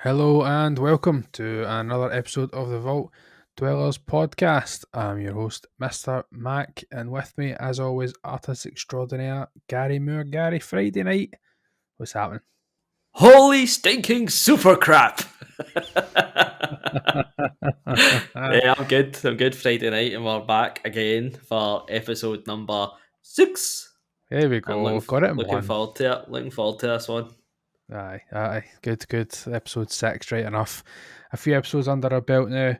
Hello and welcome to another episode of the Vault Dwellers Podcast. I'm your host, Mr. Mac, and with me, as always, artist extraordinaire Gary Moore. Gary, Friday night, what's happening? Holy stinking super crap! Yeah, I'm good. I'm good. Friday night, and we're back again for episode number 6. There we I'm go, got it in looking one. forward to it. Looking forward to this one. Aye, good. Episode 6, right enough. A few episodes under our belt now.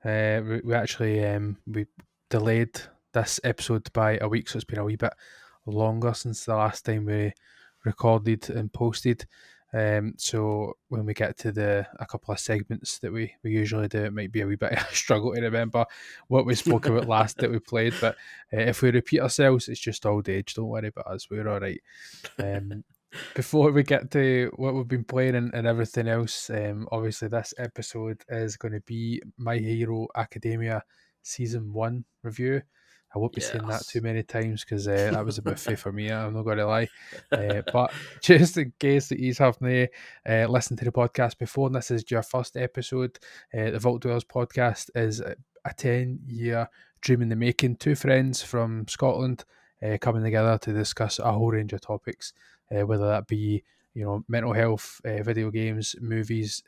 We actually we delayed this episode by a week, so it's been a wee bit longer since the last time we recorded and posted. So when we get to a couple of segments that we usually do, it might be a wee bit of a struggle to remember what we spoke about last that we played. But if we repeat ourselves, it's just old age. Don't worry about us. We're all right. Before we get to what we've been playing and everything else, obviously this episode is going to be My Hero Academia Season 1 review. I won't be saying that too many times because that was a bit fey for me, I'm not going to lie. But just in case that you haven't listened to the podcast before, and this is your first episode, the Vault Dwellers Podcast is a 10-year dream in the making. Two friends from Scotland coming together to discuss a whole range of topics. Whether that be mental health, video games, movies,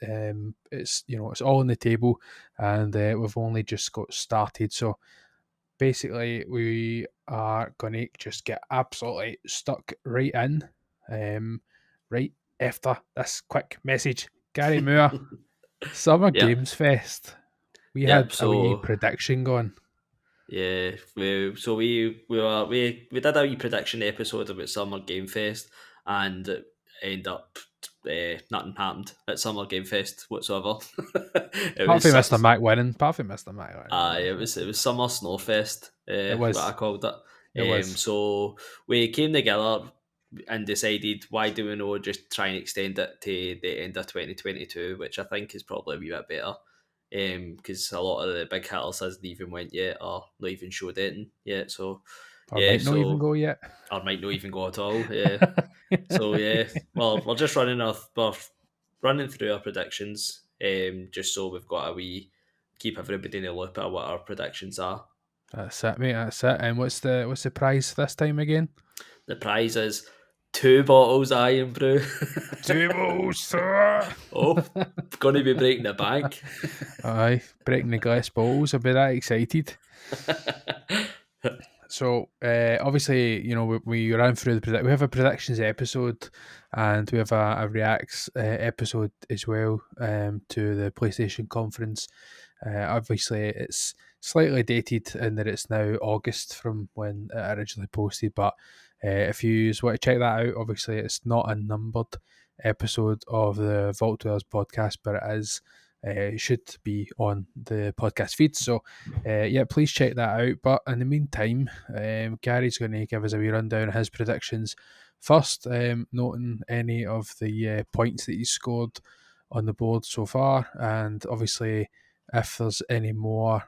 it's all on the table, and we've only just got started. So basically, we are going to just get absolutely stuck right in, right after this quick message. Gary Moore, Summer Games Fest. We had a wee prediction going. Yeah, we did a wee prediction episode about Summer Game Fest, and it ended up nothing happened at Summer Game Fest whatsoever. Apart from Mr. Mac winning. It was Summer Snowfest. It was what I called it. It was. So we came together and decided, why do we not just try and extend it to the end of 2022, which I think is probably a wee bit better. Because a lot of the big hitters hasn't even went yet, or not even showed anything yet. So Or might not even go yet. Or might not even go at all. Yeah. So well, we're just running through our predictions. Just so we've got keep everybody in the loop at what our predictions are. That's it, mate. That's it. And what's the prize this time again? The prize is 2 bottles of Iron Brew. 2 bottles, sir. Going to be breaking the bank. Aye, breaking the glass bottles. I'll be that excited. So obviously, we ran through we have a predictions episode, and we have a reacts episode as well to the PlayStation conference. Obviously, it's slightly dated in that it's now August from when it originally posted, but if you want to check that out, obviously it's not a numbered episode of the Vault Dwellers podcast, but it is. It should be on the podcast feed. So, please check that out. But in the meantime, Gary's going to give us a wee rundown of his predictions. First, noting any of the points that he's scored on the board so far, and obviously if there's any more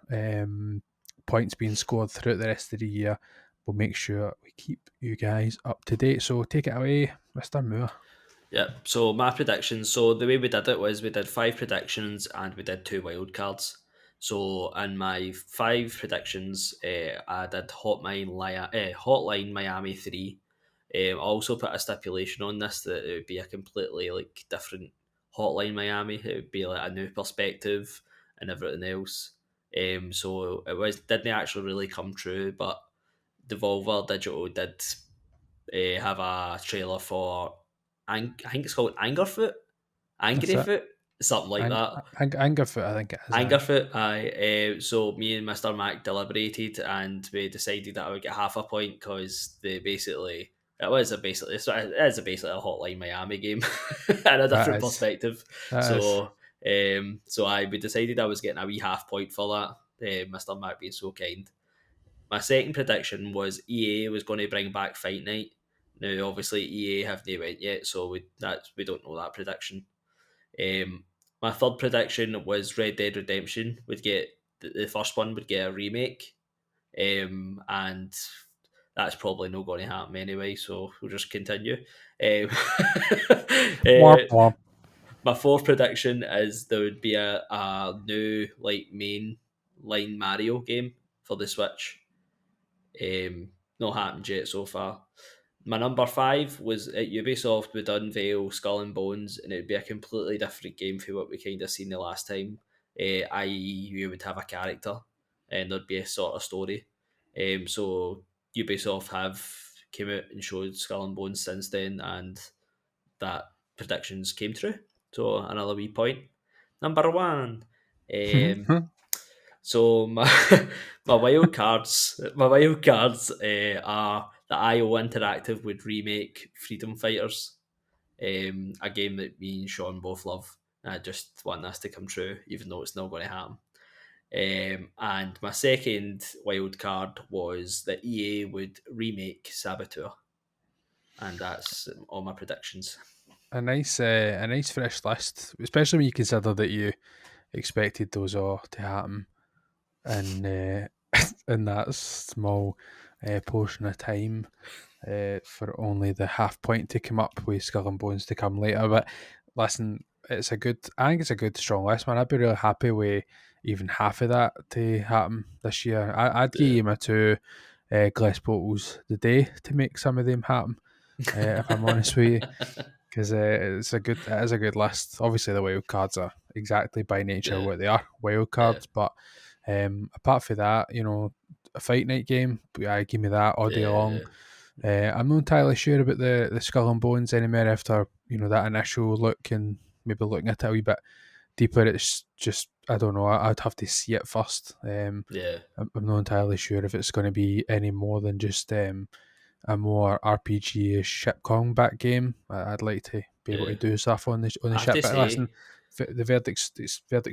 points being scored throughout the rest of the year, we'll make sure we keep you guys up to date. So take it away, Mr. Moore. Yeah, so my predictions. So the way we did it was we did 5 predictions and we did 2 wild cards. So in my 5 predictions, I did Hotline Miami 3. I also put a stipulation on this that it would be a completely different Hotline Miami. It would be like a new perspective and everything else. So it didn't actually really come true, but Devolver Digital did have a trailer for I think it's called Angryfoot, something like that. Angryfoot, I think it is. Angryfoot, aye. So me and Mr. Mac deliberated, and we decided that I would get half a point because it is basically a Hotline Miami game and a different perspective. We decided I was getting a wee half point for that. Mr. Mac being so kind. My second prediction was EA was going to bring back Fight Night. Now, obviously, EA haven't went yet, so we don't know that prediction. My third prediction was Red Dead Redemption would get the first one would get a remake, and that's probably not going to happen anyway. So we'll just continue. My fourth prediction is there would be a new like main line Mario game for the Switch. Not happened yet so far. My number five was at Ubisoft would unveil Skull and Bones, and it'd be a completely different game from what we kind of seen the last time. I.e., you would have a character, and there'd be a sort of story. So Ubisoft have came out and showed Skull and Bones since then, and that predictions came true. So another wee point. Number one. Um, so my my wild cards are the IO Interactive would remake Freedom Fighters, a game that me and Sean both love. I just want this to come true, even though it's not going to happen. And my second wild card was that EA would remake Saboteur, and that's all my predictions. A nice fresh list, especially when you consider that you expected those all to happen in in that small portion of time. For only the half point to come up with Skull and Bones to come later. But listen, I think it's a good strong list, man. I'd be really happy with even half of that to happen this year. I'd give Yeah. you my two glass bottles the day to make some of them happen. If I'm honest with you, because it is a good list. Obviously, the wild cards are exactly by nature Yeah. what they are, wild Yeah. cards. But apart from that, a fight night game, give me that all day long. Yeah. I'm not entirely sure about the Skull and Bones anymore after that initial look and maybe looking at it a wee bit deeper. It's just I don't know. I'd have to see it first. Yeah. I'm not entirely sure if it's going to be any more than just a more RPG ship combat game. I'd like to be able to Yeah. do stuff on the I have ship. to But listen, say, the verdict's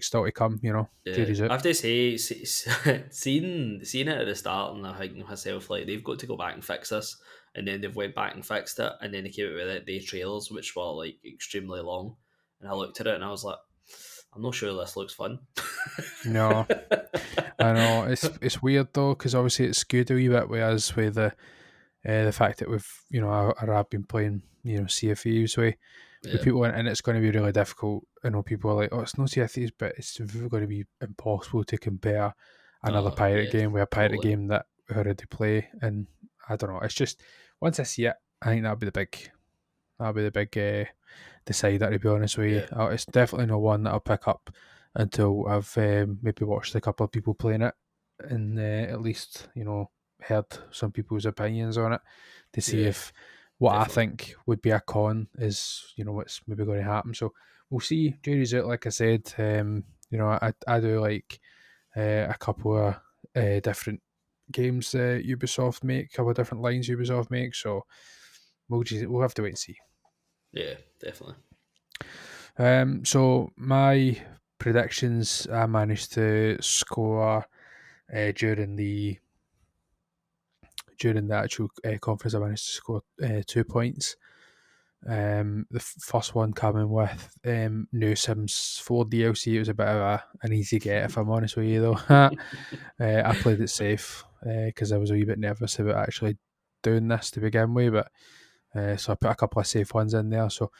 still to come. yeah, Jury's I out. have to say, seeing it at the start, and I think to myself like they've got to go back and fix this, and then they've went back and fixed it, and then they came out with the trailers, which were like extremely long, and I looked at it and I was like, I'm not sure this looks fun. No, I know it's weird though because obviously it's skewed a wee bit with us with the fact that we've I've been playing Sea of Thieves with Yeah. people and it's going to be really difficult. I know people are like, oh, it's not Sea of Thieves, but it's going to be impossible to compare another Oh pirate yeah, game with a pirate totally. game that we already play. And I don't know, it's just once I see it, I think that'll be the big decider. To be honest with you, Yeah. it's definitely not one that I'll pick up until I've maybe watched a couple of people playing it and at least heard some people's opinions on it to see Yeah. if what I Definitely. think would be a con is what's maybe going to happen. So we'll see. Jury's out, like I said. I do like a couple of different games Ubisoft make, a couple of different lines Ubisoft make. So we'll have to wait and see. Yeah. Definitely. So my predictions, I managed to score during the actual conference. I managed to score 2 points. The first one coming with new Sims 4 DLC. It was a bit of an easy get, if I'm honest with you, though. I played it safe because I was a wee bit nervous about actually doing this to begin with, but so I put a couple of safe ones in there. So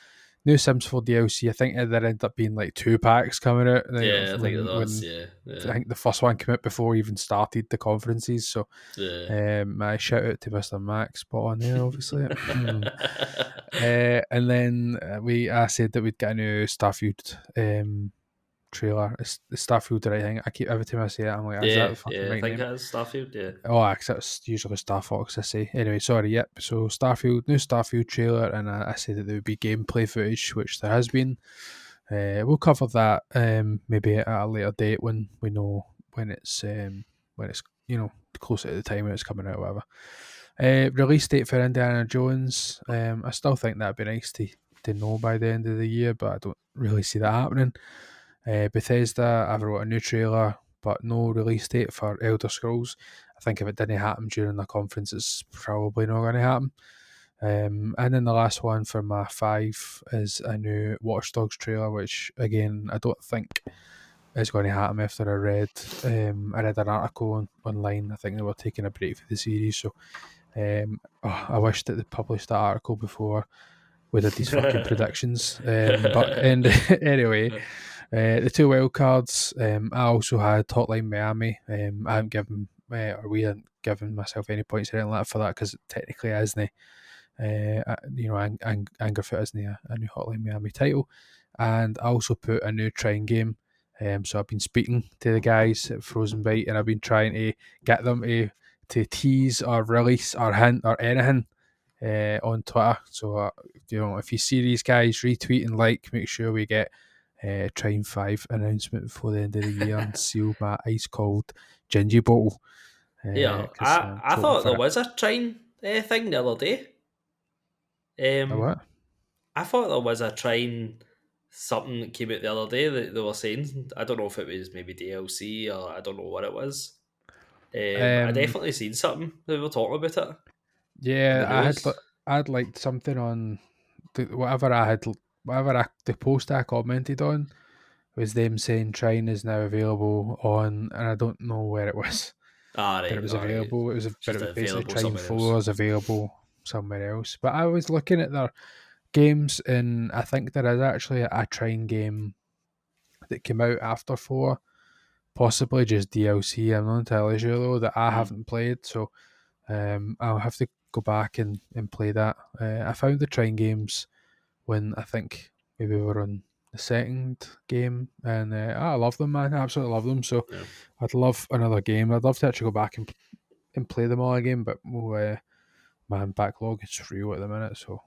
new Sims 4 DLC. I think there ended up being like 2 packs coming out. Yeah, I think it does. When Yeah. I Yeah. think the first one came out before we even started the conferences. So Yeah. my shout out to MrMac, spot on there, obviously. And then I said that we'd get a new Starfield trailer. It's the Starfield the right thing. I keep every time I say it, I'm like, is that Yeah. the fucking Yeah. I right think name? it is Starfield. Yeah. Oh, actually, it's usually Star Fox, I say. Anyway, sorry, yep. So, new Starfield trailer, and I said that there would be gameplay footage, which there has been. We'll cover that maybe at a later date when we know when it's closer to the time when it's coming out, or whatever. Release date for Indiana Jones. I still think that'd be nice to know by the end of the year, but I don't really see that happening. Bethesda, I've wrote a new trailer, but no release date for Elder Scrolls. I think if it didn't happen during the conference, it's probably not going to happen. And then the last one for my 5 is a new Watch Dogs trailer, which again I don't think is going to happen after I read an article online. I think they were taking a break for the series, so I wish that they published that article before we did these fucking predictions. But and anyway, the two wild cards. I also had Hotline Miami. I haven't given, or we haven't given myself any points or anything like that for that because technically isn't. Angerfoot isn't a new Hotline Miami title, and I also put a new Trine game. So I've been speaking to the guys at Frozen Bite, and I've been trying to get them to tease or release or hint or anything on Twitter. So if you see these guys retweet and like, make sure we get Trine 5 announcement before the end of the year and seal my ice cold gingy bottle. Yeah, Because I'm I hoping thought for there it. was a Trine thing the other day. A what? I thought there was a Trine something that came out the other day that they were saying. I don't know if it was maybe DLC or I don't know what it was. I Um, definitely seen something they were talking about it on yeah, the news. I'd liked something on the post I commented on was them saying Trine is now available on, and I don't know where it was Ah, that it right, was all right. available. It's But it just was basically available Trine somewhere else. 4 is available somewhere else. But I was looking at their games, and I think there is actually a Trine game that came out after 4, possibly just DLC. I'm not entirely sure though that I Mm. haven't played, so I'll have to go back and play that. I found the Trine games when I think maybe we were on the second game, and I love them, man. I absolutely love them. So Yeah. I'd love another game. I'd love to actually go back and play them all again, but man, backlog is real at the minute, so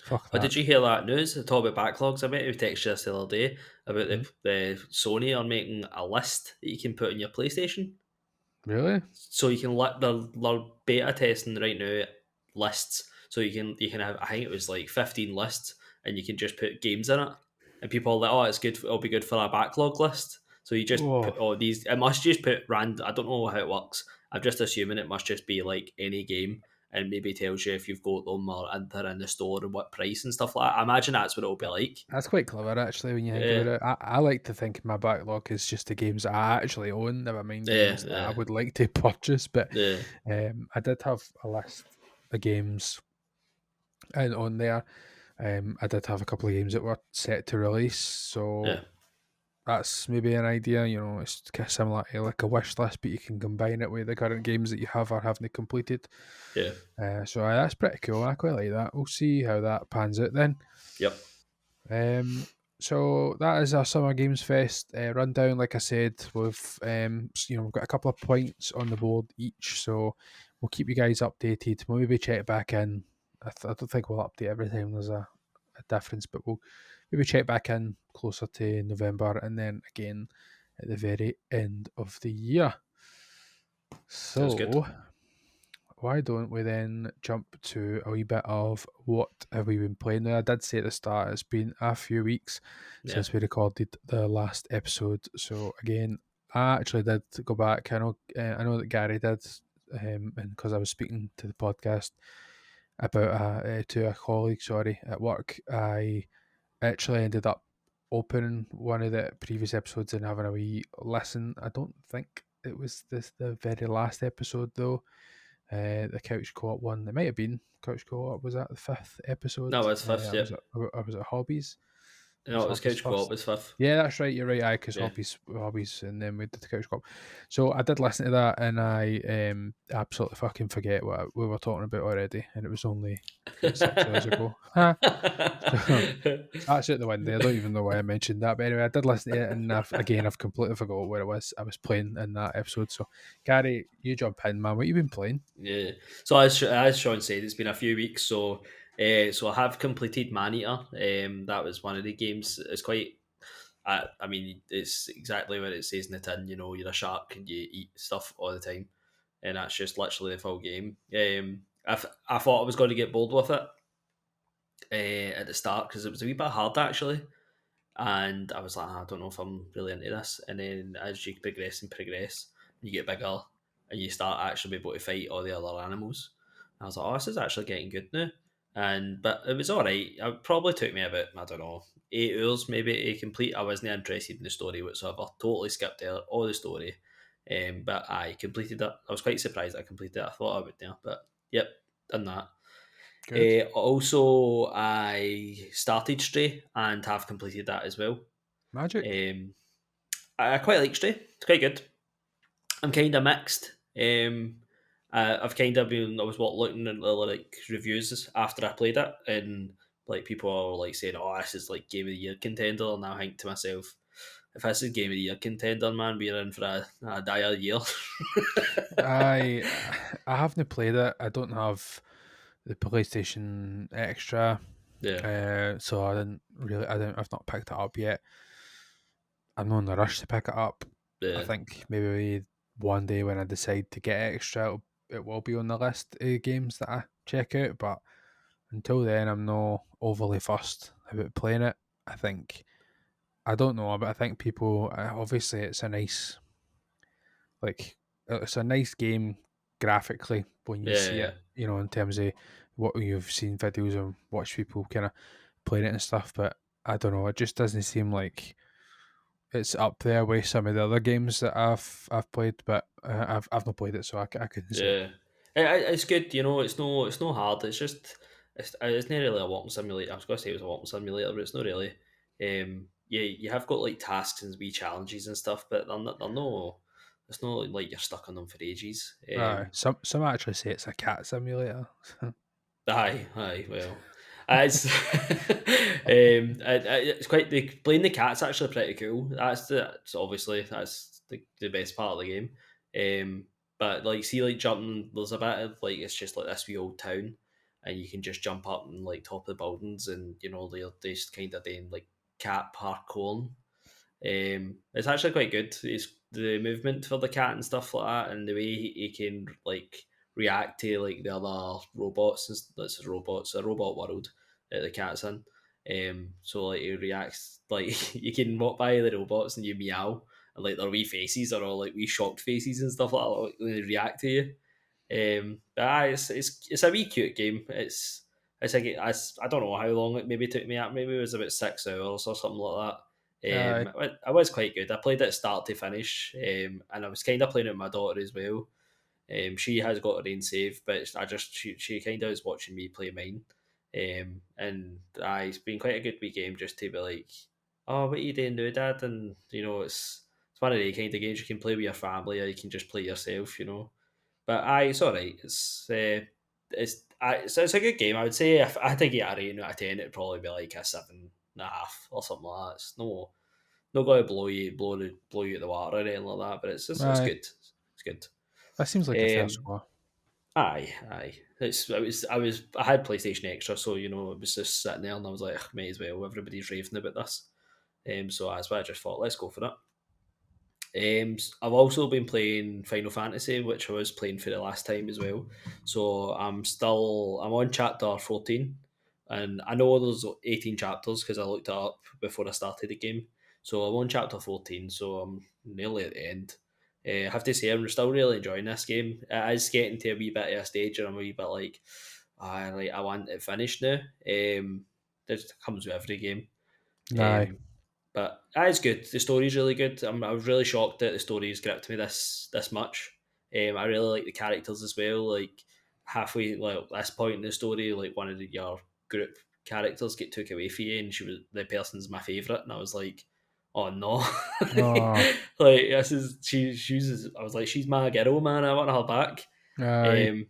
fuck Oh, that. did you hear that news? The talk about backlogs. I met you texted us the other day about Hmm? the Sony are making a list that you can put in your PlayStation. Really? So you can let they're beta testing right now lists. So you can have I think it was like 15 lists, and you can just put games in it, and people are like, oh, it's good. It'll be good for a backlog list. So you just Oh, put all these. It must just put rand. I don't know how it works. I'm just assuming it must just be like any game, and maybe tells you if you've got them or they're in the store and what price and stuff like that. I imagine that's what it'll be like. that's quite clever actually when you think about Yeah, it. I like to think my backlog is just the games that I actually own, never mind yeah, games that I yeah, would like to purchase. But yeah, I did have a list of games and on there. I did have a couple of games that were set to release, yeah, so that's maybe an idea. It's kind of similar to like a wish list, but you can combine it with the current games that you have or haven't completed. yeah. So that's pretty cool. I quite like that. We'll see how that pans out then. Yep. Um, so that is our Summer Games Fest rundown. Like I said, we've got a couple of points on the board each, so we'll keep you guys updated. We'll maybe check back in. I don't think we'll update every time there's a difference, but we'll maybe check back in closer to November and then again at the very end of the year. Sounds good. So why don't we then jump to a wee bit of what have we been playing? Now, I did say at the start it's been a few weeks Yeah. since we recorded the last episode. So again, I actually did go back. I know that Gary did, and because I was speaking to the podcast about to a colleague, sorry, at work, I actually ended up opening one of the previous episodes and having a wee listen. I don't think it was the very last episode though, the couch co-op one. It might have been couch co-op. Was that the fifth episode? No, it's fifth. Yep. I was at hobbies. It was No, it was hobbies Couch Co-op. first. It's fifth. Yeah, that's right. You're right. I because Yeah. hobbies, and then we did the couch co-op. So I did listen to that, and I absolutely fucking forget what we were talking about already, and it was only about 6 hours ago. So that's out the window. I don't even know why I mentioned that. But anyway, I did listen to it, and I've completely forgot where it was I was playing in that episode. So, Gary, you jump in, man. What you been playing? Yeah. So as Sean said, it's been a few weeks. So I have completed Maneater. That was one of the games. It's quite. I mean, it's exactly what it says in the tin. You know, you're a shark and you eat stuff all the time, and that's just literally the full game. I thought I was going to get bored with it at the start because it was a wee bit hard actually. And I was like, I don't know if I'm really into this. And then as you progress, you get bigger and you start actually be able to fight all the other animals. And I was like, oh, this is actually getting good now. But it was all right. It probably took me about, I don't know, 8 hours maybe to complete. I wasn't interested in the story whatsoever. Totally skipped all the story. But I completed it. I was quite surprised I completed it. I thought I would, yeah. But yep, done that. Good. Also, I started Stray and have completed that as well. Magic. Um, I quite like Stray. It's quite good. I'm kind of mixed. I've kind of been. I was looking at the like reviews after I played it, and like people are like saying, "Oh, this is like game of the year contender." And I think to myself, if this is game of the year contender, man, we're in for a dire year. I I haven't played it. I don't have the PlayStation Extra, Yeah, so I didn't really. I've not picked it up yet. I'm not in a rush to pick it up. I yeah, think maybe one day when I decide to get extra, it will be on the list of games that I check out. But until then, I'm not overly fussed about playing it. I think I don't know, but I think people obviously it's a nice game graphically when you yeah, see yeah. it. You know, in terms of what you've seen videos and watch people kind of playing it and stuff. But I don't know, it just doesn't seem like it's up there with some of the other games that I've played, but I've not played it, so I couldn't say. Yeah, it's good. You know, it's no hard. It's just it's not really a walking simulator. I was going to say it was a walking simulator, but it's not really. Yeah, you have got like tasks and wee challenges and stuff, but they're no. It's not like you're stuck on them for ages. Some actually say it's a cat simulator. Aye, well, it's it's quite playing the cat's actually pretty cool. That's obviously that's the best part of the game. But like see like jumping, there's a bit of like it's just like this wee old town, and you can just jump up and like top of the buildings, and you know they're just kind of doing like cat parkour. It's actually quite good. It's the movement for the cat and stuff like that, and the way he can like react to like the other robots. This is robots, a robot world that the cat's in. So like he reacts like you can walk by the robots and you meow, and like their wee faces are all like wee shocked faces and stuff like that. Like, when they react to you. But it's a wee cute game. It's like I don't know how long it maybe took me at. Maybe it was about 6 hours or something like that. Aye, I was quite good. I played it start to finish, and I was kind of playing it with my daughter as well. She has got her own save, but she kind of is watching me play mine. And it's been quite a good wee game just to be like, oh, what are you doing now, Dad? And you know, it's one of the kind of games you can play with your family or you can just play yourself, you know. But it's all right. It's a good game. I would say if I had to get a rating out of 10, it'd probably be like a 7.5 or something like that. It's not going to blow you out the water or anything like that. But it's aye. good. It's good. That seems like a fair Um, score. aye. I had PlayStation Extra, so you know it was just sitting there, and I was like, "Ugh, may as well. Everybody's raving about this. So that's why I just thought, let's go for it. I've also been playing Final Fantasy, which I was playing for the last time as well. So I'm on chapter 14, and I know there's 18 chapters because I looked it up before I started the game. So I'm on chapter 14, so I'm nearly at the end. I have to say I'm still really enjoying this game. It is getting to a wee bit of a stage, and I'm a wee bit like, I want it finished now. This comes with every game. Aye, Um, but it's good. The story's really good. I was really shocked that the story's gripped me this much. I really like the characters as well. Like halfway, like this point in the story, like one of your group characters get took away from you, and the person's my favorite, and I was like, oh no, oh, like this is she's. I was like, she's my girl, man. I want her back. aye. Um,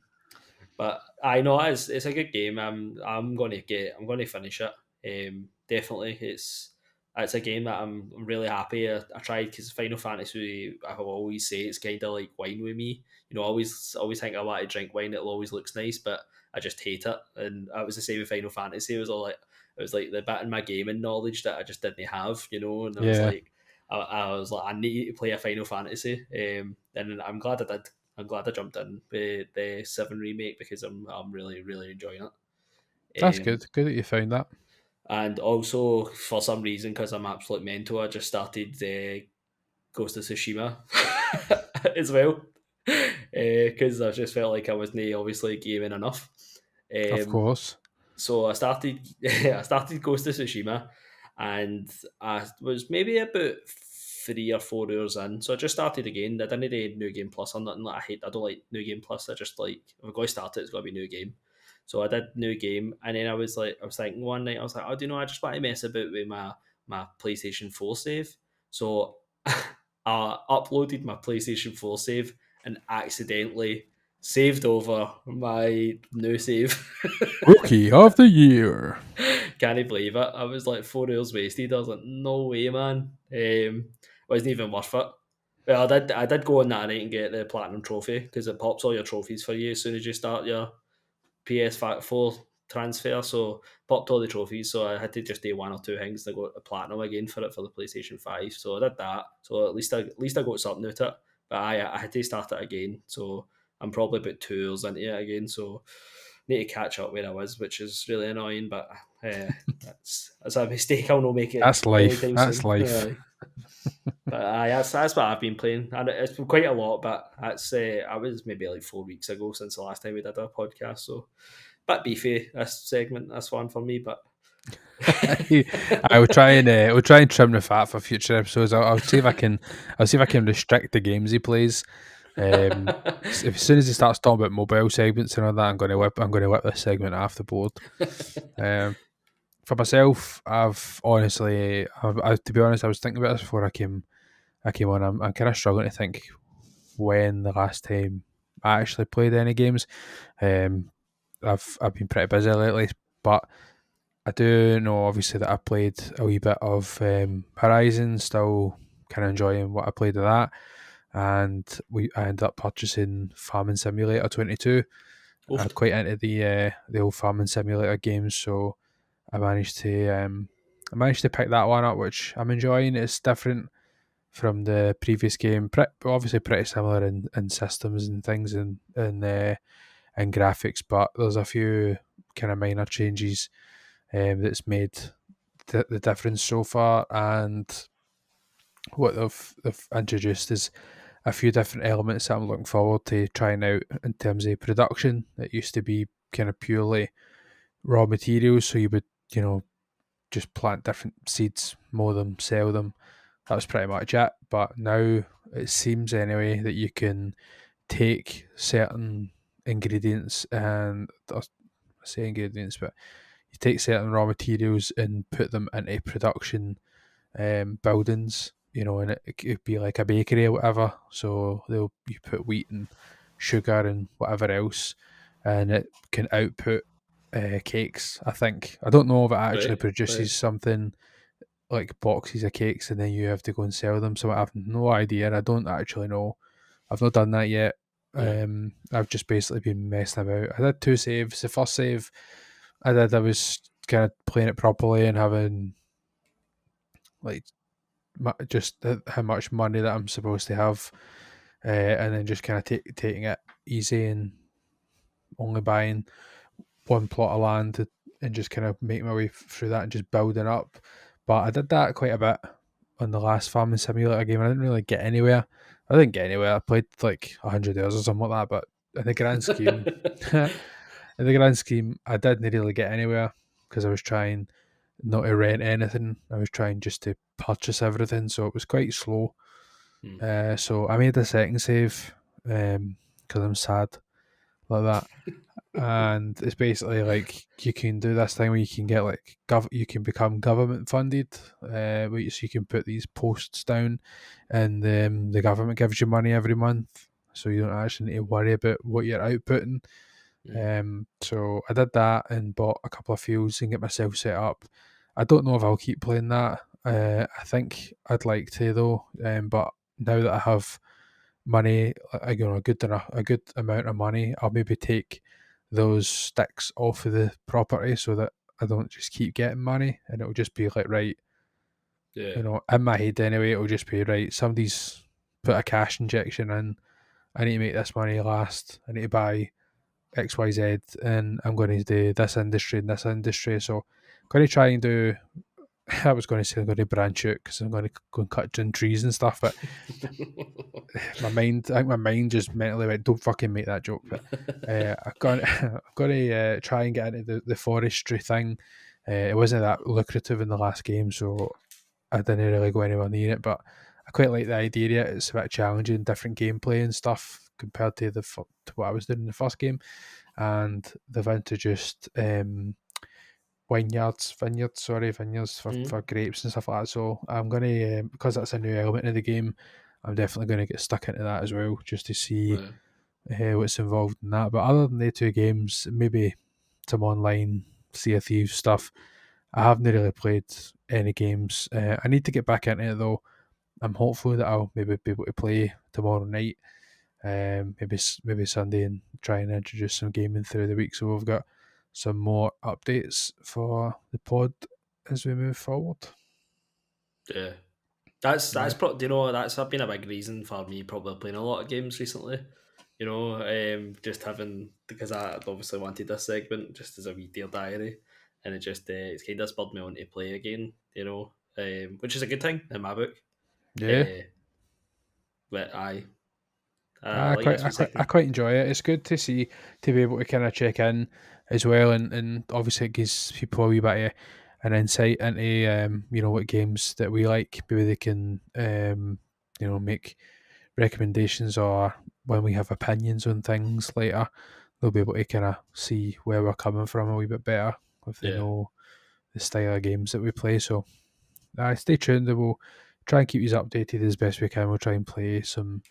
but I know it's a good game. I'm going to finish it. Definitely, it's a game that I'm really happy. I tried because Final Fantasy. I will always say it's kind of like wine with me. You know, I always think I want to drink wine. It always looks nice, but I just hate it. And that was the same with Final Fantasy. It was like the bit in my gaming knowledge that I just didn't have. You know, and I was Yeah, like. I was like, I need to play a Final Fantasy, and I'm glad I did. I'm glad I jumped in with the Seven remake because I'm really enjoying that's it. good. Good that you found that. And also for some reason, because I'm absolute mental, I just started Ghost of Tsushima as well because I just felt like I wasn't obviously gaming enough. Of Um, course. so I started I started Ghost of Tsushima, and I was maybe about 3 or 4 hours in. So I just started again. I didn't do New Game Plus or nothing. Like I don't like New Game Plus. I just like if I'm going to start it, it's got to be New Game. So I did new game, and then I was thinking one night, I was like, oh, do you know, I just want to mess about with my PlayStation 4 save. So I uploaded my PlayStation 4 save and accidentally saved over my new save. Rookie of the year. Can't believe it. I was like 4 hours wasted. I was like, no way, man. Wasn't even worth it. Well, I did go on that night and get the platinum trophy because it pops all your trophies for you as soon as you start your PS4 transfer. So popped all the trophies. So I had to just do one or two things to go to platinum again for it for the PlayStation 5. So I did that. So at least I got something out of it. But I had to start it again. So I'm probably about 2 hours into it again. So need to catch up where I was, which is really annoying. But that's a mistake. I'll not make it That's life. anytime That's soon. life. But that's what I've been playing, and it's been quite a lot. But that's I was maybe like 4 weeks ago since the last time we did a podcast, so bit beefy this segment. That's one for me, but I will try and trim the fat for future episodes. I'll see if I can. I'll see if I can restrict the games he plays. As soon as he starts talking about mobile segments and all that, I'm going to whip this segment off the board. For myself, I've honestly, to be honest, I was thinking about this before I came on. I'm kind of struggling to think when the last time I actually played any games. I've been pretty busy lately, but I do know obviously that I played a wee bit of Horizon. Still kind of enjoying what I played of that, and I ended up purchasing Farming Simulator 22. I'm Oof. quite into the old Farming Simulator games, so I managed to pick that one up, which I'm enjoying. It's different from the previous game, obviously pretty similar in systems and things and graphics, but there's a few kind of minor changes that's made the difference so far. And what they've introduced is a few different elements that I'm looking forward to trying out in terms of production. It used to be kind of purely raw materials, so you would, just plant different seeds, mow them, sell them. That was pretty much it. But now it seems anyway that you can take certain ingredients and I say ingredients, but you take certain raw materials and put them into production buildings, and it could be like a bakery or whatever. So you put wheat and sugar and whatever else, and it can output cakes. I think I don't know if it actually Right, right. produces something like boxes of cakes and then you have to go and sell them. So I have no idea. I don't actually know. I've not done that yet. Yeah. I've just basically been messing about. I did 2 saves. The first save I was kind of playing it properly and having like just how much money that I'm supposed to have, and then just kind of taking it easy and only buying one plot of land and just kind of make my way through that and just building up. But I did that quite a bit on the last Farming Simulator game. I didn't really get anywhere. I didn't get anywhere. I played like 100 hours or something like that. But in the grand scheme, I didn't really get anywhere because I was trying not to rent anything. I was trying just to purchase everything, so it was quite slow. Hmm. So I made a second save because I'm sad like that, and it's basically like you can do this thing where you can get like you can become government funded, so you can put these posts down, and the government gives you money every month, so you don't actually need to worry about what you're outputting. Hmm. So I did that and bought a couple of fields and get myself set up. I don't know if I'll keep playing that. I think I'd like to though, but now that I have money, a good amount of money, I'll maybe take those sticks off of the property so that I don't just keep getting money, and it'll just be like right, Yeah. in my head anyway, it'll just be right. Somebody's put a cash injection in. I need to make this money last. I need to buy XYZ, and I'm going to do this industry and this industry. So I'm going to try and do. I was going to say I'm going to branch out because I'm going to go and cut down trees and stuff, but I think my mind just mentally went, "Don't fucking make that joke." But I've got to try and get into the forestry thing. It wasn't that lucrative in the last game, so I didn't really go anywhere near it. But I quite like the idea. It's a bit challenging, different gameplay and stuff compared to to what I was doing in the first game. and they've introduced vineyards for grapes and stuff like that. So I'm gonna because that's a new element in the game. I'm definitely gonna get stuck into that as well, just to see Right. what's involved in that. But other than the two games, maybe some online Sea of Thieves stuff. I haven't really played any games. I need to get back into it though. I'm hopeful that I'll maybe be able to play tomorrow night, maybe Sunday, and try and introduce some gaming through the week. So we've got some more updates for the pod as we move forward. Yeah. Yeah, Do you know, that's been a big reason for me probably playing a lot of games recently. You know, just having, because I obviously wanted this segment just as a wee dear diary, and it's kind of spurred me on to play again. You know, which is a good thing in my book. yeah. Uh, but I I like quite, this I wee quite, I segment. quite enjoy it. It's good to see to be able to kind of check in as well, and obviously it gives people a wee bit of an insight into what games that we like. Maybe they can make recommendations, or when we have opinions on things later, they'll be able to kind of see where we're coming from a wee bit better if they Yeah. know the style of games that we play. So stay tuned. We'll try and keep you updated as best we can. We'll try and play some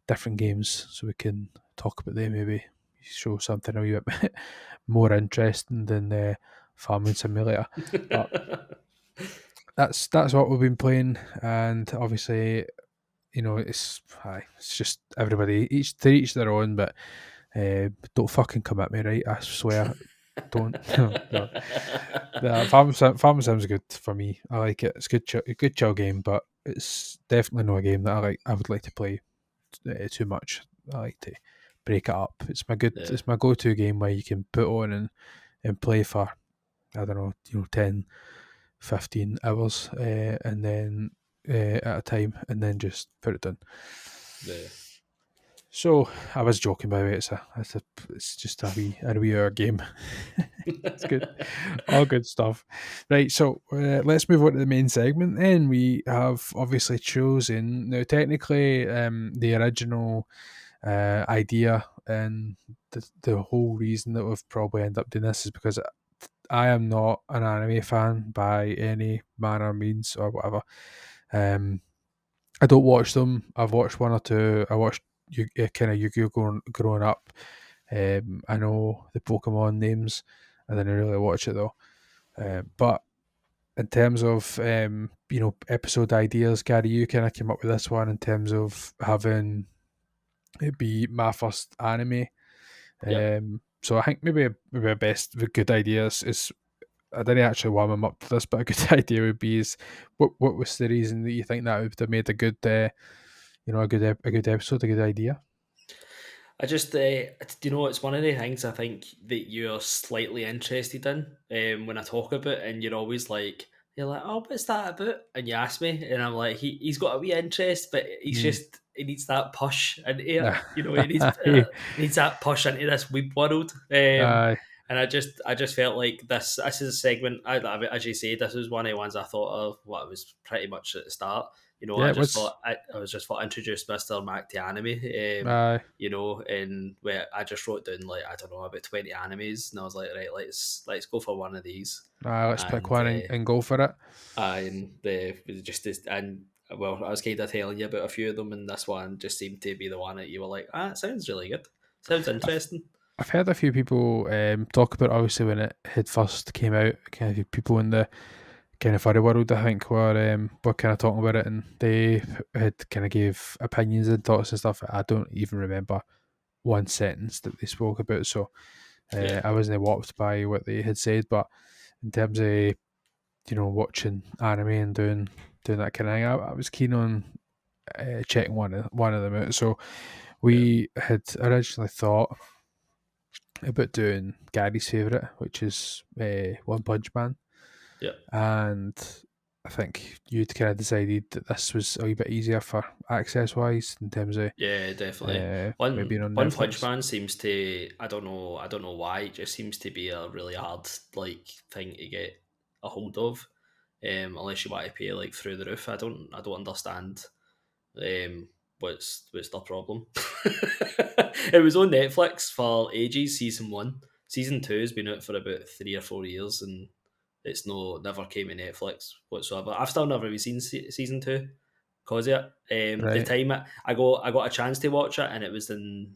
different games so we can talk about them. Maybe show something a wee bit more interesting than the Farming Simulator. But that's what we've been playing, and obviously, it's just everybody each their own. But don't fucking come at me, right? I swear, don't. No. The Farming Sim's good for me. I like it. It's a good chill game, but it's definitely not a game that I would like to play too much. I like to break it up. Yeah. It's my go to game where you can put on and play for, I don't know, 10, 15 hours, and then at a time, and then just put it down. Yeah. So I was joking, by the way. It's just a wee hour game. It's good, all good stuff. Right, so let's move on to the main segment. Then we have obviously chosen now. Technically, the original idea and the whole reason that we've probably ended up doing this is because I am not an anime fan by any manner or means or whatever. Um, I don't watch them. I've watched one or two. I watched kind of Yu-Gi-Oh growing up. I know the Pokemon names. I didn't really watch it though. But in terms of episode ideas, Gary, you kind of came up with this one in terms of having it be my first anime. Yep. So I think maybe a best the good ideas is I didn't actually warm him up to this, but a good idea would be is what was the reason that you think that would have made a good a good episode, a good idea? I just, it's one of the things I think that you're slightly interested in when I talk about it, and you're like, oh, what's that about? And you ask me, and I'm like, he's got a wee interest, but Mm. he needs that push into it, Aye, he needs that push into this web world. aye, And I just felt like this is a segment. As you say, this was one of the ones I thought of. What was pretty much at the start. You know, yeah, it was, I was just thought introduce MrMac to anime. aye, And where I just wrote down like I don't know about 20 animes, and I was like, right, let's go for one of these, aye. Let's pick and one and go for it. and well, I was kind of telling you about a few of them, and this one just seemed to be the one that you were like, it sounds really good, sounds I've, interesting. I've heard a few people talk about obviously when it had first came out. Kind of people in the kind of furry world, I think, were kind of talking about it, and they had kind of gave opinions and thoughts and stuff. I don't even remember one sentence that they spoke about, so Yeah, I wasn't warped by what they had said. But in terms of watching anime and doing that kind of thing, I was keen on checking one of them out. So yeah, we had originally thought about doing Gary's favourite, which is One Punch Man, yeah. and I think you'd kind of decided that this was a wee bit easier for access wise in terms of Yeah, definitely. maybe on One Punch Netflix. Man seems to, I don't know why, it just seems to be a really hard like thing to get a hold of. Unless you want to pay like through the roof. I don't understand what's the problem? It was on Netflix for ages. Season 1, season 2 has been out for about 3 or 4 years, and it's never came to Netflix whatsoever. I've still never even seen season 2 because of it. The Right. time I got a chance to watch it, and it was in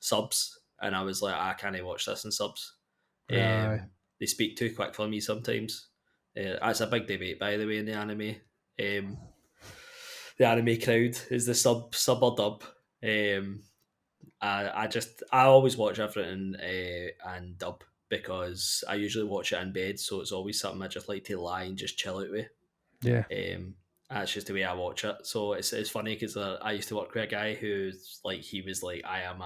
subs, and I was like, I can't watch this in subs. Aye. They speak too quick for me sometimes. That's a big debate, by the way, in the anime. Um, the anime crowd is the sub or dub. I always watch everything and dub because I usually watch it in bed, so it's always something I just like to lie and just chill out with. Yeah. That's just the way I watch it. So it's funny because I used to work with a guy who's like he was like I'm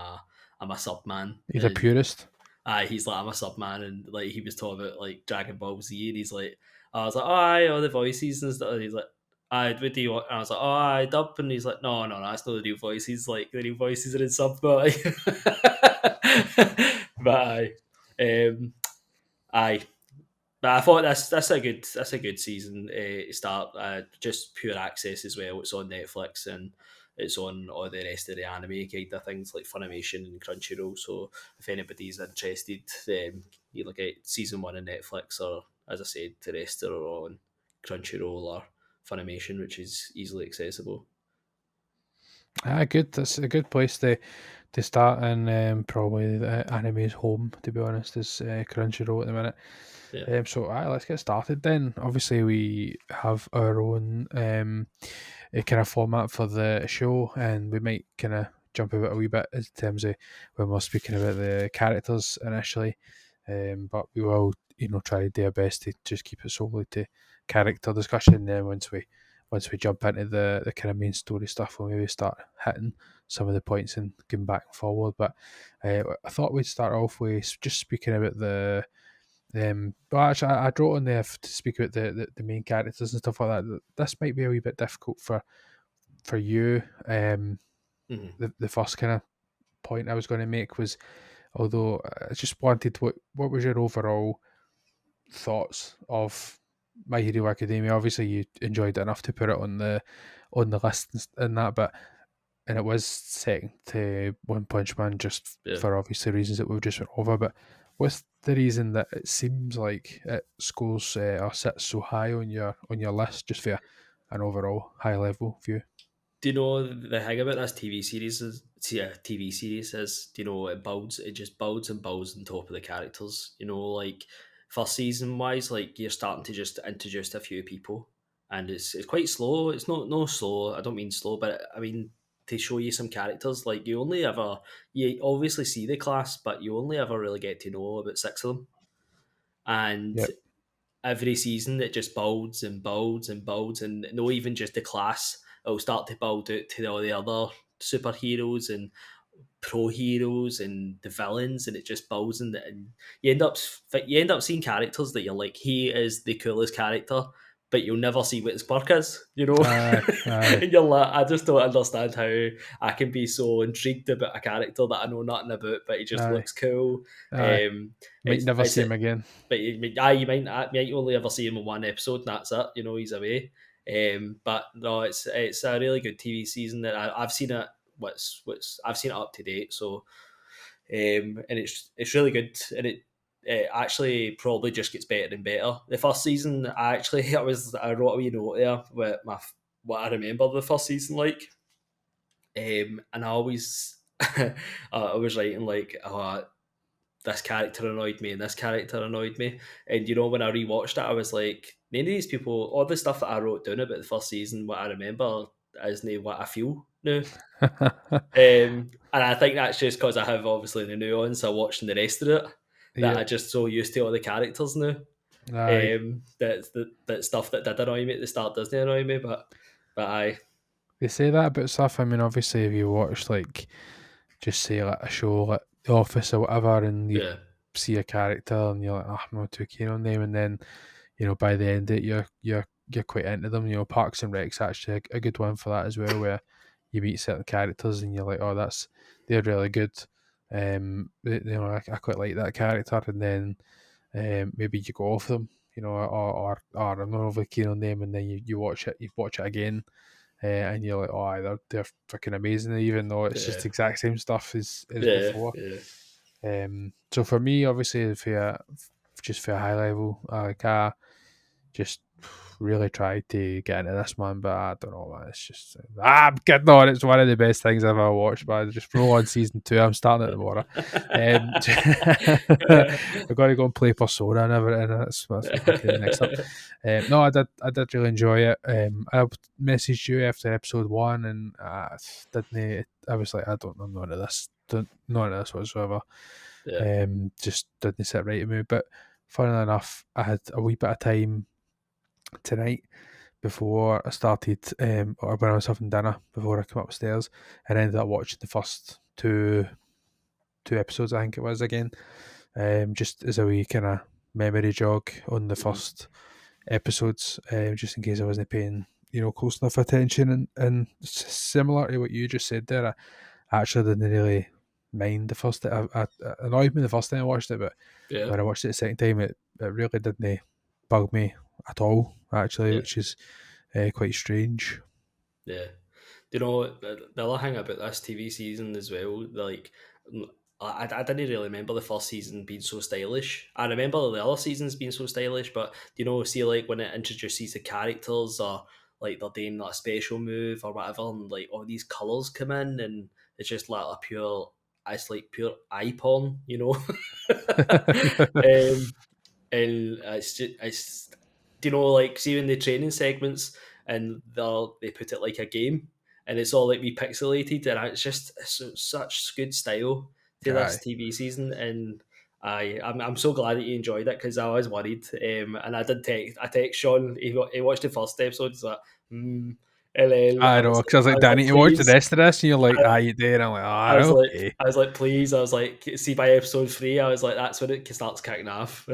a sub man, He's a and purist. he's like I'm a sub man, and like he was talking about like Dragon Ball Z, and he's like I was like oh aye, all the voices and stuff, and he's like what do you want? And I was like, oh, I dub, and he's like, no, that's not the new voices. Like the new voices are in sub, but but aye. But I thought that's a good season start. Just pure access as well. It's on Netflix and it's on all the rest of the anime kind of things like Funimation and Crunchyroll. So if anybody's interested, you look at season 1 on Netflix, or as I said, the rest are on Crunchyroll or Funimation, which is easily accessible. Good. That's a good place to start, and probably the anime's home. To be honest, is Crunchyroll at the minute. Yeah. So let's get started then. Obviously, we have our own kind of format for the show, and we might kind of jump about a wee bit in terms of when we're speaking about the characters initially, but we will, try to do our best to just keep it solely to character discussion. Then once we jump into the kind of main story stuff, we'll maybe start hitting some of the points and going back and forward. But I thought we'd start off with just speaking about well, actually, I wrote on there to speak about the main characters and stuff like that. This might be a wee bit difficult for you. Mm-hmm. The first kind of point I was going to make was, although I just wanted what was your overall thoughts of My Hero Academia? Obviously, you enjoyed it enough to put it on the list and that, but and it was second to One Punch Man just Yeah. for obviously reasons that we've just went over. But what's the reason that it seems like it scores or sits so high on your list, just for an overall high level view? Do you know the thing about this TV series is, TV series is, do you know, it just builds and builds on top of the characters. You know, like first season wise, like you're starting to just introduce a few people, and it's quite slow. It's not no slow. I don't mean slow, but I mean to show you some characters. Like you obviously see the class, but you only ever really get to know about 6 of them, and Yep. every season it just builds and builds and builds, and not even just the class, it'll start to build out to all the other superheroes and pro heroes and the villains, and it just builds, and you end up seeing characters that you're like, he is the coolest character, but you'll never see what his quirk is, Aye, aye, and you're like, I just don't understand how I can be so intrigued about a character that I know nothing about, but he just aye, looks cool. aye. um Might it's never it's see him again. but you might only ever see him in one episode, and that's it. He's away. But no, it's a really good TV season that I've seen it. What's I've seen it up to date. So, and it's really good, and it actually probably just gets better and better. The first season, I wrote a wee note there with what I remember the first season like, and I always I was writing like, oh, this character annoyed me and this character annoyed me. And when I rewatched it, I was like, none of these people, all the stuff that I wrote down about the first season, what I remember isn't what I feel now. And I think that's just because I have obviously the nuance of watching the rest of it, that I Yep. just so used to all the characters now. Aye. That stuff that did annoy me at the start doesn't annoy me, but I They say that about stuff. I mean, obviously, if you watch just say like a show like The Office or whatever, and you yeah see a character and you're like, I'm not too keen on them, and then by the end of it, you're quite into them. Parks and Rec's actually a good one for that as well, where you meet certain characters and you're like, oh, they're really good. I quite like that character, and then maybe you go off them, or I'm not overly keen on them, and then you watch it again, and you're like, oh, they're freaking amazing, even though it's just Yeah. the exact same stuff as Yeah. before. Yeah. So for me, obviously, just for a high level, I just really tried to get into this, man, but I don't know, man. It's just I'm kidding on. It's one of the best things I've ever watched, man. Just roll on season 2. I'm starting it tomorrow. I've got to go and play Persona and everything. That's fucking next up. No, I did really enjoy it. I messaged you after episode 1, and didn't. I was like, I'm not into this. None of this whatsoever. Yeah. Just didn't sit right with me. But funnily enough, I had a wee bit of time tonight before I started, or when I was having dinner before I came upstairs, and ended up watching the first two episodes, I think it was, again, just as a wee kind of memory jog on the Mhm. first episodes, just in case I wasn't paying close enough attention, and similar to what you just said there, I actually didn't really mind the first. It annoyed me the first time I watched it, but Yeah. when I watched it the second time, it really didn't bug me at all, actually, Yeah. which is quite strange. Yeah. Do you know the other thing about this TV season as well? Like, I didn't really remember the first season being so stylish. I remember the other seasons being so stylish, but see, like when it introduces the characters, or like they're doing like a special move or whatever, and like all these colors come in, and it's just like a pure, it's like pure eye porn, um, and it's like see in the training segments, and they put it like a game, and it's all like repixelated, and it's such good style to this Aye. TV season, and I'm so glad that you enjoyed it, because I was worried, and I text Sean. He watched the first episode. He's like, and then I know, because I was like, Danny, you watch the please. rest of this, and you're like, you do, and I'm like, I was like, okay. please. I was like, see, by episode 3, I was like, that's when it starts kicking off.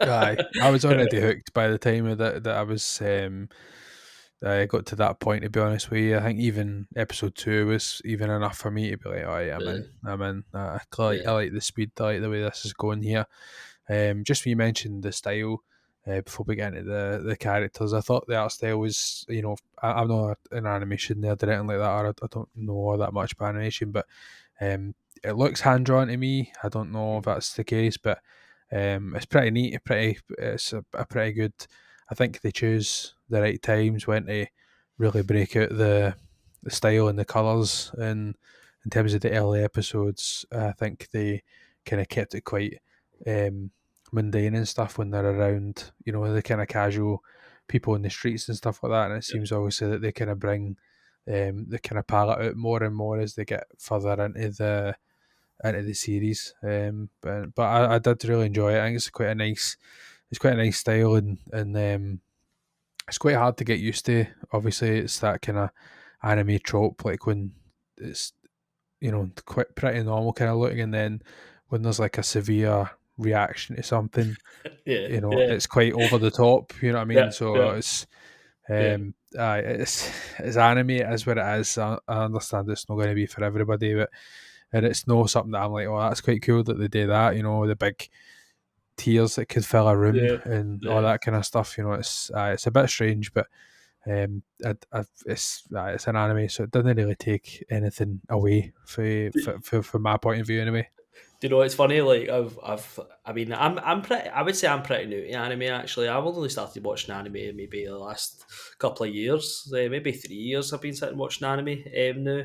Aye, I was already hooked by the time that I was I got to that point. To be honest with you, I think even episode 2 was even enough for me to be like, oh yeah, I'm Yeah, in. I'm in. I yeah, like the speed. I like the way this is going here. Just when you mentioned the style, before we get into the characters, I thought the art style was, I'm not an animation nerd or anything like that, or I don't know that much about animation, but it looks hand drawn to me. I don't know if that's the case, but it's pretty neat. It's a pretty good. I think they choose the right times when to really break out the style and the colours. And in terms of the early episodes, I think they kind of kept it quite mundane and stuff when they're around, the kind of casual people in the streets and stuff like that. And it seems obviously that they kind of bring the kind of palette out more and more as they get further into the series. But I did really enjoy it. I think it's quite a nice style, and it's quite hard to get used to. Obviously, it's that kind of anime trope, like when it's quite pretty normal kind of looking, and then when there's like a severe reaction to something, yeah, yeah, it's quite over the top. You know what I yeah, mean? So yeah, it's yeah. it's anime. It is what it is. I understand it's not going to be for everybody, but and it's no something that I'm like, oh, that's quite cool that they do that. The big tears that could fill a room Yeah, and all yeah. that kind of stuff. It's a bit strange, but it's an anime, so it doesn't really take anything away from my point of view, anyway. Do you know it's funny? Like I mean, I'm pretty. I would say I'm pretty new to anime. Actually, I've only started watching anime maybe the last couple of years, maybe 3 years. I've been sitting watching anime now,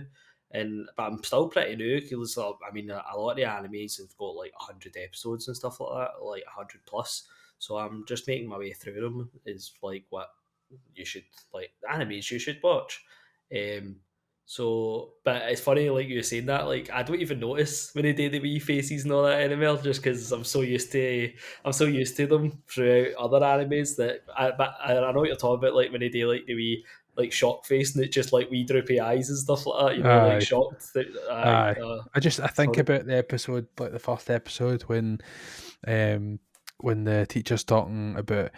but I'm still pretty new, because I mean, a lot of the animes have got like 100 episodes and stuff like that, like 100 plus. So I'm just making my way through them. Is like what you should like animes you should watch. Um, but it's funny, like you were saying that, like I don't even notice when they do the wee faces and all that anymore, just because I'm so used to them throughout other animes but I know what you're talking about, like when they do like the wee like shock face, and it's just like wee droopy eyes and stuff like that, like Aye, shocked. aye. I think Sorry. about the episode, like the first episode, um, when the teacher's talking about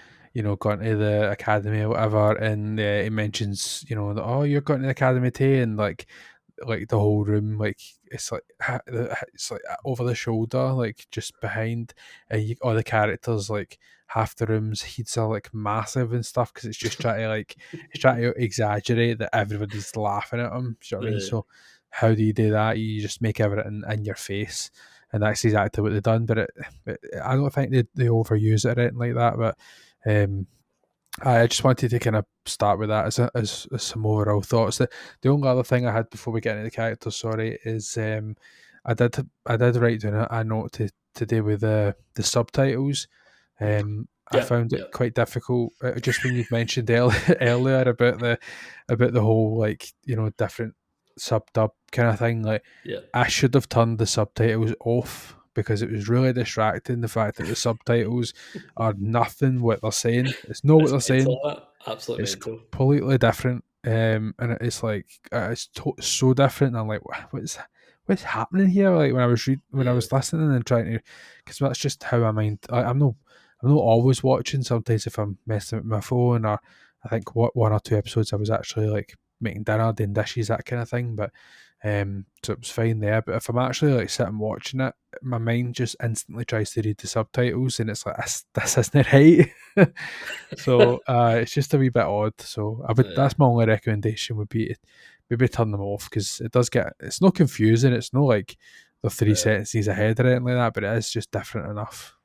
going to the academy or whatever, and he mentions that, oh, you're going to the academy too, and like like the whole room, like it's like over the shoulder, like just behind, all the characters, like half the room's heads are like massive and stuff because it's trying to exaggerate that everybody's laughing at him. Do you know what I mean? So how do you do that? You just make everything in your face, and that's exactly what they've done. But I don't think they overuse it or anything like that. But I just wanted to kind of start with that as some overall thoughts. The only other thing I had before we get into the characters, sorry, is I did write down a note to do with the subtitles. I found it quite difficult just when you'd mentioned earlier about the whole, like, different sub dub kind of thing. Like, I should have turned the subtitles off because it was really distracting. The fact that the subtitles are nothing what they're saying. It's not what they're saying. Absolutely It's mental. completely different. And it's like so different. And I'm like, what's happening here? Like when I was listening and trying to, because that's just how my mind. I'm not always watching. Sometimes if I'm messing with my phone, or I think one or two episodes I was actually like making dinner, doing dishes, that kind of thing. But so it was fine there. But if I'm actually like sitting watching it, my mind just instantly tries to read the subtitles, and it's like this isn't right. So it's just a wee bit odd. So that's my only recommendation would be to maybe turn them off, because it's not confusing. It's not like the 3 sentences ahead or anything like that, but it is just different enough.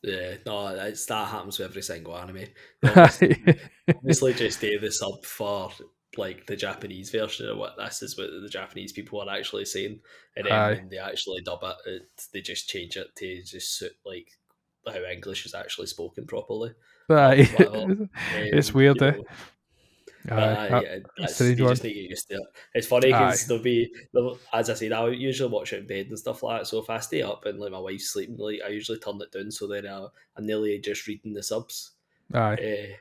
Yeah, no, that happens with every single anime. They Aye. obviously just do the sub for like the Japanese version of what the Japanese people are actually saying, and then Aye. when they actually dub they just change it to just suit like how English is actually spoken properly or Aye. whatever. It's weird, eh? But Aye. Strange they just one. need to get used to it. It's funny Aye. because as I said, I usually watch it in bed and stuff like that. So if I stay up and like my wife's sleeping, like I usually turn it down. So then I'm nearly just reading the subs. Aye. Uh,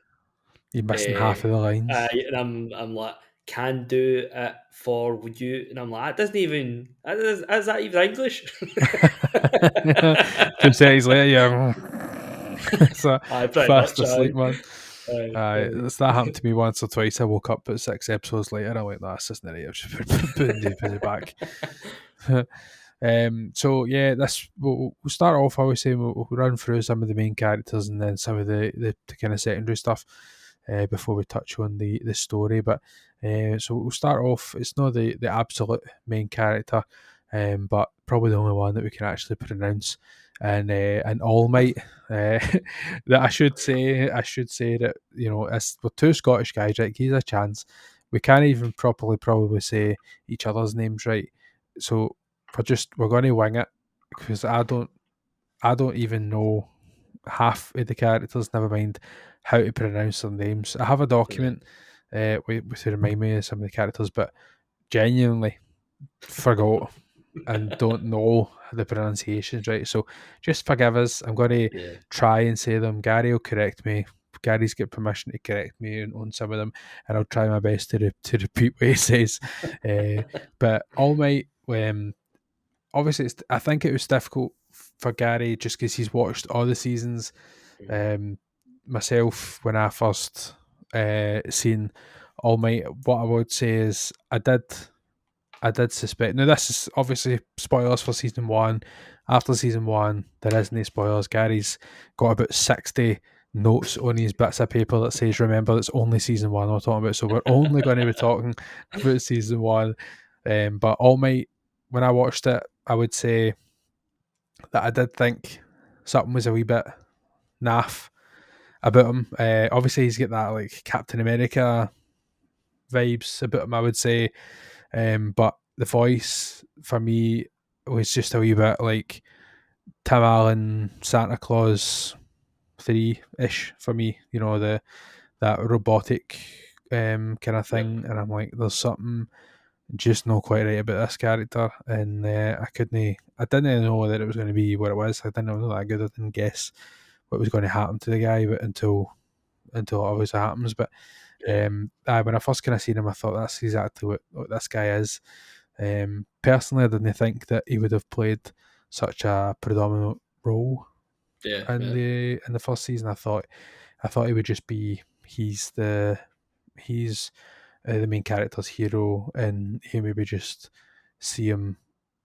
You're missing half of the lines. and I'm like, can do it for you, and I'm like, that doesn't even is that even English? 2 seconds later, yeah. It's a Pretty fast much. asleep, man. Aye. That happened to me once or twice. I woke up but 6 episodes later. I'm like, that's just not right. I should put it back. So yeah, we'll start off. I was saying we'll run through some of the main characters and then some of the kind of secondary stuff before we touch on the story. But so we'll start off. It's not the absolute main character, but probably the only one that we can actually pronounce. And All Might. That I should say that, as we're two Scottish guys, right? He's a chance. We can't even properly probably say each other's names right. So we're going to wing it, because I don't even know half of the characters, never mind how to pronounce their names. I have a document to remind me of some of the characters, but genuinely forgot and don't know the pronunciations right. So just forgive us. I'm going to try and say them. Gary will correct me. Gary's got permission to correct me on some of them, and I'll try my best to repeat what he says. But All Might, obviously, I think it was difficult for Gary just because he's watched all the seasons. Myself, when I first seen All Might, what I would say is I did suspect. Now, this is obviously spoilers for season one. After season one, there isn't any spoilers. Gary's got about 60 notes on his bits of paper that says, remember, it's only season one we're talking about. So we're only going to be talking about season one. But All Might, when I watched it, I would say that I did think something was a wee bit naff about him. Obviously, he's got that like Captain America vibes about him, I would say. But the voice for me was just a wee bit like Tim Allen, Santa Claus 3-ish for me. That robotic kind of thing, and I'm like, there's something just not quite right about this character, and I didn't know that it was going to be what it was. I didn't know that good. I didn't guess what was going to happen to the guy, but until it obviously happens. But when I first kind of seen him, I thought that's exactly what this guy is. Personally, I didn't think that he would have played such a predominant role in the first season. I thought he would just be he's the main character's hero, and you maybe just see him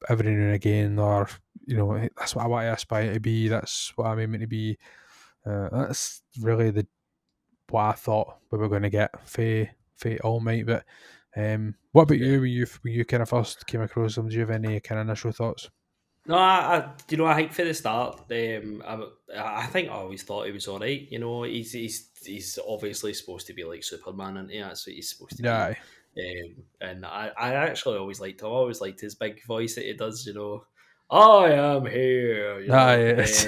every now and again, or that's what I want to aspire to be. That's what I'm aiming to be. That's really the what I thought we were going to get for All Might. But what about Yeah. you? When you kind of first came across him, do you have any kind of initial thoughts? No, I think for the start, I think I always thought he was alright. He's obviously supposed to be like Superman, and that's what he's supposed to be. Yeah, And I actually always liked him. I always liked his big voice that he does. I am here. aye, it's,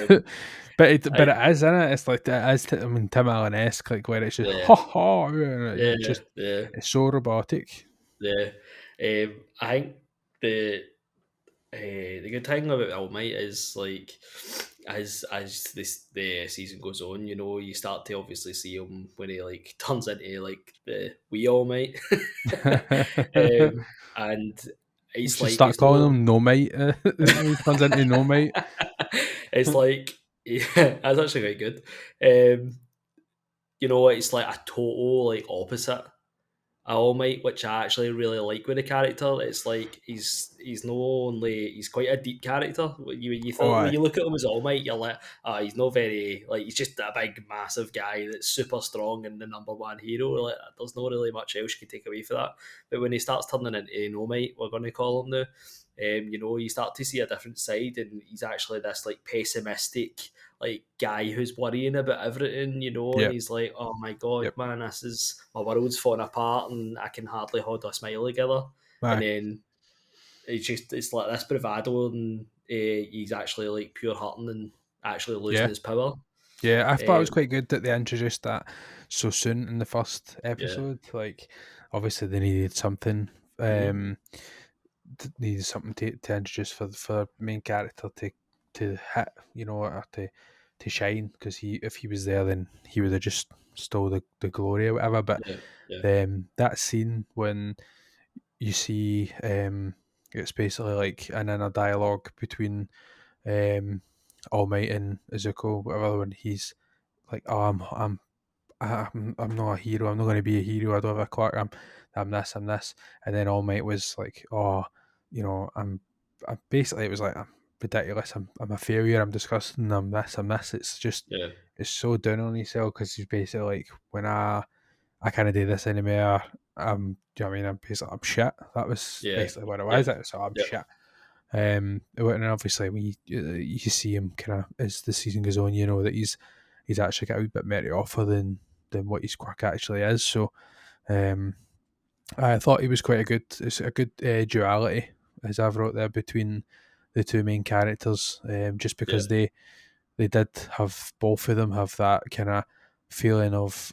but I, it is, isn't it? It's like it is. I mean, Tim Allen esque, like where it's just yeah, ha ha, and yeah, it just yeah, it's so robotic. yeah. I think the the good thing about All Might is like as the season goes on, you start to obviously see him when he like turns into like the wee All Might, and We it's should like start it's calling no, him No Mate. He turns into No Mate. it's like yeah, that's actually quite good. Um, it's like a total like opposite All Might, which I actually really like with the character. It's like he's quite a deep character. Oh, When aye. you look at him as All Might, you're like, he's not very like he's just a big massive guy that's super strong and the number one hero. Like, there's not really much else you can take away for that. But when he starts turning into All Might, we're going to call him now. You start to see a different side, and he's actually this like pessimistic like guy who's worrying about everything, and Yep. he's like, "Oh my god, Yep. man, this is my world's falling apart, and I can hardly hold a smile together." And Aye. then it's like this bravado, and he's actually like pure hurting and actually losing Yeah. his power. Yeah. I thought it was Um, quite good that they introduced that so soon in the first yeah, episode. Like, obviously they needed something. hmm Um, needed something to introduce for the main character to hit, or to shine, because if he was there, then he would have just stole the glory or whatever. But yeah, yeah, that scene when you see it's basically like an inner dialogue between um All Might and Izuku, whatever, when he's like, "Oh, I'm not a hero. I'm not going to be a hero. I don't have a clock. I'm this. I'm this." And then All Might was like, "Oh, I'm basically, it was like, I'm ridiculous. I'm a failure. I'm disgusting. I'm this. I'm this." It's just yeah, it's so down on himself, because he's basically like, when I can't do this anymore. Do you know what I mean? I'm shit. That was yeah, basically what it yep, was. So I'm yep, shit. And obviously when you see him kind of as the season goes on, you know that he's actually got a wee bit better offer than what his quirk actually is. So um, I thought he was quite it's a good duality, as I've wrote there, between the two main characters. Just yeah, because they did have, both of them have that kind of feeling of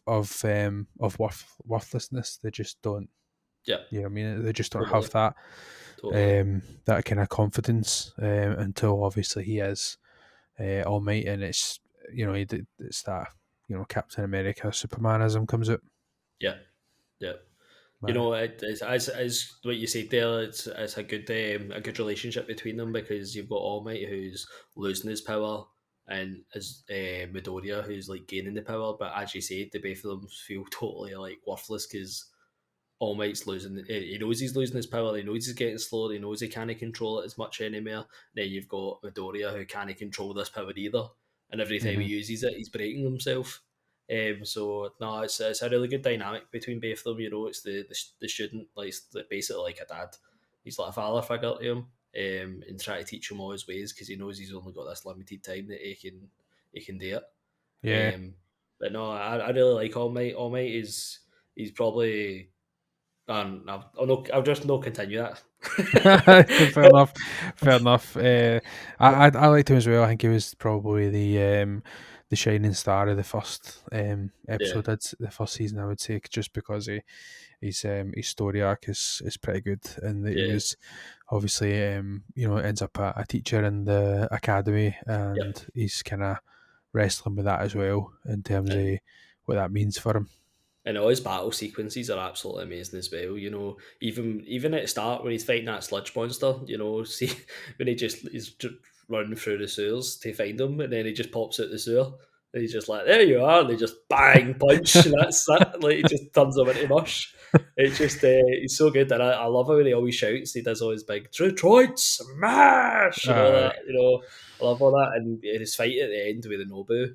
worthlessness. They just don't, yep, you know what I mean? They just don't have totally, that totally, that kind of confidence until obviously he is All Might, and it's it's that Captain America Supermanism comes out. yeah, yeah. Aye. As what you said there, it's a good relationship between them, because you've got All Might who's losing his power, and as Midoriya who's like gaining the power. But as you said, the both of them feel totally like worthless, because All Might's losing. He knows he's losing his power. He knows he's getting slower. He knows he can't control it as much anymore. Then you've got Midoriya who can't control this power either, and every time he Hmm. uses it, he's breaking himself. So no, it's a really good dynamic between both of them. It's the student, like basically like a dad. He's like a father figure to him, and try to teach him all his ways, because he knows he's only got this limited time that he can do Yeah. it. But no, I really like All Might. All Might is he's probably I'll just not continue that. Fair enough. Fair enough. I liked him as well. I think he was probably the shining star of the first Yeah, episode. The first season, I would say, just because his story arc is pretty good, and that he yeah, was obviously ends up a teacher in the academy, yeah. and he's kind of wrestling with that as well in terms of And what that means for him. all his battle sequences are absolutely amazing as well. Even at the start when he's fighting that sludge monster, see when he's just running through the sewers to find him, and then he just pops out the sewer. And he's just like, there you are. And they just bang, punch, and that's it. Like, he just turns them into mush. It's just, he's so good. And I love how he always shouts. He does all his big, Detroit smash, and all Aye. that. I love all that. And his fight at the end with the Nobu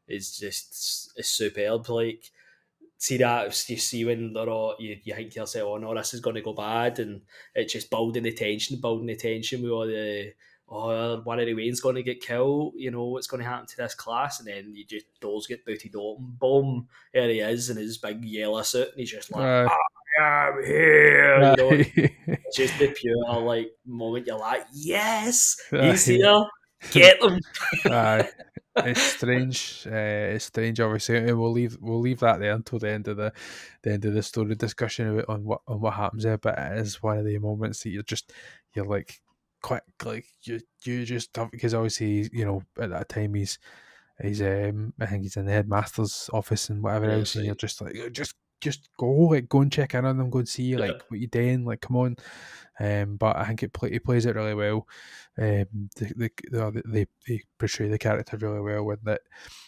is just is superb. Like, see that, you see when they're all, you think to yourself, oh no, this is going to go bad, and it's just building the tension with all the, oh, one of the Wayne's going to get killed, what's going to happen to this class, and then you just, doors get booted open, boom, there he is in his big yellow suit, and he's just like, Aye. I am here, Aye. it's just the pure, like, moment you're like, yes, he's Aye. here, get them. Aye. It's strange. It's strange. Obviously, and we'll leave that there until the end of the story discussion on what happens there. But it is one of the moments that you're like quick, like you just have, because obviously at that time he's I think he's in the headmaster's office and whatever Yeah, else, that's and you're right. just like just go and check in on them, go and see Yeah, like what you doing, like come on. But I think he plays it really well. They portray the character really well with that.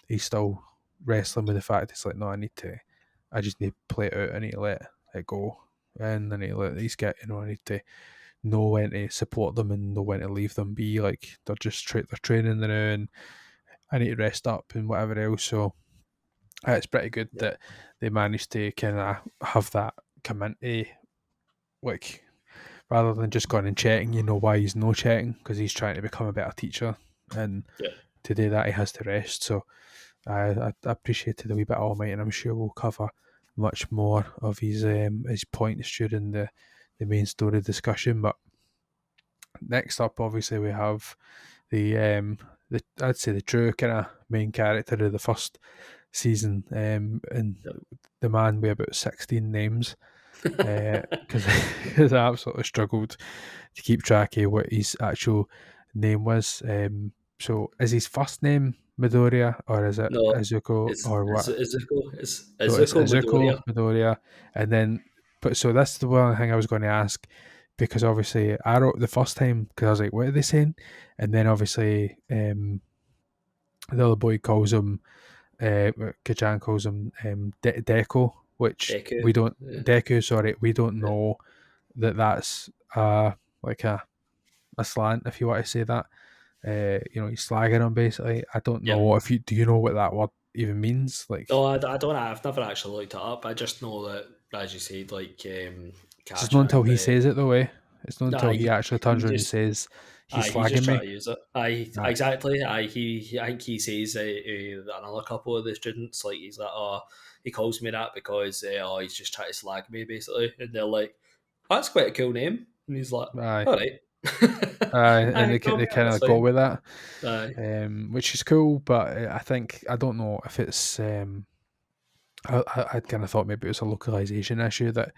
He's still wrestling with the fact it's like, no, I just need to play it out. I need to let it go, and I need to let these get, I need to know when to support them and know when to leave them be. Like they're training now, and I need to rest up and whatever else. So it's pretty good yeah, that they managed to kind of have that come into, like, rather than just going and chatting, why he's no chatting, because he's trying to become a better teacher, and yeah, to do that he has to rest. So I appreciated a wee bit of All Might, and I'm sure we'll cover much more of his points during the main story discussion. But next up, obviously, we have I'd say the true kind of main character of the first season, and yeah. the man with about 16 names, because I absolutely struggled to keep track of what his actual name was. So is his first name Midoriya, or is it No, Izuku, or what? it's Icicle. It's So it's Icicle Izuku Midoriya. Midoriya, and then so that's the one thing I was going to ask, because obviously I wrote the first time because I was like, what are they saying? And then obviously the other boy calls him, Kajan calls him Deco, which Deku. we don't Yeah, Deku. Sorry, we don't yeah. know that's like a slant, if you want to say that. He's slagging him basically. I don't Yep. know if you do. You know what that word even means? Like, No, I don't. I've never actually looked it up. I just know that, as you said, like, it's not until Kajan, he the says it though. It's not until he aye, actually turns he around and just says he's he's just slagging trying me. to use it. Aye, Aye, exactly. Aye, I think he says another couple of the students, like, he's like, oh, he calls me that because oh, he's just trying to slag me basically, and they're like, that's quite a cool name, and he's like, aye, all right, aye, and aye, they cool, kind that's of go fine. with that, Aye, which is cool. But I think I don't know if it's. I'd kind of thought maybe it was a localization issue that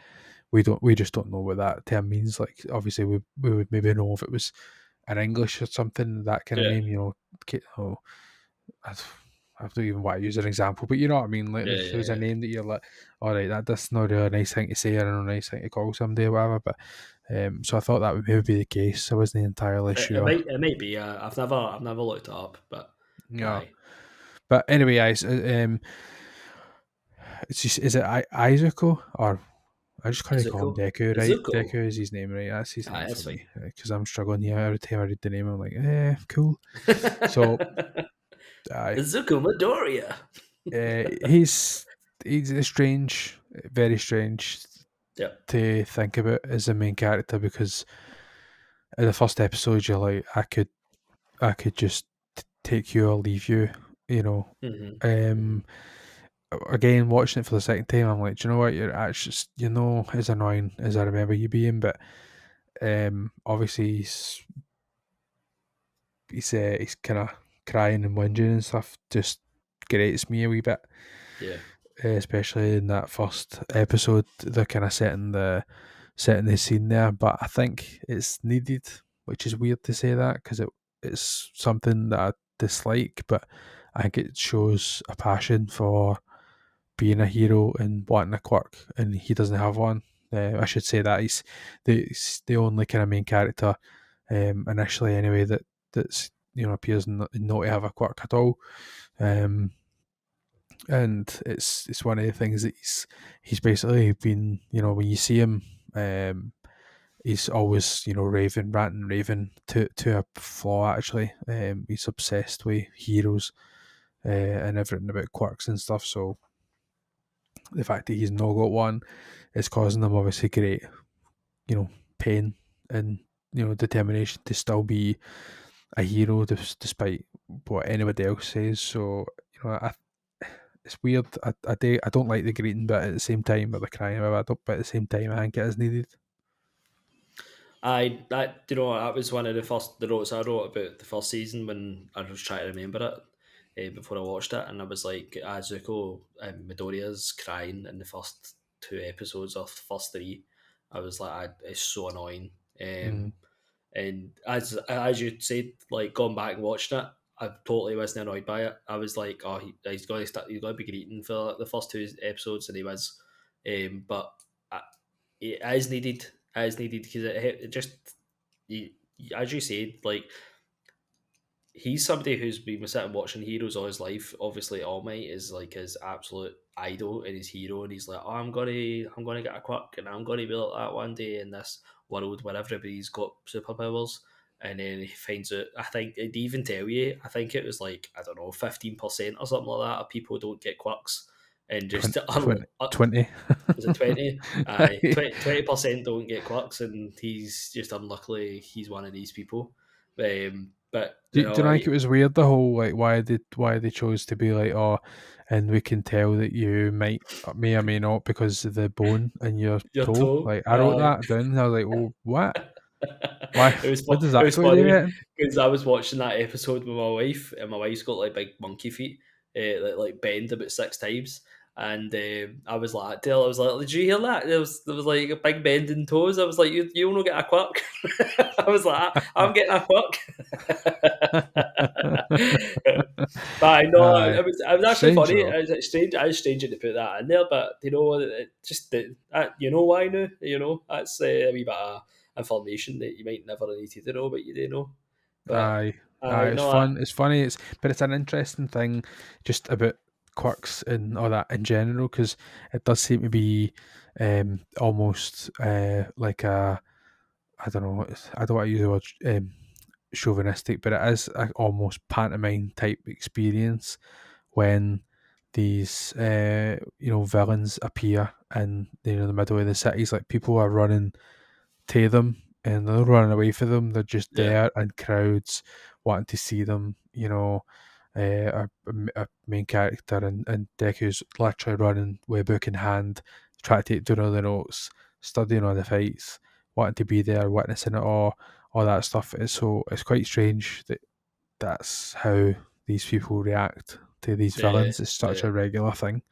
we just don't know what that term means. Like obviously we would maybe know if it was in English or something, that kind of yeah, name. I, I don't even want to use an example, but you know what I mean. Like yeah, if yeah, there's a yeah. name that you're like, all right, that's not really a nice thing to say or a nice thing to call somebody or whatever. But so I thought that would maybe be the case. I wasn't entirely sure. It might be. I've never looked it up, but Yeah, aye, but anyway, guys, is it Isaac, or I just kind of call him Izuku, Deku, right? Izuku. Deku is his name, right? That's his Aye, name for that's me fine. because I'm struggling here every time I read the name. I'm like, cool. So, aye, Izuku Midoriya. he's strange, very strange Yep. to think about as a main character, because in the first episode you're like, I could just take you or leave you, you know. Hmm. Hmm. Um, Again, watching it for the second time, I'm like, do you know what? You're actually, as annoying as I remember you being, but obviously he's kind of crying and whinging and stuff. Just grates me a wee bit, Yeah. especially in that first episode. They're kind of setting the scene there, but I think it's needed, which is weird to say that because it's something that I dislike, but I think it shows a passion for being a hero and wanting a quirk, and he doesn't have one. I should say that he's the only kind of main character, initially anyway, that's appears not to have a quirk at all. Um, and it's one of the things that he's basically been, when you see him, he's always, raving, ranting, raving to a flaw. Actually, he's obsessed with heroes, and everything about quirks and stuff. So the fact that he's not got one is causing him obviously great, pain and determination to still be a hero despite what anybody else says. So it's weird. I don't like the greeting, but at the same time, or the crying, I don't. But at the same time, I think it is needed. That that was one of the notes I wrote about the first season when I was trying to remember it before I watched it, and I was like, Zuko and Midoriya's crying in the first two episodes of the first three. I was like, it's so annoying. Mm. And as you said, like going back and watching it, I totally wasn't annoyed by it. I was like, oh, he's going to start, he's going to be greeting for like, the first two episodes, and he was. But it is needed. It is needed because it just, you, as you said, like he's somebody who's been sitting watching heroes all his life. Obviously, All Might is like his absolute idol and his hero, and he's like, "Oh, I'm gonna get a quirk, and I'm gonna be like that one day in this world where everybody's got superpowers." And then he finds out. I think it even tell you. I think it was like I don't know, 15% or something like that of people don't get quirks, and just 20, 20. was it 20? Aye, Aye. 20% don't get quirks, and he's just unluckily he's one of these people. But Do you think it was weird, the whole like why they chose to be like, oh, and we can tell that you may or may not because of the bone in your your toe? toe. Like I wrote that down and I was like, oh, what? Why? it was What does it that was got to do with funny it? because I was watching that episode with my wife, and my wife's got like big monkey feet, like bend about 6 times. And I was like, I was like, did you hear that? There was like a big bend in toes. I was like, you will not get a quirk. I was like, I'm getting a quirk. But I know Aye, it was actually strange funny. though. It's strange. I was strange to put that in there, but you know why now. That's a wee bit of information that you might never need to know, but you do know. But Aye, I aye, it's know that. fun. It's funny. But it's an interesting thing, just about quirks and all that in general, because it does seem to be, almost like a, I don't know. I don't want to use the word chauvinistic, but it is a almost pantomime type experience when these villains appear in the middle of the cities. Like people are running to them and they're not running away from them. They're just Yeah, there and crowds wanting to see them. Our main character and Deku's literally running with a book in hand, trying to take down all the notes, studying all the fights, wanting to be there, witnessing it all that stuff. It's quite strange that that's how these people react to these yeah, villains. It's such yeah. a regular thing.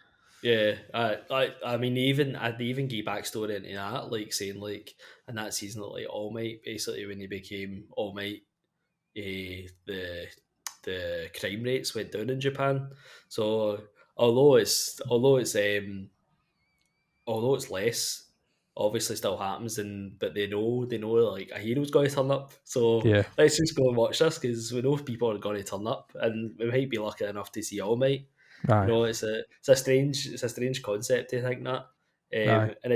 Yeah, I mean, I'd even give backstory into that, like saying like in that season, like All Might, basically when he became All Might, the crime rates went down in Japan. So although it's less, obviously still happens, and but they know like a hero's going to turn up. So Yeah, let's just go and watch this because we know people are going to turn up, and we might be lucky enough to see All Might. aye, It's a strange concept to think that, aye, and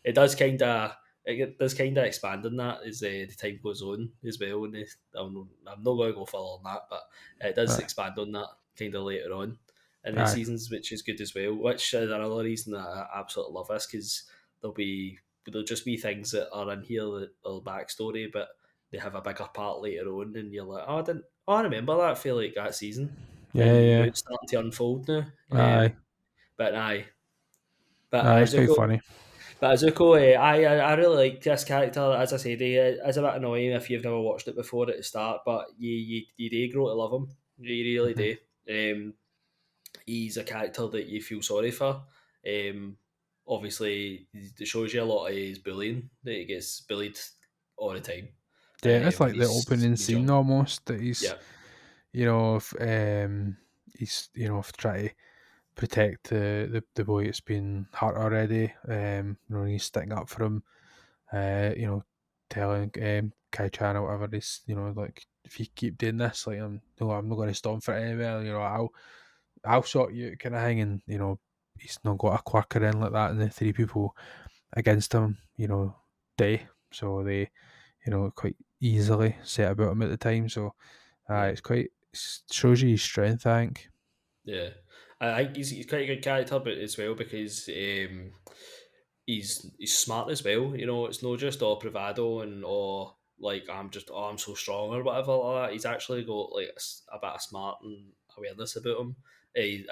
it does kind of expand on that as the time goes on as well. And I'm not going to go further on that, but it does aye, expand on that kind of later on in the aye. seasons, which is good as well. Which is another reason that I absolutely love this because there'll just be things that are in here that are backstory, but they have a bigger part later on, and you're like, I remember that. I feel like that season, Yeah, and yeah, it's starting to unfold now. aye, But aye, but aye. aye, It's quite Zuko. funny. But Zuko, I really like this character. As I said, he is a bit annoying if you've never watched it before at the start, but you do grow to love him. You really Hmm. do. He's a character that you feel sorry for. Obviously, it shows you a lot of his bullying, that he gets bullied all the time Yeah, it's when like the he's opening he's scene young. almost that Yeah, he's trying to protect the boy that's been hurt already. He's sticking up for him. Telling Kai Chan or whatever is like if you keep doing this, like I'm not going to stop for it anywhere. I'll sort you kind of thing, and he's not got a quirk or anything like that, and the three people against him, die. So they, quite easily set about him at the time. So Yeah. it's quite shows you his strength, I think. Yeah, I think he's quite a good character, but as well because he's smart as well. You know, it's not just all bravado and all like I'm so strong or whatever like that. He's actually got like a bit of smart and awareness about him.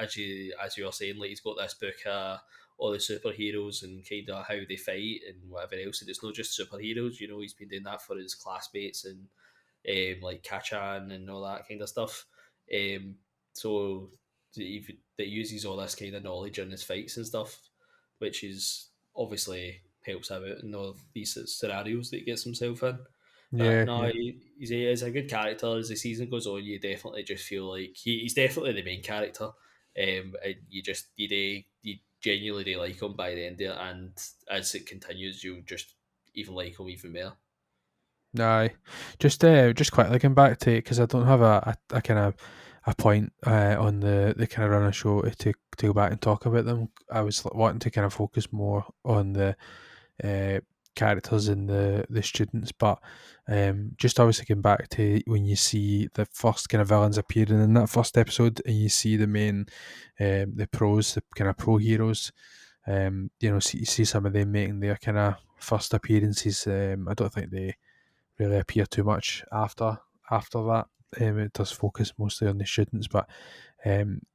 As you were saying, like he's got this book all the superheroes and kind of how they fight and whatever else. And it's not just superheroes. You know, he's been doing that for his classmates and like Kachan and all that kind of stuff. So that uses all this kind of knowledge in his fights and stuff, which is obviously helps him out in all these scenarios that he gets himself in. But Yeah, no, yeah. he's a good character. As the season goes on, you definitely just feel like he's definitely the main character. And you genuinely do like him by the end of it, and as it continues, you just even like him even more. Aye, just quickly going back to it because I don't have a kind of a point on the kind of run of show to go back and talk about them. I was wanting to kind of focus more on the uh, characters and the students, but just obviously going back to when you see the first kind of villains appearing in that first episode, and you see the main the pros, the kind of pro heroes. You see some of them making their kind of first appearances. I don't think they really appear too much after that. It does focus mostly on the students, but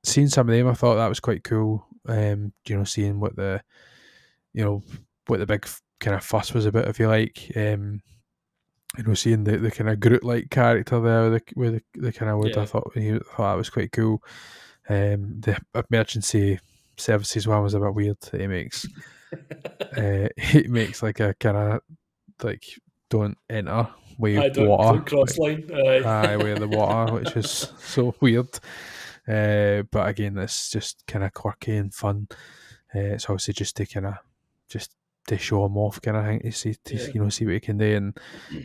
seeing some of them, I thought that was quite cool. Seeing you know what the big kind of fuss was about, if you like. Seeing the kind of Groot like character there with the kind of wood, Yeah. I thought that was quite cool. The emergency services one was a bit weird. He makes like a kind of like don't enter with I don't water, cross line. Aye. with the water, which is so weird. But again, it's just kind of quirky and fun. It's obviously just to show him off, kind of thing, to Yeah. see what he can do. And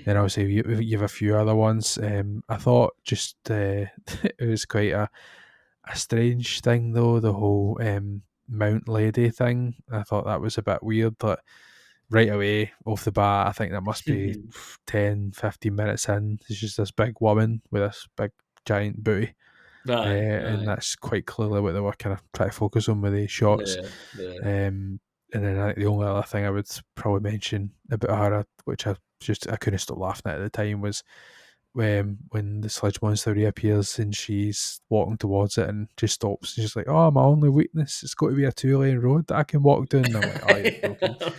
then obviously you have a few other ones. I thought just it was quite a strange thing though, the whole Mount Lady thing. I thought that was a bit weird, but right away off the bat, I think that must be 10, 15 minutes in. There's just this big woman with this big giant booty. Aye, And aye. that's quite clearly what they were kind of trying to focus on with the shots. Yeah, yeah. And then I think the only other thing I would probably mention about her, which I couldn't stop laughing at the time, was when the sludge monster reappears and she's walking towards it and just stops. And she's like, "Oh, my only weakness, it's got to be a 2-lane road that I can walk down." And I'm like, "Oh, you're joking."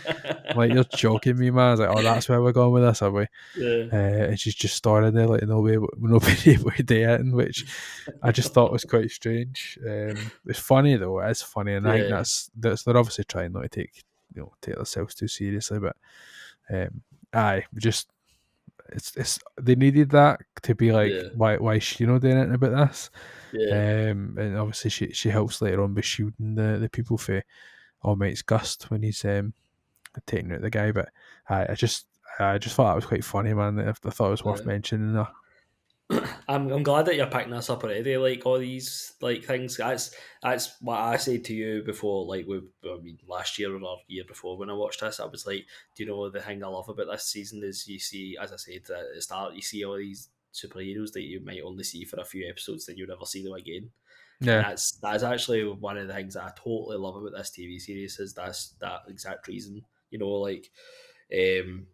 I'm like, "You're joking me, man." I was like, "Oh, that's where we're going with this, are we?" Yeah. And she's just standing there like nobody able to do it, which I just thought was quite strange. It's funny though. It is funny, and I think Yeah, that's they're obviously trying not to take themselves too seriously. But aye, just it's they needed that to be like, yeah, why is she not doing anything about this? yeah, And obviously she helps later on by shielding the people for All Might's gust when he's taking out the guy. But I just thought that was quite funny, man. I thought it was worth yeah. mentioning. I'm glad that you're picking this up already. Like all these like things. That's what I said to you before. Like I mean, last year or year before when I watched this, I was like, do you know the thing I love about this season is you see, as I said at the start, you see all these superheroes that you might only see for a few episodes, then you never see them again. And Yeah. that's actually one of the things that I totally love about this TV series is that's that exact reason. You know, like um,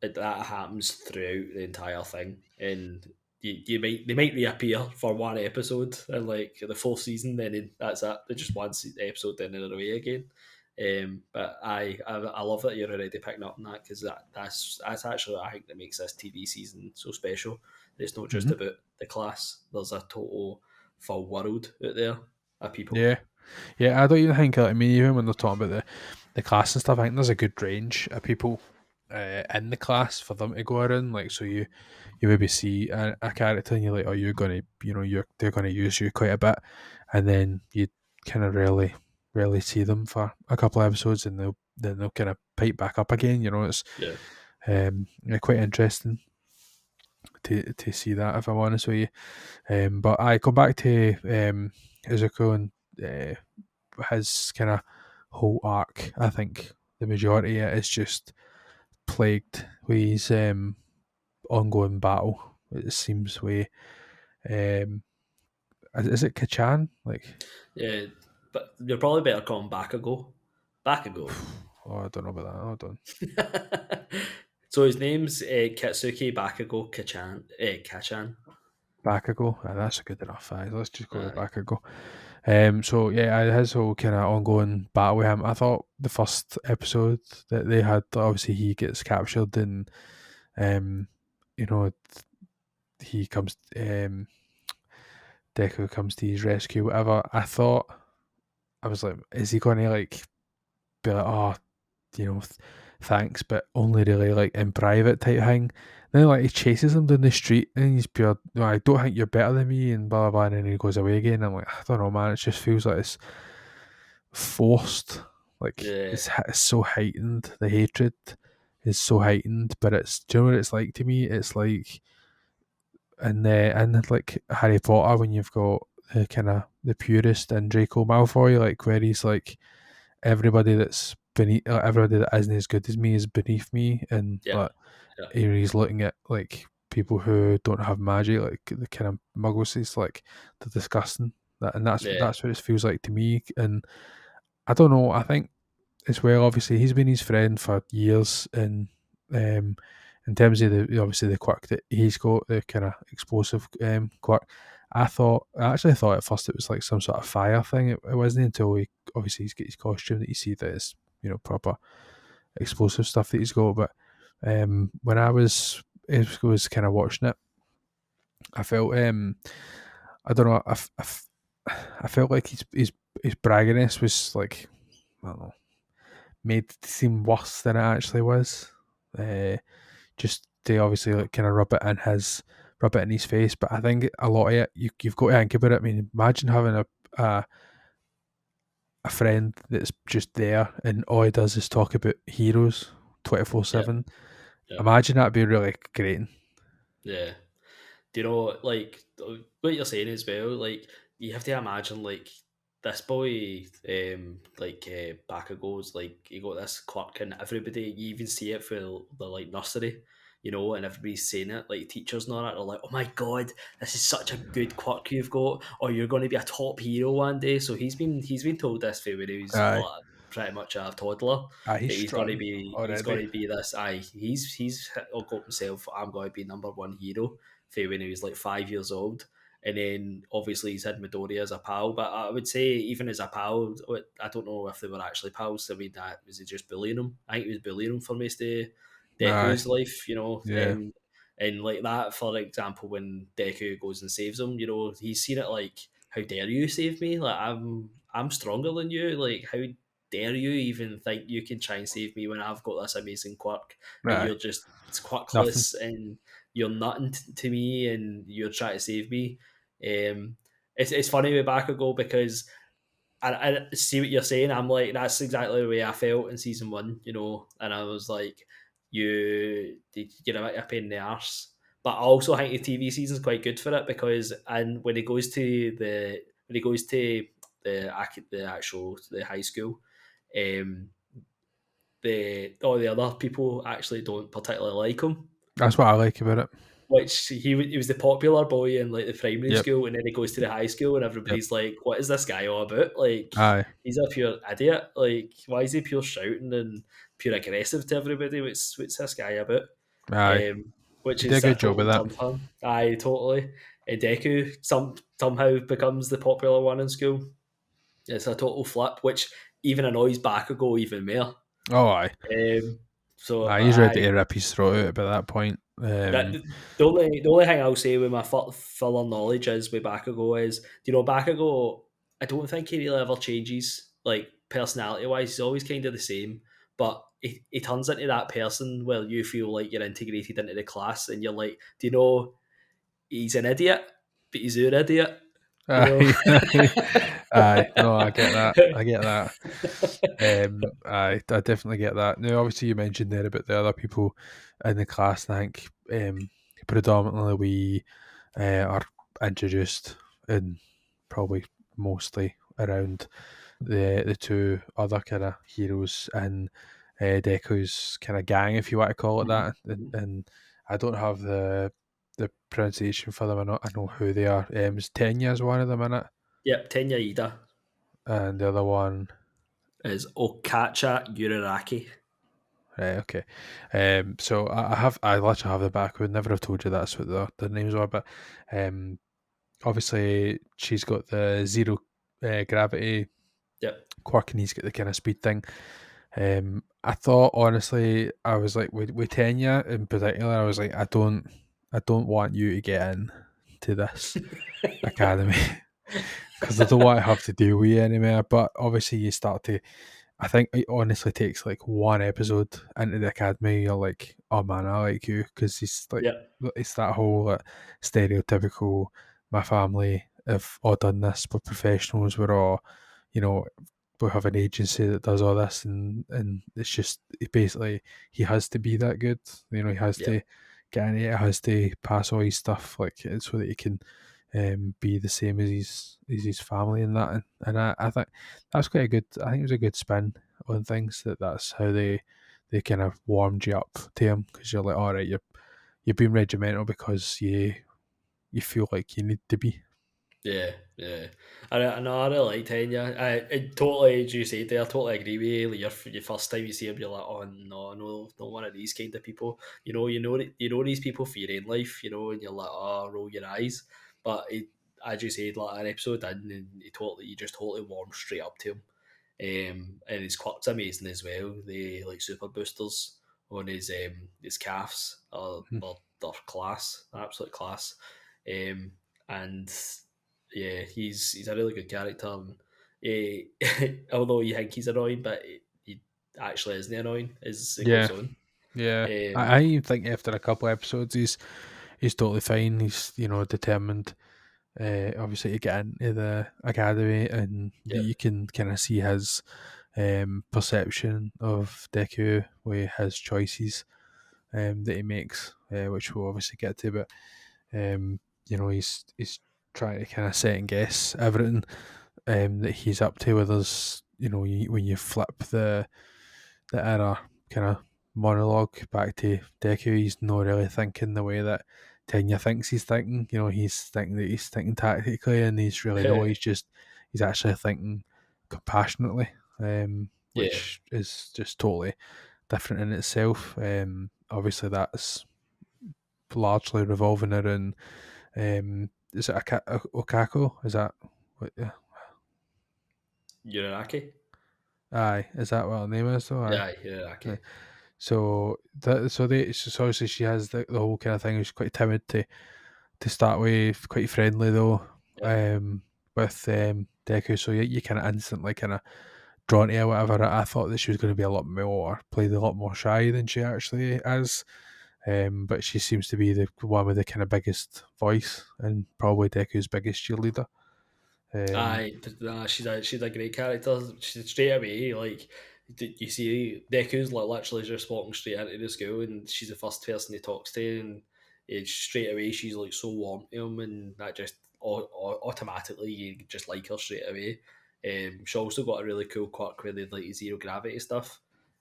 that happens throughout the entire thing, and they might reappear for one episode and like the full season, then that's it. They're just one episode, then they're away again. But I love that you're already picking up on that because that's actually I think that makes this TV season so special. It's not just Hmm. about the class. There's a total full world out there of people. Yeah. Yeah, I don't even think, I mean, even when they're talking about the class and stuff, I think there's a good range of people in the class for them to go around. Like, so you maybe see a character and you're like, oh, you're gonna, they're gonna use you quite a bit, and then you kind of rarely see them for a couple of episodes, and they'll kind of pipe back up again. It's Yeah, yeah, quite interesting to see that, if I'm honest with you. But I go back to Izuku and his kind of whole arc. I think the majority of it is just plagued with his ongoing battle. It seems with is it Kachan? Like, Yeah, but you're probably better call him Bakugo. Bakugo. oh, I don't know about that. Hold on, So his name's Kitsuki Bakugo Kachan. Bakugo. That's good enough. Let's just go with Aye. Bakugo. So yeah, his whole kind of ongoing battle with him. I thought the first episode that they had, obviously he gets captured and um, you know, he comes Deku comes to his rescue, whatever. I was like, is he going to like be like, oh, you know, thanks, but only really like in private type thing. Then like he chases him down the street and he's pure, no, I don't think you're better than me and blah blah blah, and then he goes away again. I'm like, I don't know, man. It just feels like it's forced. Like Yeah, it's so heightened. The hatred is so heightened, but do you know what it's like to me? It's like in like Harry Potter when you've got the kind of the purist and Draco Malfoy, like where he's like everybody that's beneath, everybody that isn't as good as me is beneath me, and yeah, but yeah, he's looking at like people who don't have magic, like the kind of muggles. It's like they're disgusting. And yeah, that's what it feels like to me. And I don't know. I think as well. Obviously, he's been his friend for years, and in terms of the obviously the quirk that he's got, the kind of explosive quirk. I actually thought at first it was like some sort of fire thing. It wasn't until he obviously he's got his costume that you see that it's proper explosive stuff that he's got. But when I was kind of watching it, I felt I don't know I felt like his bragginess was like, I don't know, made to seem worse than it actually was. Uh, just to obviously like kind of rub it in his face. But I think a lot of it, you've got to think about it. I mean, imagine having a a friend that's just there and all he does is talk about heroes 24/7. yeah, Imagine that'd be really great. yeah. Do you know, like what you're saying as well? Like you have to imagine, like this boy, Bakugo's like he got this quirk, and everybody, you even see it for the like nursery, and everybody's saying it, like teachers and all that. They're like, "Oh my god, this is such a good quirk you've got, or you're going to be a top hero one day." So he's been told this for when he was Aye, like pretty much a toddler he's that strutting he's going already. to be this. He's got himself. I'm going to be number one hero for when he was like 5 years old. And then obviously he's had Midori as a pal, but I would say even as a pal, I don't know if they were actually pals. I mean, that was he just bullying him? I think he was bullying him for most of Aye, Deku's life, yeah, and like that. For example, when Deku goes and saves him, he's seen it like, "How dare you save me? Like I'm stronger than you. Like how dare you even think you can try and save me when I've got this amazing quirk, but aye, you're just nothing. quirkless and you're nothing to me and you're trying to save me." It's funny with Bakugo because I see what you're saying. I'm like, that's exactly the way I felt in season one, and I was like, you're a pain in the arse. But I also think the TV season's quite good for it because, and when he goes to the high school, um, the all the other people actually don't particularly like him, That's what I like about it. which he was the popular boy in like the primary Yep, school, and then he goes to the high school, and yep. everybody's like, "What is this guy all about? Like, Aye, he's a pure idiot. Like, why is he pure shouting and pure aggressive to everybody? What's this guy about?" aye. Which He did a is a good job of total that. turn for him. Aye, totally. Deku somehow becomes the popular one in school. It's a total flip, which even annoys Bakugo even more. Oh, aye. Um, so He's ready I to rip his throat out by that point. That the only thing I'll say with my fuller knowledge is with Bakugo is, Bakugo, I don't think he really ever changes, like personality wise. He's always kind of the same, but he turns into that person where you feel like you're integrated into the class, and you're like, do you know, he's an idiot, but he's your idiot, you know. Aye, aye. No, I get that. I get that. I definitely get that. Now, obviously, you mentioned there about the other people in the class. And I think predominantly we are introduced in probably mostly around the two other kind of heroes in Deku's kind of gang, if you want to call it that. And I don't have the pronunciation for them. I know who they are. Tenya is one of them in it, Yep, Tenya Ida and the other one. is Okacha Uraraki. Right, okay. So I literally have the back. Would never have told you that's what the names were, but obviously she's got the zero gravity Yep. quirk, and he's got the kind of speed thing. I thought honestly, I was like with Tenya in particular, I was like, I don't want you to get in to this academy because I don't want to have to deal with you anymore. But obviously, you start to. I think it honestly takes like one episode into the academy. You're like, oh man, I like you because he's like, Yep. it's that whole like, stereotypical. My family have all done this. We're professionals. We're all, you know, we have an agency that does all this, and it's just basically he has to be that good. You know, he has Yep. to get in it. Has to pass all his stuff like so that he can be the same as his family and that. And I think that's quite a good. I think it was a good spin on things that's how they kind of warmed you up to him because you're like, all right, you're being regimental because you feel like you need to be. Yeah, yeah. I know I really like Tenya. I totally, as you said there, I totally agree with you. Like your first time you see him, you're like, oh no, no, not one of these kind of people. You know these people for your own life, and you're like, oh, roll your eyes. But as you said, like an episode in, and you just totally warm straight up to him. And his quirk's amazing as well. The like super boosters on his calves are Mhm. they're class, absolute class. And yeah, he's a really good character. And, although you think he's annoying, but he actually isn't annoying as it Yeah, goes on. yeah. I Um, even think after a couple of episodes, he's totally fine. He's determined. Obviously, to get into the academy, and yeah, you can kind of see his perception of Deku with his choices that he makes, which we'll obviously get to. But he's trying to kind of second guess everything that he's up to. With us, when you flip the inner kind of monologue back to Deku, he's not really thinking the way that Tenya thinks he's thinking. He's thinking that he's thinking tactically, and he's really no. He's actually thinking compassionately, yeah. which is just totally different in itself. Obviously, that's largely revolving around. Is it Okako? Is that what? Uraraki, Aye, is that what her name is? Though, aye. yeah, Uraraki, Aye. So obviously she has the whole kind of thing. She's quite timid to start with, quite friendly though. yeah. With Deku, so you kind of instantly kind of drawn to her. Whatever. I thought that she was going to be a lot more played a lot more shy than she actually is. But she seems to be the one with the kind of biggest voice and probably Deku's biggest cheerleader. Um, She's a great character. She's straight away like you see Deku's like literally just walking straight into the school, and she's the first person he talks to, and straight away she's like so warm to him, and that just automatically you just like her straight away. She also got a really cool quirk with the like zero gravity stuff.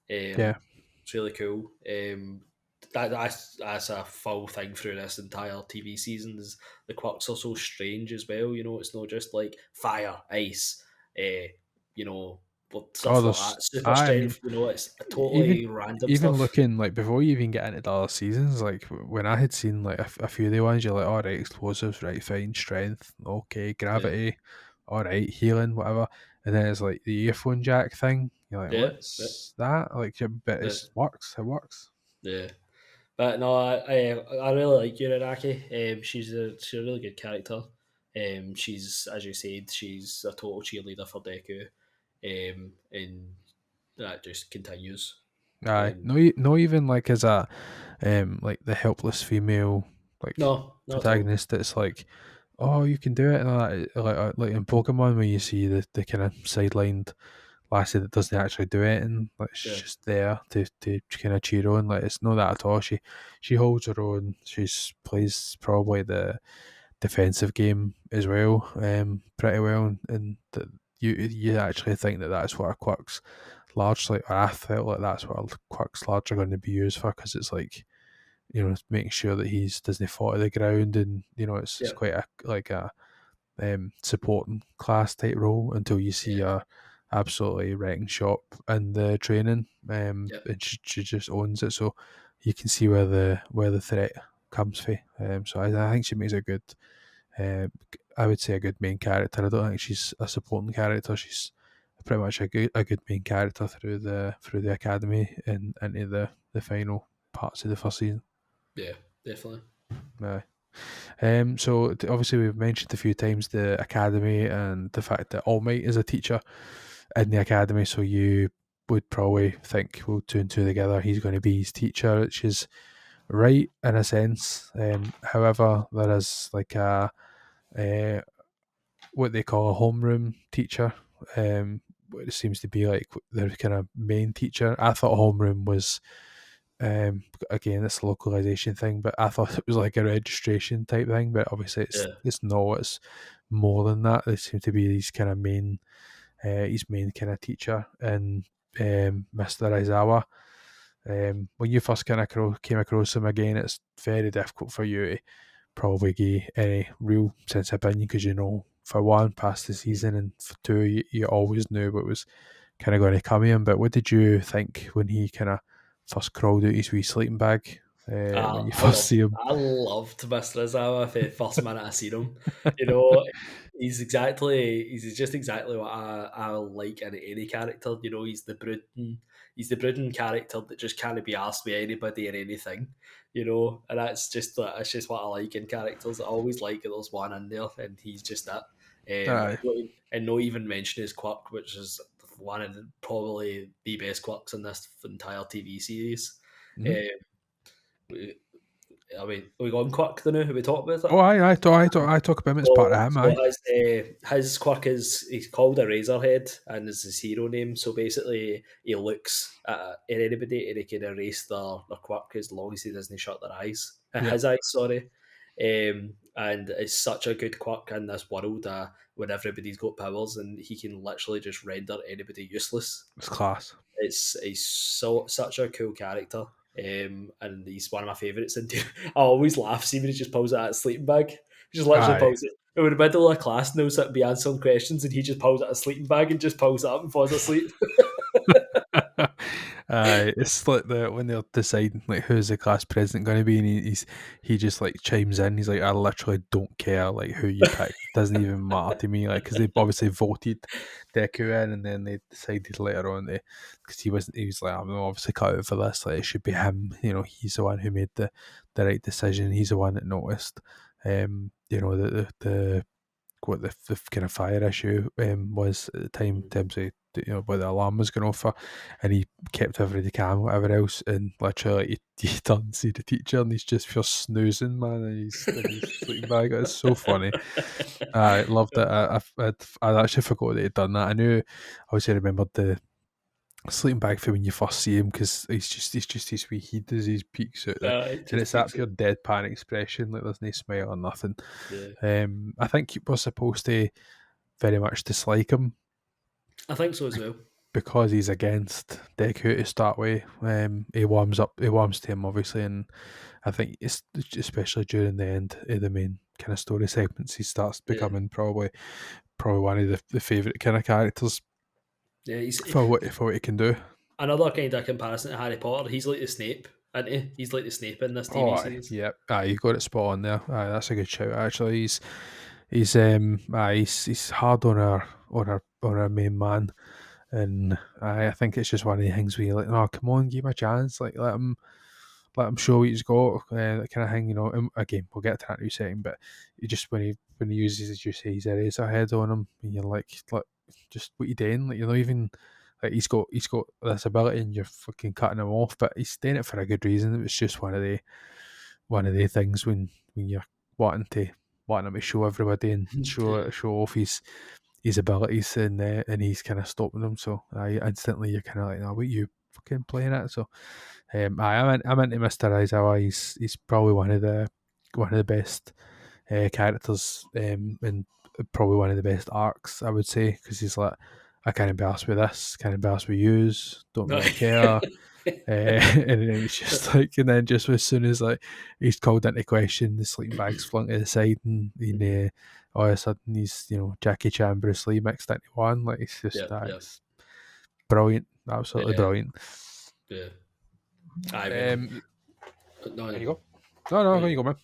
yeah. It's really cool. That's a full thing through this entire TV season. Is the quirks are so strange as well. It's not just like fire, ice, you know, but Oh, stuff like there's. that. Super I mean, strength. It's even totally random even stuff. looking like before you even get into the other seasons, like when I had seen like a few of the ones, you're like, all right, explosives, right, fine, strength, okay, Yeah, gravity, all right, healing, whatever, and then it's like the earphone jack thing. You're like, yeah, yeah, what's that? Like, yeah, but yeah. it works. It works. Yeah. But no, I really like Uraraki. She's a really good character. She's, as you said, she's a total cheerleader for Deku. And that just continues. Aye, And no, no, even like as a like the helpless female like no, not at all. protagonist. That's like, oh, you can do it, and all that. Like in Pokemon, where you see the kind of sidelined lassie that doesn't actually do it, and like she's Yeah. just there to kind of cheer on. Like it's not that at all. She holds her own. She's plays probably the defensive game as well, pretty well, and you actually think that that's what our quirks largely, or I felt like that's what our quirks largely are going to be used for, because it's like, making sure that he's doesn't fall to the ground, and it's Yeah, quite a supporting class type role until you see yeah, her absolutely wrecking shop in the training, yeah, and she just owns it. So you can see where the threat comes from. So I think she makes a good, uh, I would say a good main character. I don't think she's a supporting character. She's pretty much a good main character through the academy and into the final parts of the first season. yeah, definitely. Aye. So obviously we've mentioned a few times the academy and the fact that All Might is a teacher in the academy. So you would probably think, well, two and two together, he's going to be his teacher, which is right in a sense. However, there is like a what they call a homeroom teacher. It seems to be like their kind of main teacher. I thought homeroom was, again, it's a localization thing, but I thought it was like a registration type thing. But obviously, it's Yeah, it's not. It's more than that. They seem to be these kind of main, his main kind of teacher, and Mr. Aizawa. When you first kind of came across him again, it's very difficult for you to probably give any real sense of opinion, because for one, past the season, and for two, you always knew what was kind of going to come in. But what did you think when he kind of first crawled out his wee sleeping bag, when you first see him? I loved Mr. Izawa for the first minute I seen him. You know, he's just exactly what I like in any character. You know, he's the brooding character that just can't be asked by anybody or anything. You know, and that's just what I like in characters. I always like that there's one in there, and he's just that. Aye, And not even mention his quirk, which is one of probably the best quirks in this entire TV series. mm-hmm. Um, are we going quirk now? Have we talked about Oh, it? I talk about him as part of him. Aye, His quirk is he's called a Razorhead and is his hero name. So basically, he looks at anybody and he can erase their quirk as long as he doesn't shut their eyes, yep, his eyes. Sorry, and it's such a good quirk in this world when everybody's got powers and he can literally just render anybody useless. it's class. It's he's such a cool character, and he's one of my favourites. And I always laugh see when he just pulls out a sleeping bag. He just literally Aye. pulls it. In the middle of class, now sitting be answering questions, and he just pulls out a sleeping bag and just pulls it up and falls asleep. It's like when they're deciding like who's the class president going to be, and he just like chimes in. He's like, I literally don't care like who you pick. It doesn't even matter to me. Like, because they obviously voted Deku in, and then they decided later on because he wasn't. He was like, I'm obviously cut out for this. Like, it should be him. He's the one who made the right decision. He's the one that noticed. The what the kind of fire issue was at the time in terms of where the alarm was going off for, and he kept everybody calm, whatever else, and literally he turns to the teacher and he's just for snoozing, man, and he's in his sleeping bag. It's so funny. I loved it. I'd actually forgot that he'd done that. I knew, obviously, I remembered the sleeping bag for when you first see him, because he's just his wee heat as he peeks out there, It and just it's that peaks pure it. deadpan expression, like there's no smile or nothing. Yeah, I think we're supposed to very much dislike him I think so as well. because he's against Deku to start with. He warms to him obviously, and I think it's especially during the end of the main kind of story segments, he starts Yeah, becoming probably one of the favourite kind of characters yeah. He's for what he can do. another kind of comparison to Harry Potter. He's like the Snape, isn't he? He's like the Snape in this Oh, TV aye, series. yeah, you got it spot on there. Aye, that's a good shout. Actually, he's hard on our main man, and I think it's just one of the things where you're like, oh, come on, give him a chance, like let him show what he's got, that kind of thing. And again, we'll get to that in a second, but you just when he uses, as you say, his eraser head on him, and you're like, just what you doing? Like, you're not even like he's got this ability, and you're fucking cutting him off, but he's doing it for a good reason. It was just one of the things when you're wanting him to show everybody and Yeah. show off his abilities, and he's kind of stopping them. So I instantly you're kind of like, oh, what you fucking playing at? So I'm into Mr. Aizawa. He's probably one of the best characters, and probably one of the best arcs, I would say, because he's like, I can't be asked with this, can't be asked with yous, don't No. really care. And then it's just like, and then just as soon as like he's called into question, the sleeping bag's flung to the side, and all of a sudden he's Jackie Chan, Bruce Lee mixed into one. Like it's just Yeah, yeah, it's brilliant, absolutely yeah, brilliant. yeah. I mean, Um, no, there you go. No, there you go, man.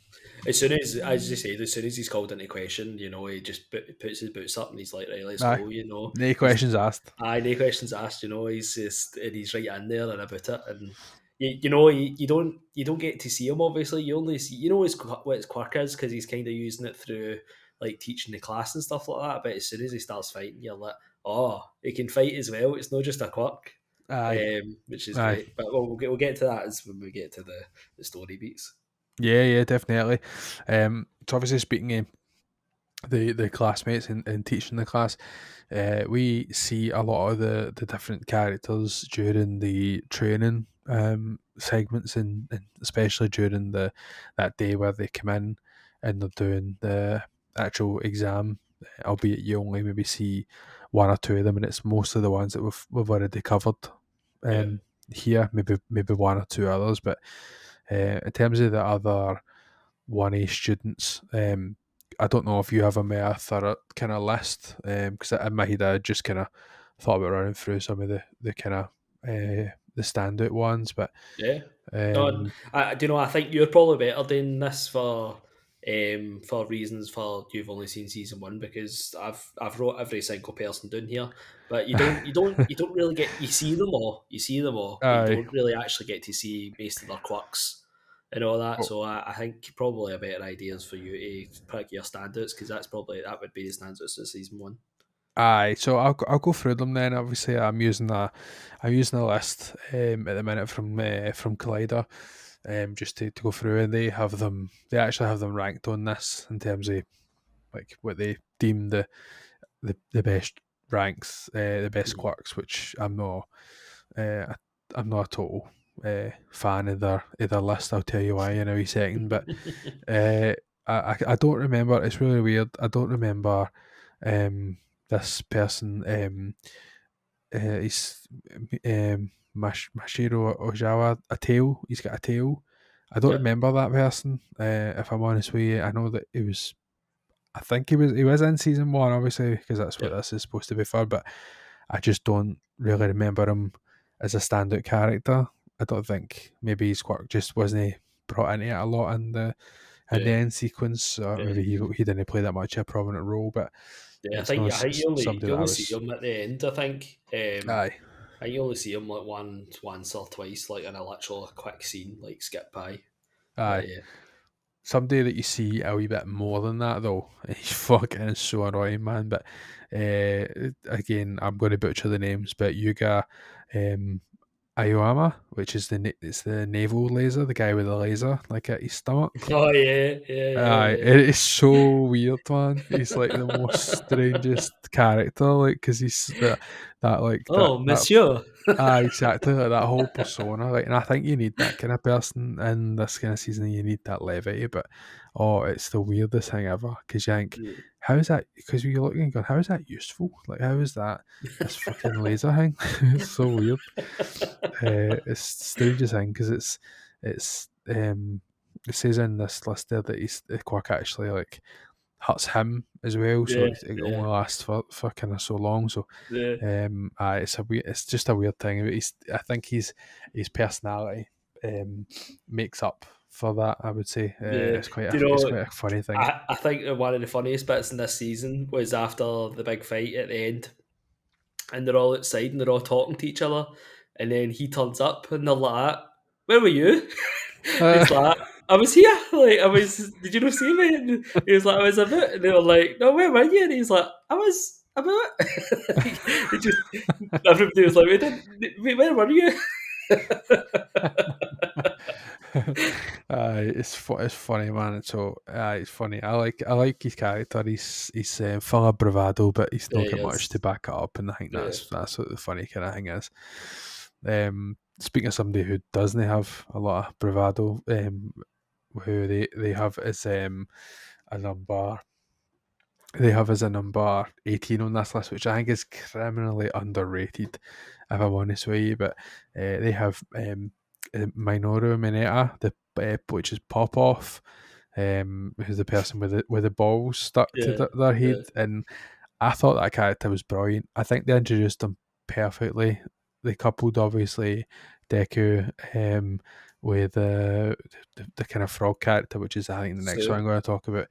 as you said, as soon as he's called into question, he just puts his boots up and he's like, right, let's Aye, go. no He's questions asked. no questions asked. He's just and he's right in there and about it, and you don't get to see him. Obviously, you only see what his quirk is because he's kind of using it through like teaching the class and stuff like that. But as soon as he starts fighting, you're like, oh, he can fight as well. It's not just a quirk. Aye, Which is aye. great. But we'll get to that as when we get to the story beats. Yeah, definitely. So obviously speaking of the classmates and teaching the class, we see a lot of the different characters during the training segments, and especially during that day where they come in and they're doing the actual exam, albeit you only maybe see one or two of them, and it's mostly the ones that we've already covered Yeah, here, maybe one or two others, but in terms of the other 1A students, I don't know if you have a more thorough kind of list, because in my head I just kind of thought about running through some of the kind of the standout ones, but yeah. No, um, I do you know. I think you're probably better doing this for reasons for you've only seen season one because I've wrote every single person down here, but you don't really get you see them all, but you aye, don't really actually get to see most of their quirks and all that. oh, So I think probably a better idea is for you to pick your standouts because that would be the standouts of season one. aye. So I'll go through them then. Obviously, I'm using a list at the minute from Collider, just to go through, and they actually have them ranked on this in terms of like what they deem the best ranks, the best Mhm. quirks, which uh, I'm not a total fan of their list. I'll tell you why in a wee second. But uh, I don't remember. It's really weird. I don't remember this person. He's Mashiro Ojawa, a tail. He's got a tail. I don't Yep. remember that person. If I'm honest with you, I know that he was. I think he was in season one, obviously, because that's what Yep. this is supposed to be for. But I just don't really remember him as a standout character. I don't think maybe his quirk just wasn't brought into it a lot in the Yeah. end sequence. Yeah. Maybe he didn't play that much of a prominent role, but Yeah, it's not I think somebody you that I only see was. him at the end. I think. Aye, I think you only see him like once or twice, like in a literal quick scene, like skip by. But aye. yeah, Somebody that you see a wee bit more than that though, he's fucking so annoying, man. But again, I'm going to butcher the names, but Yuga um, Aoyama, which is it's the naval laser, the guy with the laser like at his stomach. oh yeah, yeah, yeah, Aye, yeah. it is so weird, man. He's like the most strangest character, like because he's that like Oh, that. Monsieur. Exactly, like that whole persona, like, and I think you need that kind of person in this kind of season. You need that levity, but it's the weirdest thing ever. Because you think, how is that? Because you're looking and going, how is that useful? Like, how is that this fucking laser thing? It's so weird. It's the strangest thing because it says in this list there that he's the quirk actually like hurts him as well, so Yeah, it yeah, only lasts for kind of so long. So yeah, it's just a weird thing. But I think his personality makes up for that. I would say yeah. Do you it's know? quite a funny thing. I think that one of the funniest bits in this season was after the big fight at the end, and they're all outside and they're all talking to each other, and then he turns up and they're like, "Where were you?" Uh, He's like, "I was here. Like, I was. Did you not see me?" And he was like, "I was a bit." And they were like, "No, where were you?" And he's like, "I was a bit." He just everybody was like, Where were you?" it's funny, man. It's funny. I like his character. He's full of bravado, but he's There not he got much to is. back it up, and I think Yeah. that's what the funny kind of thing is. Speaking of somebody who doesn't have a lot of bravado, who they have is a number they have as a number 18 on this list, which I think is criminally underrated, if I'm honest with you. But they have Minoru Mineta, which is Pop Off, who's the person with the balls stuck to Yeah, their head, yeah, and I thought that character was brilliant. I think they introduced him perfectly. They coupled obviously Deku with the kind of frog character, which is I think the next one I'm so going to talk about.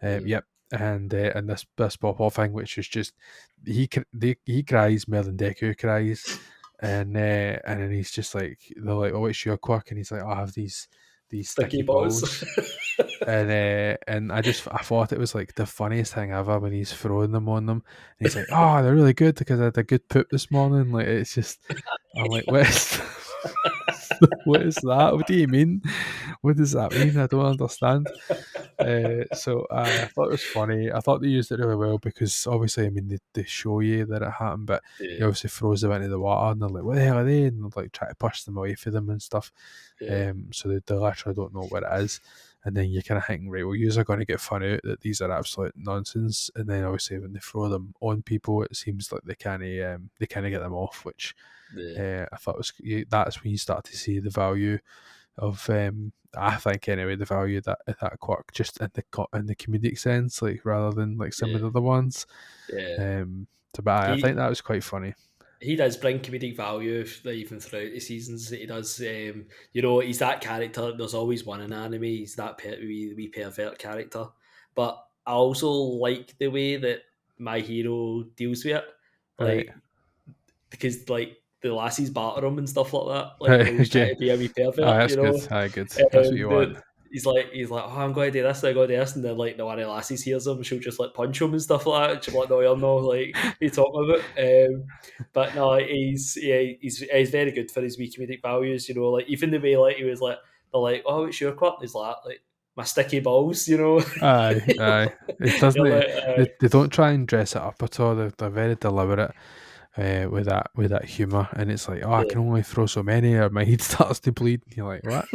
yeah. Yep, and this pop off thing, which is just he cries more than Deku cries, and then he's just like they're like, oh, it's your quirk, and he's like, oh, I have these Sticky sticky balls. balls, and I thought it was like the funniest thing ever when he's throwing them on them, and he's like, "Oh, they're really good because I had a good poop this morning." Like it's just, I'm like, "What is, what is that? What do you mean? What does that mean? I don't understand." I thought it was funny. I thought they used it really well because obviously, I mean, they show you that it happened, but he Yeah, obviously throws them into the water, and they're like, "What the hell are they?" And they're like try to push them away from them and stuff. yeah, So they literally don't know what it is. And then you're kind of thinking, right, well, you're going to get fun out that these are absolute nonsense. And then obviously when they throw them on people, it seems like they can't get them off, which yeah, I thought was that's when you start to see the value of I think anyway the value that quirk just in the comedic sense, like rather than like some of yeah, the other ones. yeah. But I think He that was quite funny. he does bring comedic value even throughout the seasons that he does. You know, he's that character. There's always one in anime. He's that wee pervert character. But I also like the way that my hero deals with it. Right, Like, because like the lassies batter him and stuff like that. Like when right, he was trying okay. to be a wee Aye, pervert, that's you good. know. Aye, good. That's what you want. He's like, oh, I'm going to do this, I'm going to do this, and then like the one of the lassies hears him, she'll just like punch him and stuff like that. And she'll be like, no, you're not like you talking about. But no, he's very good for his wee comedic values. You know, like even the way like he was like, they're like, oh, it's your quirk. He's like my sticky balls. You know, Aye, aye. It doesn't. you're like, They don't try and dress it up at all. They're very deliberate with that humour, and it's like, oh, I yeah, can only throw so many, or my head starts to bleed. And you're like, what?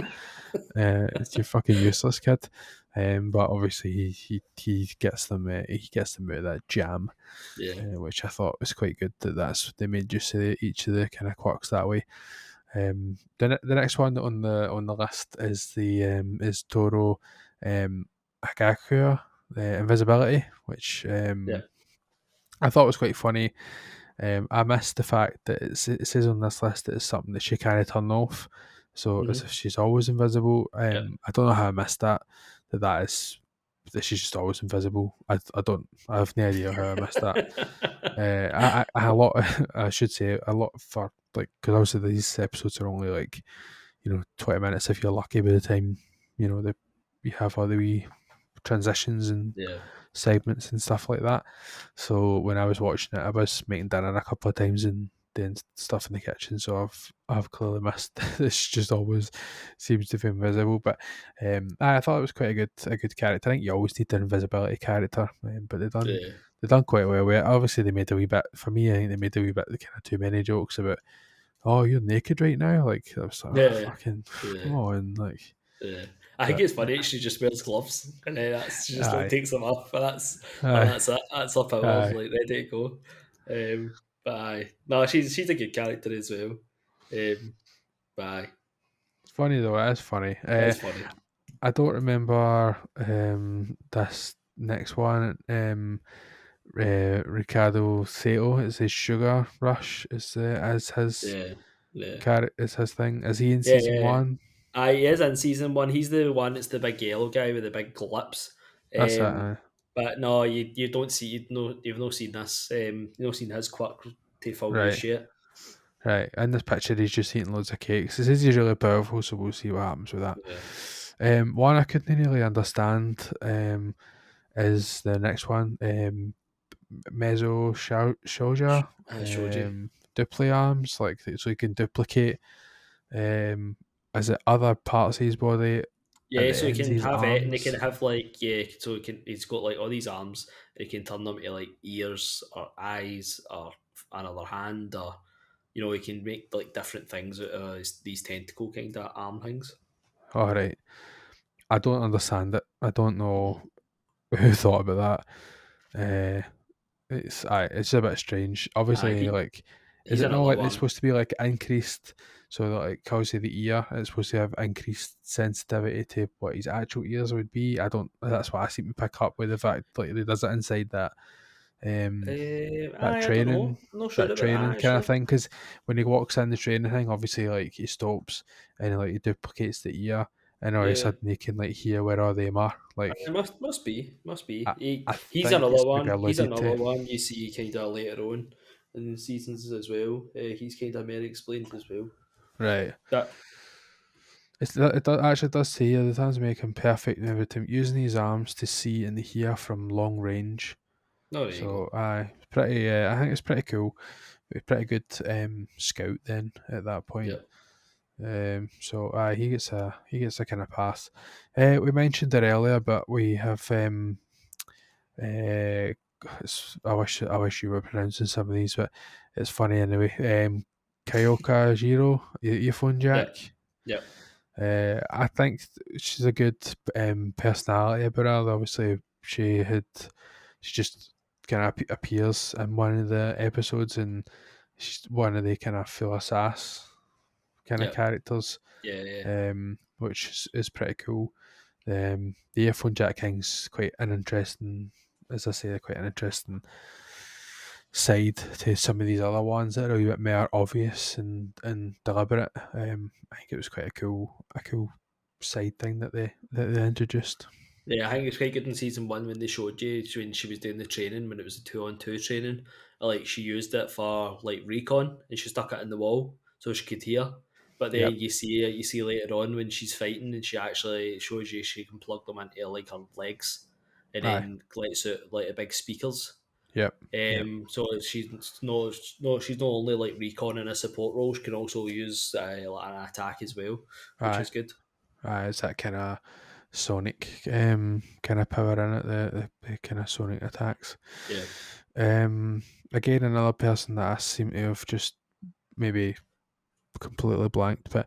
It's you're fucking useless, kid. But obviously he gets them. He gets them out of that jam, yeah, which I thought was quite good. They made use of each of the kind of quirks that way. The next one on the list is Toro Hagakure, invisibility, which yeah, I thought was quite funny. I missed the fact that it says on this list that it's something that she can't turn off, so as hmm, if she's always invisible. yeah. I don't know how I missed that. That is that she's just always invisible. I have no idea how I missed that. I a lot. I should say a lot for like because obviously these episodes are only like 20 minutes if you're lucky. By the time you have all the wee transitions and Yeah, segments and stuff like that. So when I was watching it, I was making dinner a couple of times and doing stuff in the kitchen. So I've clearly missed. This just always seems to be invisible. But I thought it was quite a good character. I think you always need an invisibility character, but yeah, they done quite well with it. Obviously, they made a wee bit for me. I think they made a wee bit kind of too many jokes about. Oh, you're naked right now. Like I was like, oh, yeah, fucking yeah. come on, like. Yeah. I think But it's funny. She just wears gloves, and then that's she just like aye, takes them off, and aye, that's it. That's her powers. aye. Like ready to go. But aye, no, she's a good character as well. But aye, It's funny though. It is funny. it's funny. I don't remember this next one. Ricardo Sato is his sugar rush. As his Yeah, yeah, is his thing. Is he in yeah, season yeah. one? Aye, he is in season one. He's the one. It's the big yellow guy with the big lips. That's it. Um, but no, you don't see. You've not seen this. You've not seen his quirk to full Right, use yet. right. In this picture, he's just eating loads of cakes. This is really powerful, so we'll see what happens with that. Yeah, One I couldn't really understand is the next one. Meso Shoja, I showed you. dupli arms, like so he can duplicate um is it other parts of his body at Yeah, the so he ends of can his have it, and he can arms. have like so he's got like all these arms, and he can turn them to like ears or eyes or another hand, or he can make like different things out of these tentacle kind of arm things. Alright. I don't understand it. I don't Mhm. know who thought about that. It's a bit strange. Obviously, like, is He's it not another like it's one. supposed to be like increased? So that, like, obviously the ear is supposed to have increased sensitivity to what his actual ears would be. I don't. That's what I seem to pick up with the fact, like, he does it inside um I don't know. I'm not sure that about that training kind of actually. thing. Because when he walks in the training thing, obviously, like, he stops and, like, he duplicates the ear, and all of a Yeah. sudden he can, like, hear where all them are. Like, It must be. I, I He's think another it's maybe one. He's alluded another to. one you see kind of later on in the seasons as well. He's kind of more explained as well. Right. That Actually does say here the times make him perfect in everything, using his arms to see and hear from long range. oh, there you So go. pretty. I think it's pretty cool. A pretty good scout then at that point. Yeah, So he gets a kind of pass. We mentioned it earlier, but we have uh, I wish you were pronouncing some of these, but it's funny anyway. Kyoka Jiro, earphone yeah, jack. yeah, I think she's a good personality about her. Obviously, she just kind of appears in one of the episodes, and she's one of the kind of full of sass kind of yeah, characters, yeah. which is pretty cool. The earphone Jack King's quite an interesting, as I say, quite an interesting side to some of these other ones that are a wee bit more obvious and deliberate. I think it was quite a cool side thing that they introduced. Yeah, I think it's quite good in season one when they showed you when she was doing the training when it was the 2-on-2 training. Like she used it for like recon and she stuck it in the wall so she could hear. But Yep. then you see later on when she's fighting and she actually shows you she can plug them into like her legs and Aye. then lets out like the big speakers. Yep. Yep. So she's not only like recon in a support role, she can also use like an attack as well, which Aye. is good. Aye. It's that kind of Sonic kind of power in it. The kind of Sonic attacks. Yeah. Again, another person that I seem to have just maybe completely blanked, but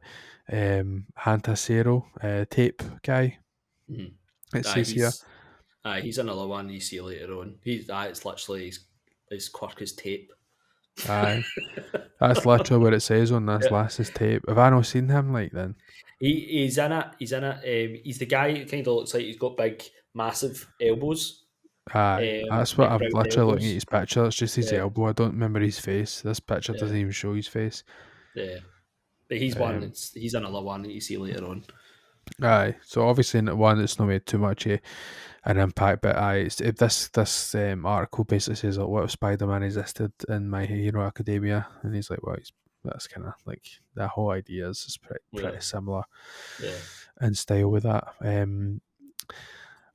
Hantasero, tape guy. Mhm. It Aye, says here. he's another one you see later on. It's literally his quirk is tape. Aye, that's literally what it says on this Yeah. last tape. Have I not seen him like then? He's in it. He's in it. He's the guy who kind of looks like he's got big, massive elbows, Aye, that's what like I'm round literally looking at elbows. his picture. It's just his Yeah, elbow. I don't remember his face. This picture yeah, doesn't even show his face. yeah. But he's one. Um, He's another one that you see later on. aye, so obviously in one it's not made too much an impact, but aye, this article basically says like, what if Spider-Man existed in My Hero Academia, and he's like, well, that's kind of like the whole idea is Yeah, pretty similar yeah. in style with that.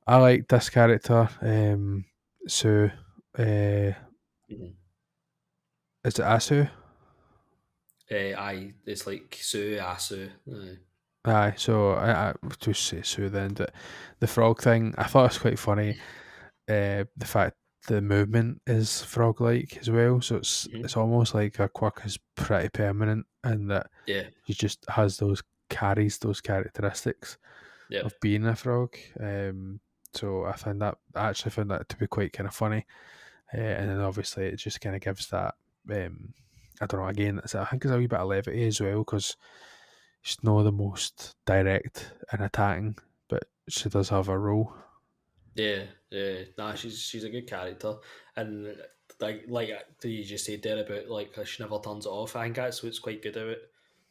I like this character. So, Mhm. is it Asu? It's like Sue, Asu. Aye. Aye, so I would just say Sue then. The frog thing, I thought it was quite funny. The fact the movement is frog-like as well, so Mhm. it's almost like her quirk is pretty permanent, and that Yeah, she just carries those characteristics yeah, of being a frog. So I actually found that to be quite kind of funny, and then obviously it just kind of gives that. I don't know. Again, I think it's a wee bit of levity as well because she's not the most direct in attacking, but she does have a role. yeah, yeah. Nah, she's a good character, and like you just said there about like how she never turns it off. I think that's what's quite good about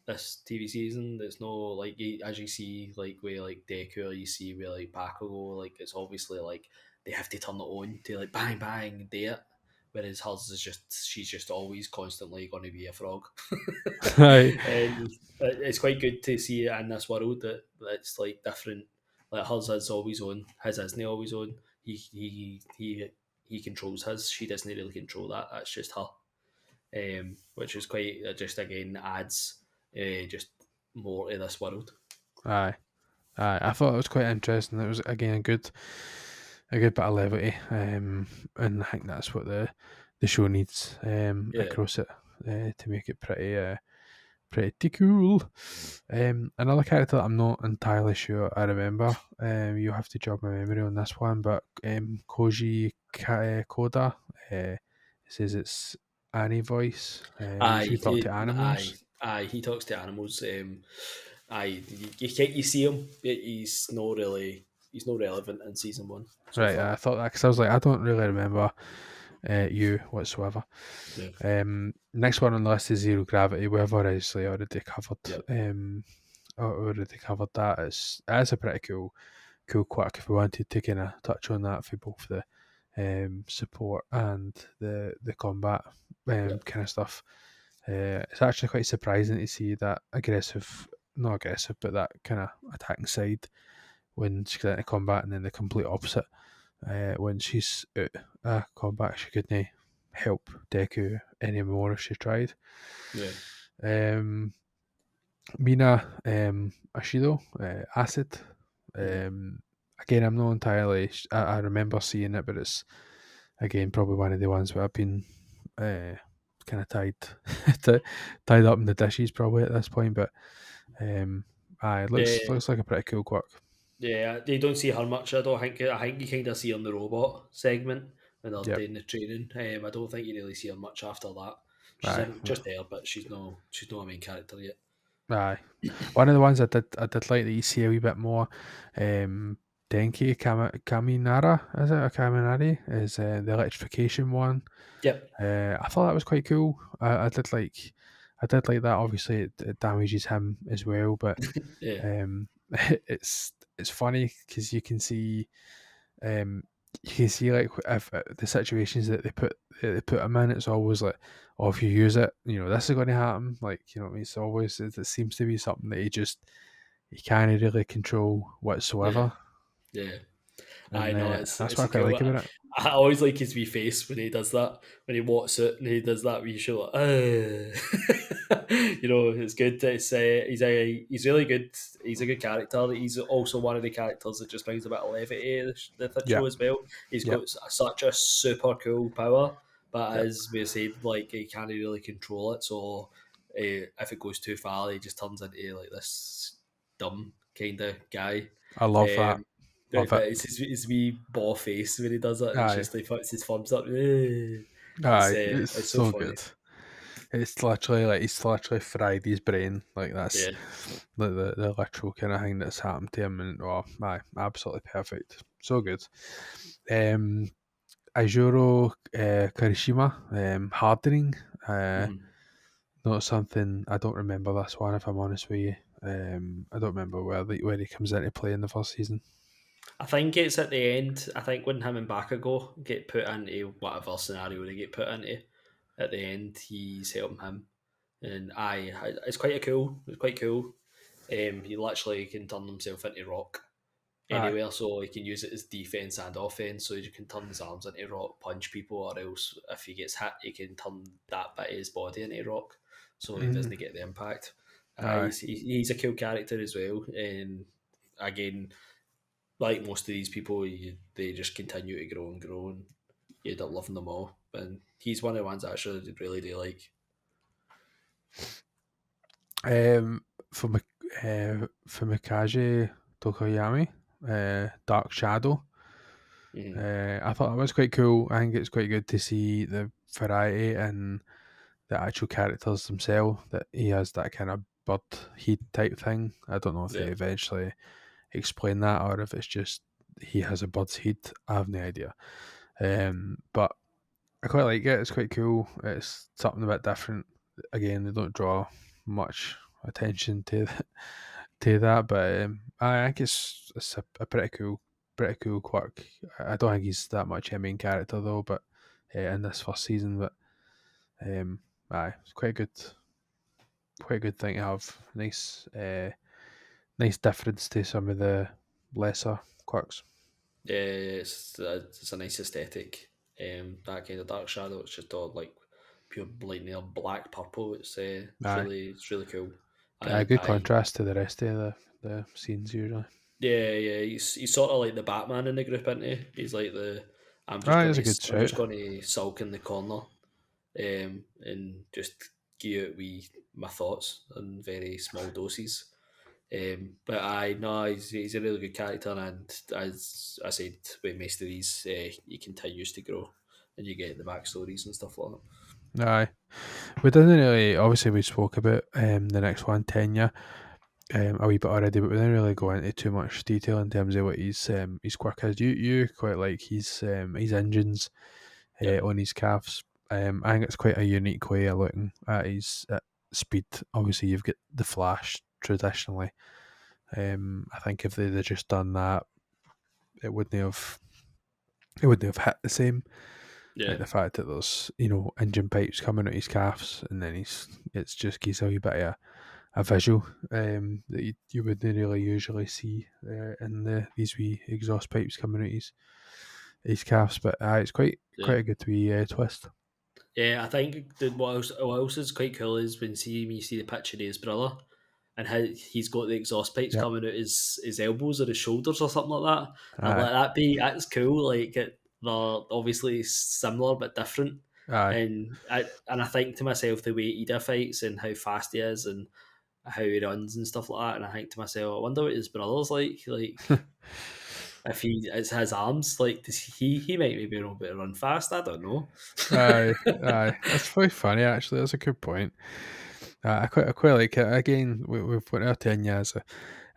this TV season. There's no like as you see like where like Deku, you see where like Bakugo, like it's obviously like they have to turn it on to like bang bang do it. Whereas hers is just she's just always constantly going to be a frog, Aye, and it's quite good to see it in this world that it's like different. Like hers is always on, his isn't always on. He controls his. She doesn't really control that. That's just her, which is quite just again adds just more to this world. aye. I thought it was quite interesting. It was again a good bit of levity, and I think that's what the show needs Yeah, across it to make it Pretty cool. Another character that I'm not entirely sure I remember. You have to jog my memory on this one, but Koji Koda. It says it's Annie voice. Usually talk to Aye, animals. aye. He talks to animals. Aye, you can't you see him, but he's not relevant in season one so Right, far. I thought that because I was like, I don't really remember you whatsoever. Yeah, Next one on the list is Zero Gravity. We've obviously already covered. yeah, Already covered that. It's a pretty cool quirk if we wanted to kind of touch on that for both the support and the combat yeah, kind of stuff. It's actually quite surprising to see that aggressive, not aggressive, but that kind of attacking side when she gets into combat, and then the complete opposite when she's out of combat. She couldn't help Deku anymore if she tried. yeah. Um, Mina Ashido, Acid. Mhm. Again, I'm not entirely. I remember seeing it, but it's again probably one of the ones where I've been kind of tied up in the dishes probably at this point. But it Yeah, looks like a pretty cool quirk. yeah. You don't see her much. I don't think. I think you kind of see her in the robot segment when they're Yep. doing the training. I don't think you really see her much after that. She's Aye. in just there, but she's no a main character yet. Aye. One of the ones I did like that you see a wee bit more, Denki Kaminara, is it? Or Kaminari is the electrification one. Yep. I thought that was quite cool. I did like that. Obviously, it damages him as well, but Yeah. um, it's funny because um, you can see like if the situations that they put him in, it's always like, oh, if you use it, this is going to happen. Like, what I mean? It's always it seems to be something that he can't really control Yeah. whatsoever, Yeah. I and know that's it's what I a quite cool. like about it. I always like his wee face when he does that. When he walks out and he does that wee show. It's good. He's really good. He's a good character. He's also one of the characters that just brings a bit of levity to the Yeah. show as well. He's Yep. got such a super cool power, but Yep. as we said, like he can't really control it. So if it goes too far, he just turns into like this dumb kind of guy. I love that. Um, Love but it. it's his wee ball face when he does it, and it's Aye. just like puts his thumbs up. Aye. It's It's so so funny. good. It's literally like he's literally fried his brain. Like that's Yeah. like the literal kind of thing that's happened to him, and oh my, absolutely perfect. So good. Um, Ajuro Karishima, hardening. Mhm. Not something I don't remember this one if I'm honest with you. I don't remember where he comes into play in the first season. I think it's at the end. I think when him and Bakugo get put into whatever scenario they get put into, at the end he's helping him, and it's quite a cool. It's quite cool. He literally can turn himself into rock Aye. anywhere, so he can use it as defense and offense. So he can turn his arms into rock, punch people, or else if he gets hit, he can turn that bit of his body into rock, so he Mm, doesn't get the impact. aye. He's a cool character as well, and again, like most of these people, they just continue to grow and grow, and you end up loving them all. And he's one of the ones I actually really do like. Um, for Mikaze Tokoyami, Dark Shadow. Mhm. I thought that was quite cool. I think it's quite good to see the variety in the actual characters themselves. That he has that kind of bird heat type thing. I don't know if they Yeah, eventually explain that or if it's just he has a bird's heat. I have no idea. But I quite like it. It's quite cool. It's something a bit different. Again, they don't draw much attention to that, but I think it's a pretty cool quirk. I don't think he's that much a main character though, but in this first season, but it's quite a good thing to have. Nice difference to some of the lesser quirks. yeah, it's a nice aesthetic. That kind of dark shadow. It's just all like pure like near black purple. Aye, It's really cool. a And good I contrast to the rest of the scenes usually. yeah. He's sort of like the Batman in the group, isn't he? He's like the It's a good I'm shout. just going to sulk in the corner, and just give it wee my thoughts in very small doses. But I know he's a really good character, and as I said, with most of these, he continues to grow, and you get the backstories and stuff like that. Aye. We didn't really, obviously, we spoke about the next one, Tenya, a wee bit already, but we didn't really go into too much detail in terms of what his quirk is. You quite like his engines Yep. on his calves. I think it's quite a unique way of looking at his speed. Obviously, you've got the Flash traditionally. I think if they'd have just done that, it wouldn't have hit the same. Yeah. Like the fact that there's engine pipes coming out his calves, and then it's just gives a wee bit of a visual that you wouldn't really usually see in these wee exhaust pipes coming out his calves. But it's Yeah. quite a good wee twist. Yeah, I think what else is quite cool is when you see the picture of his brother and how he's got the exhaust pipes Yep. coming out his elbows or his shoulders or something like that. And Aye. let that's cool. Like they're obviously similar but different. Aye. And I think to myself the way Ida fights and how fast he is and how he runs and stuff like that. And I think to myself, I wonder what his brother's like. Like if it's his arms, like does he might maybe not be able to run fast. I don't know. Aye. Aye. That's quite funny actually. That's a good point. I quite like it. Again, we've put out Tenya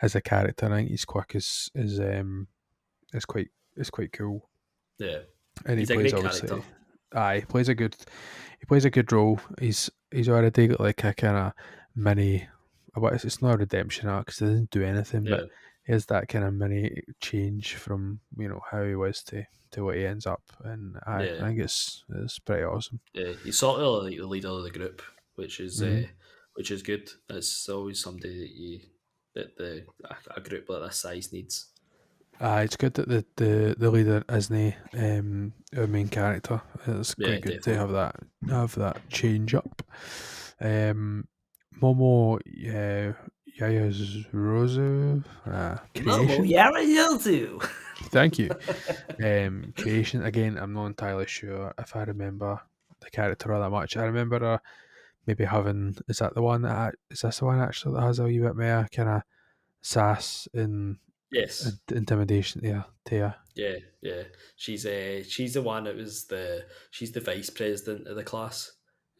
as a character. I think his quirk is quite cool, Yeah, and he he's a plays great character. obviously. Aye, he plays a good role. He's already got like a kind of mini. Well, it's not a redemption arc because he doesn't do anything, but Yeah, he has that kind of mini change from how he was to what he ends up, and I yeah, think it's pretty awesome. yeah. He's sort of like the leader of the group, Mm-hmm. which is good. That's always somebody that a group like this size needs. It's good that the leader isn't our main character. It's Yeah, quite good to definitely. have that change up. Momo Yaya's Rosa Momo, creation. yeah, you'll do. Thank you. Creation again. I'm not entirely sure if I remember the character all that much. I remember her maybe having. Is that the one is this the one actually that has a wee bit more kind of sass and Yes. intimidation? Yeah, Taya. Yeah, yeah. She's the one that was she's the vice president of the class.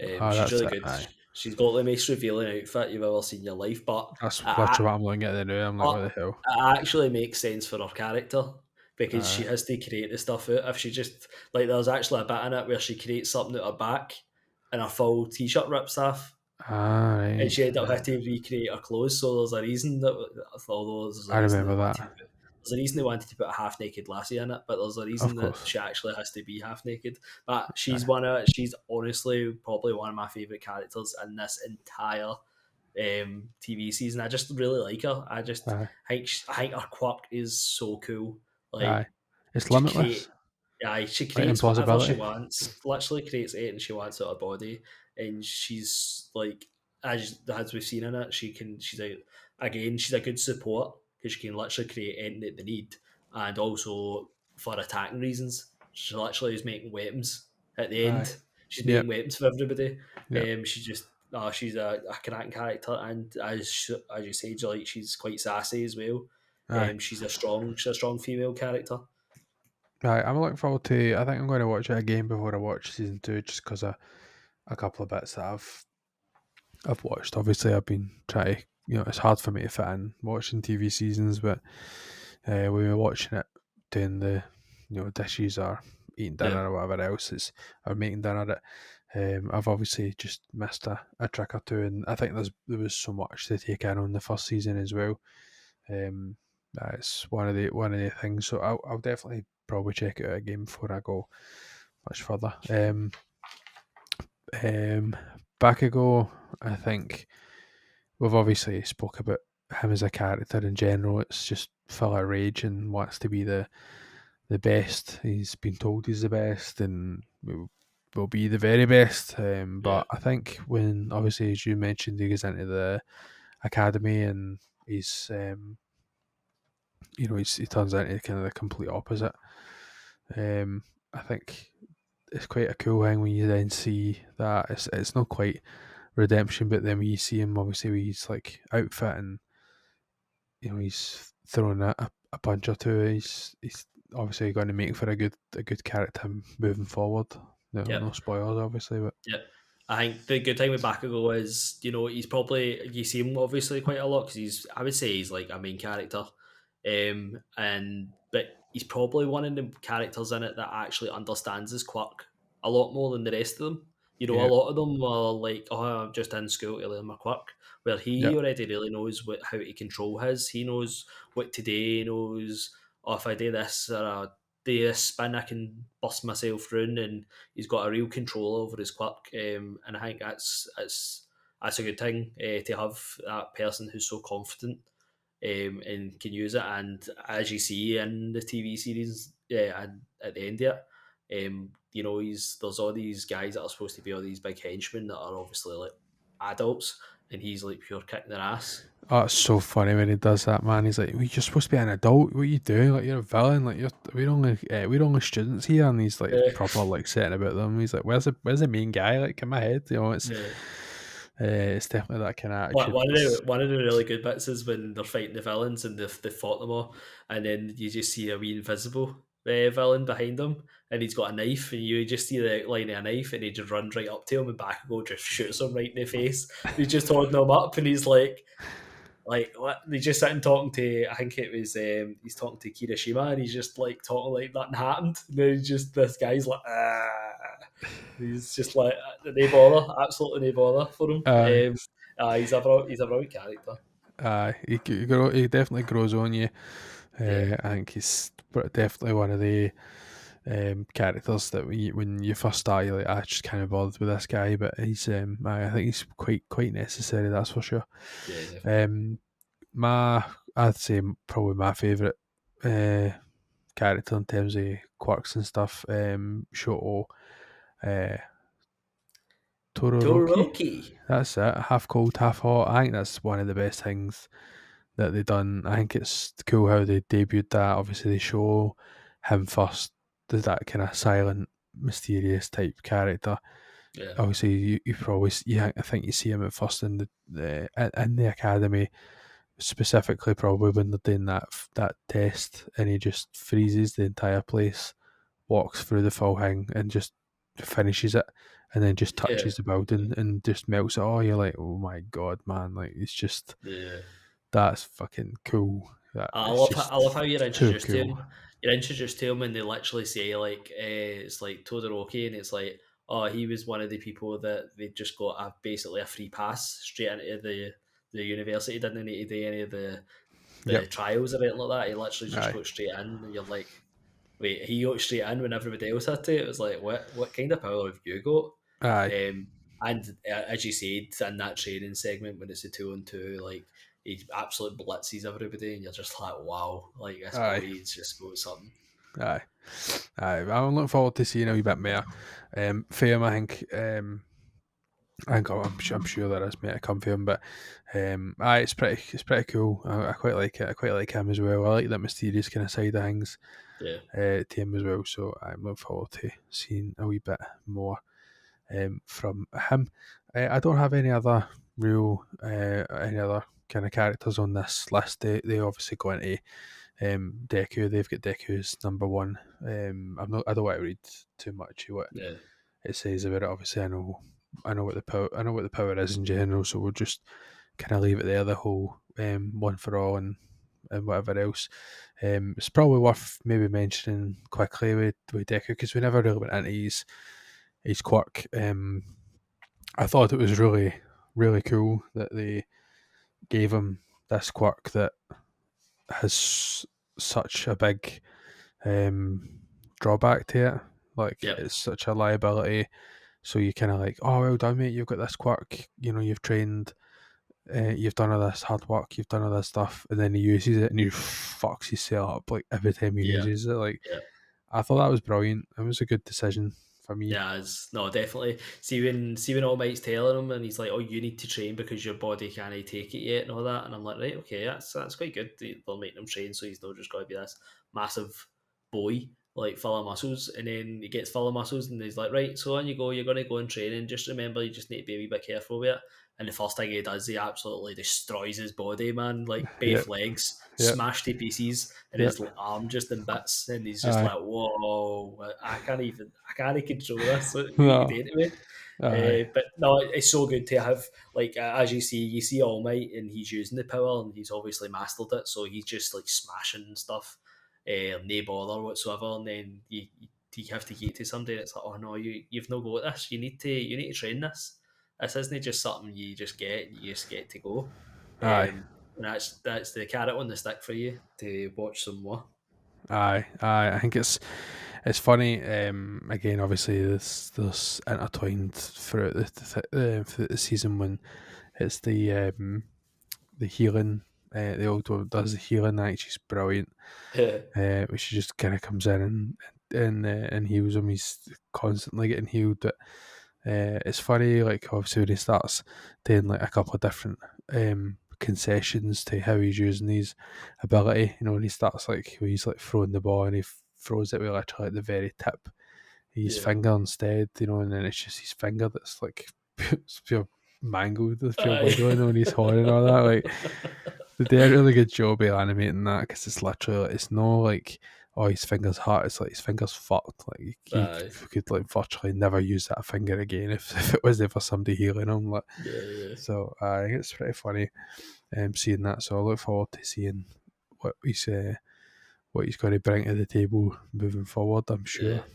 Oh, She's that's really it. good. Aye. She's got the most revealing outfit you've ever seen in your life, but That's I, literally what I'm looking at there now. I'm like, what the hell? it actually makes sense for her character because she Aye. has to create the stuff out. If she just like there's actually a bit in it where she creates something out her back and her full t-shirt rips off Ah, and right. she ended up having to recreate her clothes. So there's a reason that although there's a I reason they remember wanted that. to there's a reason they wanted to put a half naked lassie in it, but there's a Of reason that course. she actually has to be half naked. But Aye. she's honestly probably one of my favourite characters in this entire TV season. I just really like her. Aye. I think her quirk is so cool. Aye. Like It's she create limitless. yeah, she Like creates whatever she implausibility. wants. Literally creates anything she wants out of her body, and she's like as we've seen in it, she's a good support because she can literally create anything that they need, and also for attacking reasons. She literally is making weapons at the Aye. end. She's making Yep. weapons for everybody. Yep. She's a cracking character, and as you say, like she's quite sassy as well. Aye. She's a strong female character. Aye. I'm looking forward to. I think I'm going to watch it again before I watch season 2, just because of a couple of bits that I've watched. Obviously, I've been trying to. It's hard for me to fit in watching TV seasons, but when we're watching it, doing the dishes or eating Yeah, dinner or whatever else or making dinner. I've obviously just missed a trick or two, and I think there was so much to take in on the first season as well. That's one of the things. So I'll definitely probably check it out again before I go much further. Um, Bakugo, I think we've obviously spoke about him as a character in general. It's just full of rage and wants to be the best. He's been told he's the best and will be the very best. yeah, But I think when obviously as you mentioned he goes into the academy and he's he turns into kind of the complete opposite. I think it's quite a cool thing when you then see that it's not quite redemption. But then when you see him, obviously, with his like outfit and he's throwing a punch or two, he's obviously going to make for a good character moving forward. No Yep. spoilers, obviously, but Yeah, I think the good thing with Bakugo is, he's probably, you see him obviously quite a lot because I would say he's like a main character, but he's probably one of the characters in it that actually understands his quirk a lot more than the rest of them. A yeah, lot of them are like, oh, I'm just in school to learn my quirk, where yeah, he already really knows how to control his. He knows what to do. He knows, oh, if I do this or I do this spin, I can bust myself through, and he's got a real control over his quirk, and I think that's a good thing to have that person who's so confident and can use it. And as you see in the TV series, and at the end of it, there's all these guys that are supposed to be all these big henchmen that are obviously like adults, and he's like pure kicking their ass. oh, it's so funny when he does that, man. He's like, well, "You're supposed to be an adult. What are you doing? Like, you're a villain. Like, we're only students here." And he's like Uh, proper like setting about them. He's like, "Where's the main guy? Like, in my head, yeah. it's definitely that kind of One attitude. one of the one of the really good bits is when they're fighting the villains and they fought them all, and then you just see a wee invisible villain behind them, and he's got a knife, and you just see the outline of a knife, and he just runs right up to him, and Bakugo just shoots him right in the face. He's just holding him up, and he's like what? He's just sitting talking to, I think it was he's talking to Kirishima, and he's just like talking like nothing happened. And then he's just this guy's like he's just like no bother, absolutely no bother for him. Uh, He's a brilliant character. he definitely grows on you. Yeah, I think he's definitely one of the characters that when you first start, you're like, I just can't be bothered with this guy, but I think he's quite necessary. That's for sure. yeah, definitely. Um, I'd say probably my favourite uh, character in terms of quirks and stuff. Shoto uh, Todoroki. Todoroki. That's it. Half cold, half hot. I think that's one of the best things that they done. I think it's cool how they debuted that. Obviously, they show him first as that kind of silent, mysterious type character. Yeah, Obviously, you probably I think you see him at first in the academy, specifically probably when they're doing that test, and he just freezes the entire place, walks through the full thing, and just finishes it, and then just yeah, touches the building and just melts it. Oh, you're like, oh my god, man! Like it's just yeah. that's fucking cool. That it's I love just how you're too introduced to cool. him. You're introduced to him and they literally say like it's like Todoroki, and it's like, oh, he was one of the people that they just got basically a free pass straight into the university. Didn't need to do any of the Yep. trials or anything like that. He literally just Aye. got straight in, and you're like, wait, he got straight in when everybody else had to. It was like, what kind of power have you got? Aye. And as you said in that training segment when it's a 2-on-2, like he absolutely blitzes everybody, and you're just like, wow, like this Aye. boy's just got something. Aye. Aye. I'm looking forward to seeing a wee bit more. For him, I think I'm sure there is more to come for him, but aye, it's pretty cool. I quite like it. I quite like him as well. I like that mysterious kind of side of things Yeah, to him as well. So I'm looking forward to seeing a wee bit more from him. I don't have any other kind of characters on this list. They obviously go into Deku. They've got Deku's number one. I don't want to read too much of what yeah, it says about it. Obviously, I know what the power. I know what the power is in general. So we'll just kind of leave it there. The whole one for all and whatever else. It's probably worth maybe mentioning quickly with Deku because we never really went into his quirk. I thought it was really cool that they gave him this quirk that has such a big drawback to it. Like yep, it's such a liability. So you kind of like, oh well done, mate. You've got this quirk. You've trained. You've done all this hard work. You've done all this stuff, and then he uses it, and he fucks himself up like every time he yeah, uses it. Like yeah. I thought that was brilliant. It was a good decision for me. Yeah, no, definitely. See when All Might's telling him, and he's like, "Oh, you need to train because your body can't take it yet," and all that. And I'm like, right, okay, that's quite good. They're making him train, so he's not just going to be this massive boy. like full of muscles, and then he gets full of muscles, and he's like, right, so on you go, you're gonna go and train, and just remember, you just need to be a wee bit careful with it. And the first thing he does, he absolutely destroys his body, man, like Yep. both legs Yep. smashed to pieces, and Yep. his arm just in bits, and he's just Aye. like, whoa, I can't control this. What are you No. doing to me? Aye. But no, it's so good to have, like, as you see All Might, and he's using the power, and he's obviously mastered it, so he's just like smashing stuff, no bother whatsoever. And then you have to get to somebody, and it's like, oh no, you've no got this. You need to train this. This isn't just something you just get. You just get to go. Aye. And that's the carrot on the stick for you to watch some more. Aye. Aye. I think it's funny. Again, obviously, there's intertwined throughout throughout the season when it's the healing. The old one does the healing. Act. She's brilliant. Which she just kind of comes in and heals him. He's constantly getting healed. But it's funny, like obviously when he starts doing like a couple of different concessions to how he's using his ability. You know, when he starts like when he's like throwing the ball and he throws it with literally at the very tip of his Yeah. finger instead. You know, and then it's just his finger that's like it's pure mangled, with pure Aye. wiggling on his horn and all that. Like they did a really good job of animating that because it's literally it's no like oh his finger's hurt, it's like his finger's fucked. Like he Aye. could like virtually never use that finger again if it was ever somebody healing him. Like Yeah. so, I think it's pretty funny seeing that. So I look forward to seeing what he's going to bring to the table moving forward. I'm Yeah. sure.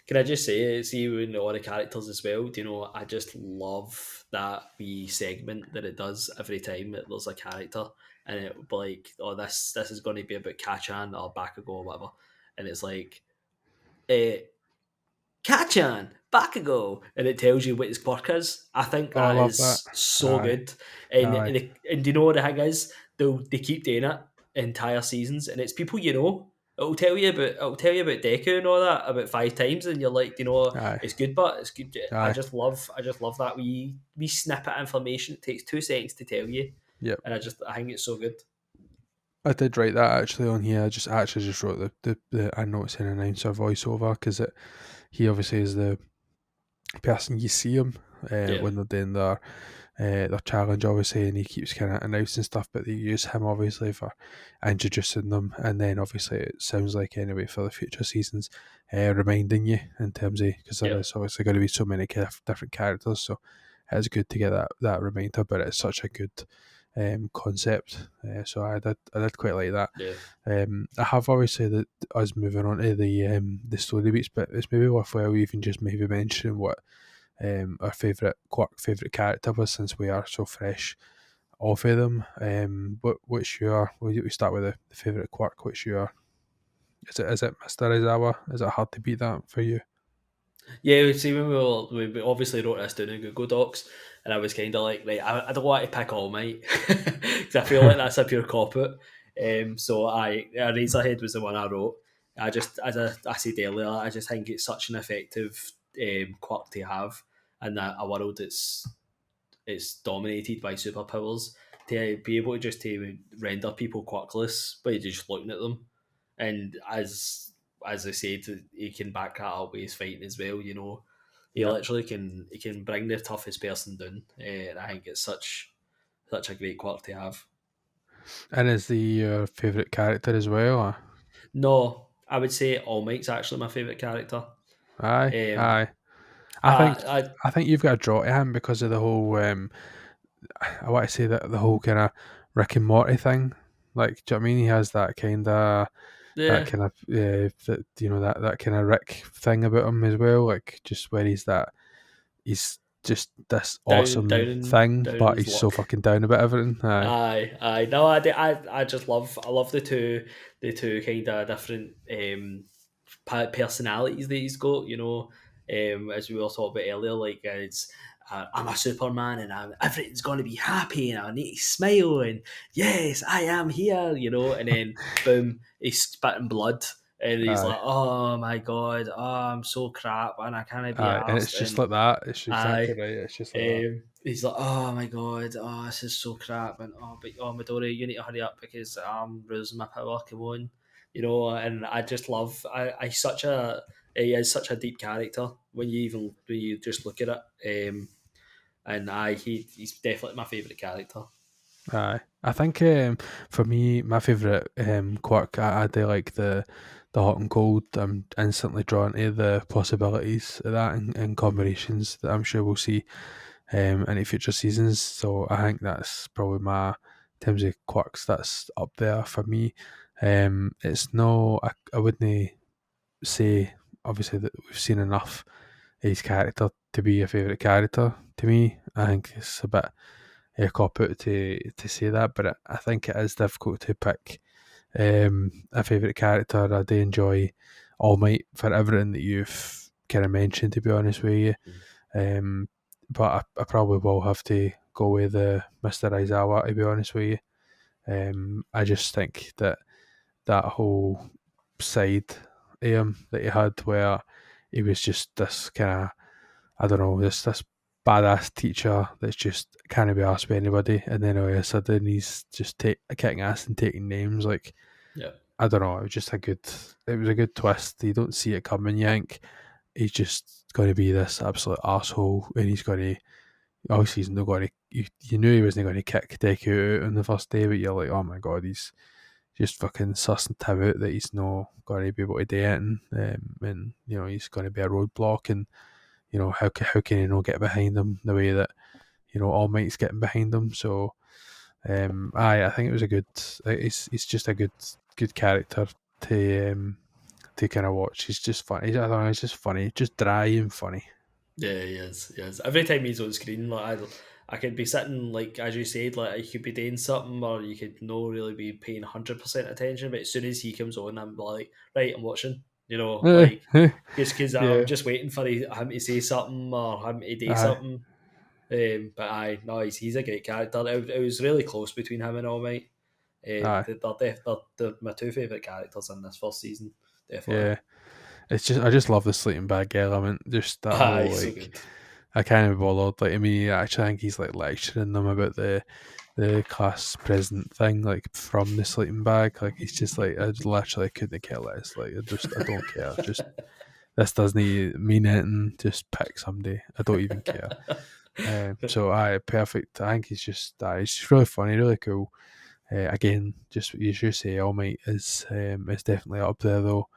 Can I just say, see with all the characters as well, do you know, I just love that wee segment that it does every time that there's a character, and it will be like, oh, this is going to be about Kachan or Bakugo or whatever, and it's like, eh, Kachan, Bakugo, and it tells you what his quirk is. I think Oh, I that love that. is so Aye, good. And aye, and do you know what the thing is? They keep doing it entire seasons, and it's people you know. It'll tell you about Deku and all that about 5 times, and you're like, you know, aye, it's good, but it's good. aye. I just love that wee snippet of information. It takes 2 seconds to tell you, Yep. and I think it's so good. I did write that actually on here. I just actually just wrote the I notes in announcer voiceover because he obviously is the person you see him Yeah, when they're doing their challenge, obviously, and he keeps kind of announcing stuff, but they use him obviously for introducing them, and then obviously it sounds like anyway for the future seasons, reminding you in terms of because there yeah, is obviously going to be so many different characters, so it's good to get that reminder. But it's such a good concept, so I did quite like that. yeah. I have obviously that us moving on to the story beats, but it's maybe worthwhile even just maybe mentioning what our favourite character was since we are so fresh off of them. What's your? We start with the favourite quirk. What's your? Is it Mr. Izawa? Is it hard to beat that for you? Yeah, see, when we obviously wrote this down in Google Docs, and I was kind of like, right, I don't want to pick All Might because I feel like that's a pure cop out. So Razorhead was the one I wrote. I just, as I said earlier, I just think it's such an effective quirk to have in a world it's dominated by superpowers. To be able to just to render people quirkless by just looking at them, and as I said, he can back that up with his fighting as well. You know, he Yep. literally he can bring the toughest person down. And I think it's such a great quirk to have. And is the your favourite character as well? No, I would say All Might's actually my favourite character. Aye, Um, aye. I think I I think you've got a draw to him because of the whole. I want to say that the whole kind of Rick and Morty thing. Like, do you know what I mean? He has that yeah, kind of that that kind of Rick thing about him as well. Like, just where he's just this awesome thing, down in but his he's so luck. fucking down about everything. Aye, No, I just I love the two kind of different personalities that he's got. You know, as we were talking about earlier, like it's I'm a Superman and everything's going to be happy and I need to smile and yes, I am here. You know, and then boom, he's spitting blood. And he's aye, like, "Oh my god, oh I'm so crap, and I can't be aye, and it's asked." just And like that. It's exactly I right. It's just like that. he's like, oh my god, oh this is so crap, and oh but oh Midori, you need to hurry up because I'm losing my power. Come on, And I just love. He is such a deep character when you just look at it. And he's definitely my favourite character. Aye. I think for me, my favourite quirk, I do like the hot and cold. I'm instantly drawn to the possibilities of that and combinations that I'm sure we'll see in any future seasons. So I think that's probably in terms of quirks, that's up there for me. It's no, I wouldn't say obviously that we've seen enough of his character to be a favourite character to me. I think it's a bit a cop out to say that, but I think it is difficult to pick a favourite character. I do enjoy All Might for everything that you've kind of mentioned, to be honest with you. Um, but I probably will have to go with the Mr. Aizawa, to be honest with you. I just think that whole side of him that he had where he was just this kind of, I don't know, this badass teacher that's just can't be asked by anybody, and then all of a sudden he's just kicking ass and taking names. Like, Yeah, I don't know, it was a good twist. You don't see it coming. You think he's just going to be this absolute asshole, and he's going to obviously he's not going to. You knew he wasn't going to kick Deku out on the first day, but you're like, oh my god, he's just fucking sussing him out that he's not going to be able to do it, and he's going to be a roadblock, and how can he not get behind him the way that All Might's getting behind him? So I think it was a good. He's just a good character to kind of watch. He's just funny. I don't know. He's just funny, just dry and funny. yeah, he is. He is. Every time he's on screen, I could be sitting like as you said, like you could be doing something, or you could not really be paying 100% attention. But as soon as he comes on, I'm like, right, I'm watching. Like just because I'm Yeah. just waiting for him to say something or him to do Aye. something. But no, he's a great character. It was really close between him and All Might. Aye. They're my two favourite characters in this first season, definitely. Yeah. It's just I just love the sleeping bag element. Just that Aye, whole so like good. I can't be bothered. Like, I mean, I actually think he's like lecturing them about the class president thing, like from the sleeping bag. Like he's just like, I literally couldn't care less. Like I don't care. Just this doesn't mean anything. Just pick somebody. I don't even care. So I perfect. I think he's just really funny, really cool. Again, just what you should say, All Might is definitely up there though.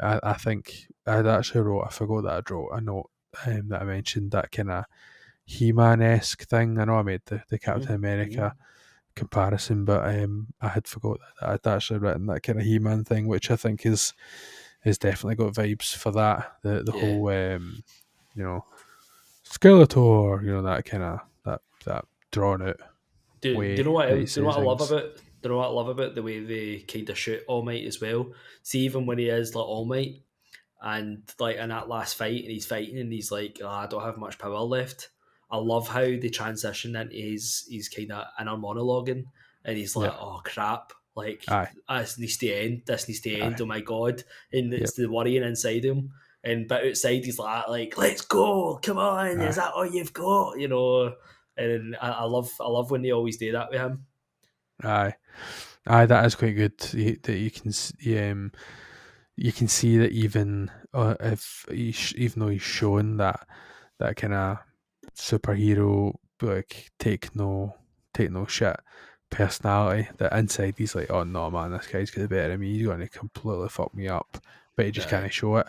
I think I'd actually wrote. I forgot that I wrote a note that I mentioned that kind of He-Man esque thing. I know I made the Captain Mhm. America comparison, but I had forgot that I'd actually written that kind of He-Man thing, which I think is definitely got vibes for that. The Yeah. whole you know Skeletor, that kind of that drawn out Do you way know what? that he Do you know says what I love things. about? Do you know what I love about the way they kind of shoot All Might as well? See, even when he is like All Might, and like in that last fight, and he's fighting, and he's like, "Oh, I don't have much power left." I love how they transition into his kind of inner monologuing, and he's like, Yep. "Oh crap! Like Aye. this needs to end. This needs to end. Aye. Oh my god!" And it's Yep. the worrying inside him. And but outside he's like, "Let's go! Come on! Is Aye. that all you've got?" And I love when they always do that with him. Aye. Aye. That is quite good. That you can you can see that even if even though he's shown that kind of superhero like take no shit personality, that inside he's like, oh no man, this guy's gonna be better than me. He's gonna completely fuck me up, but he just Aye. can't show it.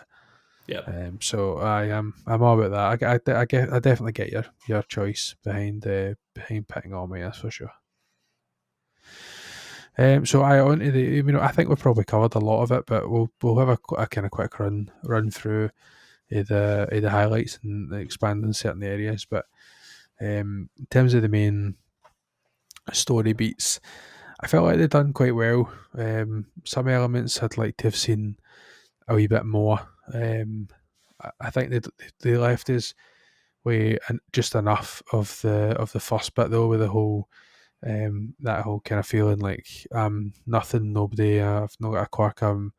Yep. So I'm all about that. I definitely get your choice behind picking on me. That's for sure. So I on to the I think we've probably covered a lot of it, but we'll have a kind of quick run through the highlights and expand on certain areas. But in terms of the main story beats, I felt like they'd done quite well. Some elements I'd like to have seen a wee bit more. I think they left us with just enough of the first bit though, with the whole that whole kind of feeling like I'm nothing, nobody. I've not got a quirk. I'm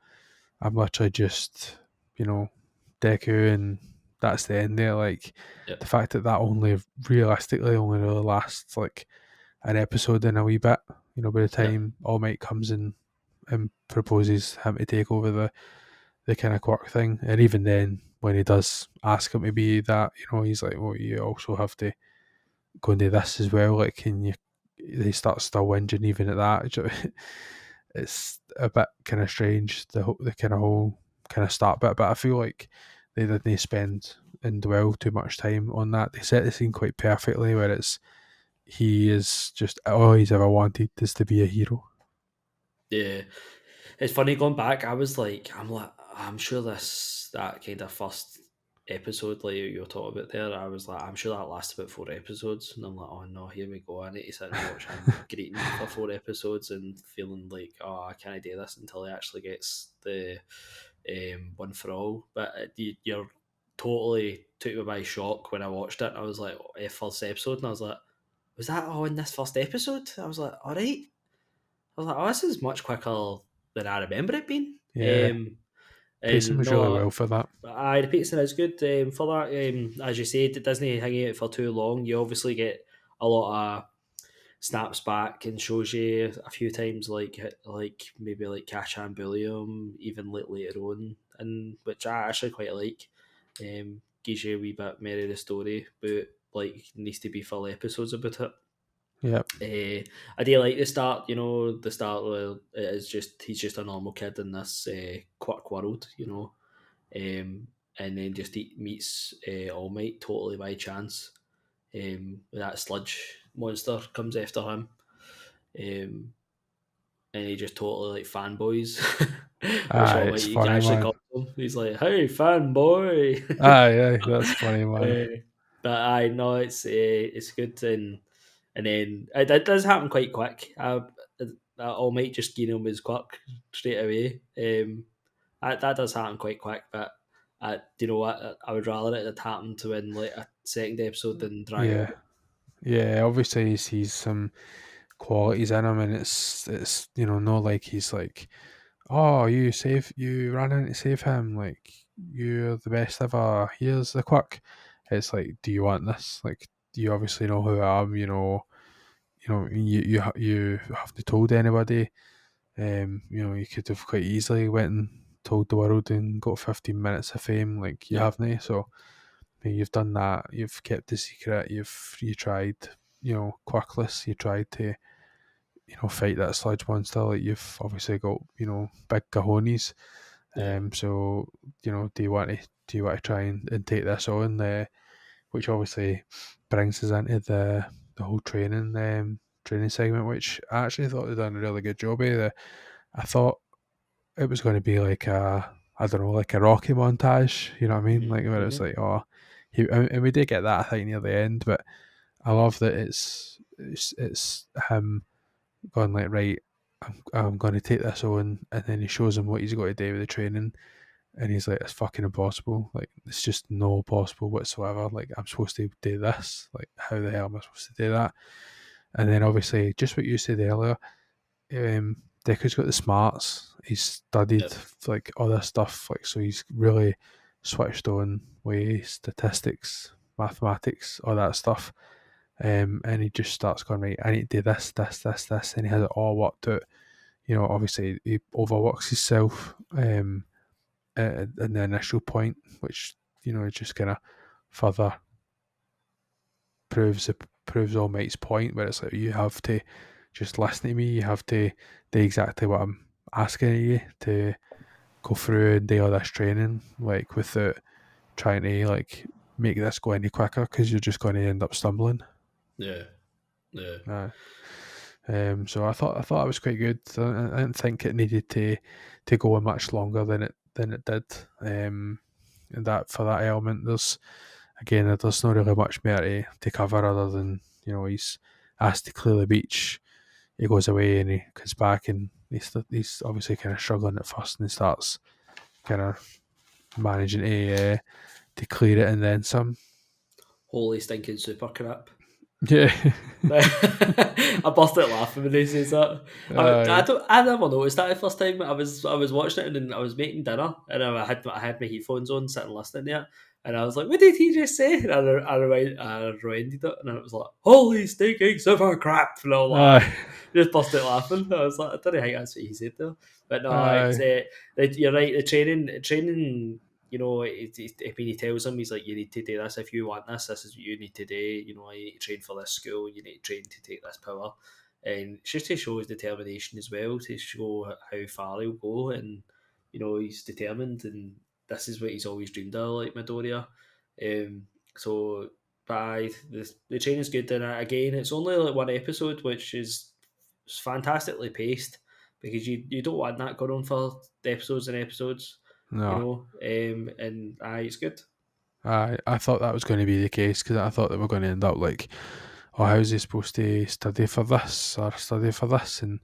literally just Deku, and that's the end there. Like Yep. the fact that only realistically only really lasts like an episode and a wee bit. By the Yep. time All Might comes and proposes him to take over the kind of quirk thing. And even then, when he does ask him to be that, he's like, well, you also have to go and do this as well. Like, can you? They start still whinging even at that. It's a bit kind of strange, the kind of whole kind of start bit, but I feel like they didn't spend and dwell too much time on that. They set the scene quite perfectly, where he is just all he's ever wanted is to be a hero. Yeah, it's funny going back. I'm sure that kind of first episode, like you were talking about there, I was like, I'm sure that lasts about 4 episodes, and I'm like, oh no, here we go. I need to sit and watch him greeting for 4 episodes and feeling like, oh, I can't do this until he actually gets the one for all. But you're totally took me by shock when I watched it. I was like, first episode, and I was like, was that all in this first episode? I was like, all right. I was like, oh, this is much quicker than I remember it being. Yeah, pacing And was really no, well for that. the pacing is good for that. As you said, it doesn't hang out for too long. You obviously get a lot of snaps back and shows you a few times, like maybe like Catch and Bullion, even later on, and which I actually quite like. Gives you a wee bit more of the story, but like needs to be full episodes about it. Yeah, I do like the start. The start where it is just he's just a normal kid in this quirk world. And then just he meets All Might totally by chance. That sludge monster comes after him, and he just totally like fanboys, which All Might it's you can funny, actually man. call him. He's like, "Hey, fanboy." Yeah, that's funny, man. But I know it's good, and then it does happen quite quick. All Might just gain him his quirk straight away. That does happen quite quick, but do you know what? I would rather it had happened to in like a second episode than drag Yeah, out. yeah. Obviously, he sees some qualities in him, and it's not like he's like, oh, you ran in to save him, like you're the best ever. Here's the quirk. It's like, do you want this? Like, you obviously know who I am. You haven't told anybody. You could have quite easily went and told the world and got 15 minutes of fame. Like, you Yeah, haven't. So you've done that. You've kept the secret. You tried. Quirkless. You tried to fight that sludge monster. Like, you've obviously got big cojones. yeah, So do you want to try and take this on? Which obviously brings us into the whole training segment, which I actually thought they'd done a really good job of. I thought it was going to be like I don't know, like a Rocky montage. You know what I mean? Like, where it's mm-hmm. like, oh, and we did get that, I think, near the end. But I love that it's him going like, right, I'm going to take this on, and then he shows him what he's got to do with the training, and he's like, it's fucking impossible. Like, it's just no possible whatsoever. Like, I'm supposed to do this. Like, how the hell am I supposed to do that? And then obviously, just what you said earlier, Deku's got the smarts. He's studied Yeah, like all this stuff. Like, so he's really switched on with statistics, mathematics, all that stuff. And he just starts going, right, I need to do this, this, this, this, and he has it all worked out. Obviously he overworks himself in the initial point, which it just kind of further proves All Might's point, where it's like, you have to just listen to me. You have to do exactly what I'm asking of you to go through and do all this training, like, without trying to like make this go any quicker, because you're just going to end up stumbling. yeah, yeah, So I thought it was quite good. I didn't think it needed to go on much longer than it did. And that, for that element, there's not really much more to cover, other than he's asked to clear the beach. He goes away and he comes back, and he's obviously kind of struggling at first, and he starts kind of managing to clear it, and then some. holy stinking super crap. Yeah. I busted laughing when he says that. Aye. I never noticed that the first time I was watching it, and then I was making dinner, and I had my headphones on, sitting listening to it, And I was like, what did he just say? And I rewinded it, and it was like, holy stinking super crap, and all that. Aye, Just busted laughing. I was like, I don't think that's what he said though. But no, it's aye, you're right. The training. You know, I mean, he tells him, he's like, you need to do this if you want this. This is what you need to do. You know, you need to train for this school. You need to train to take this power, and it's just to show his determination as well, to show how far he'll go, and you know, he's determined, and this is what he's always dreamed of, like Midoriya. Um, so, but the training's good, and again, it's only like one episode, which is fantastically paced, because you don't want that going on for episodes and episodes, you no, know. And it's good. I thought that was going to be the case because I thought they were going to end up like, oh, how's he supposed to study for this or study for this, and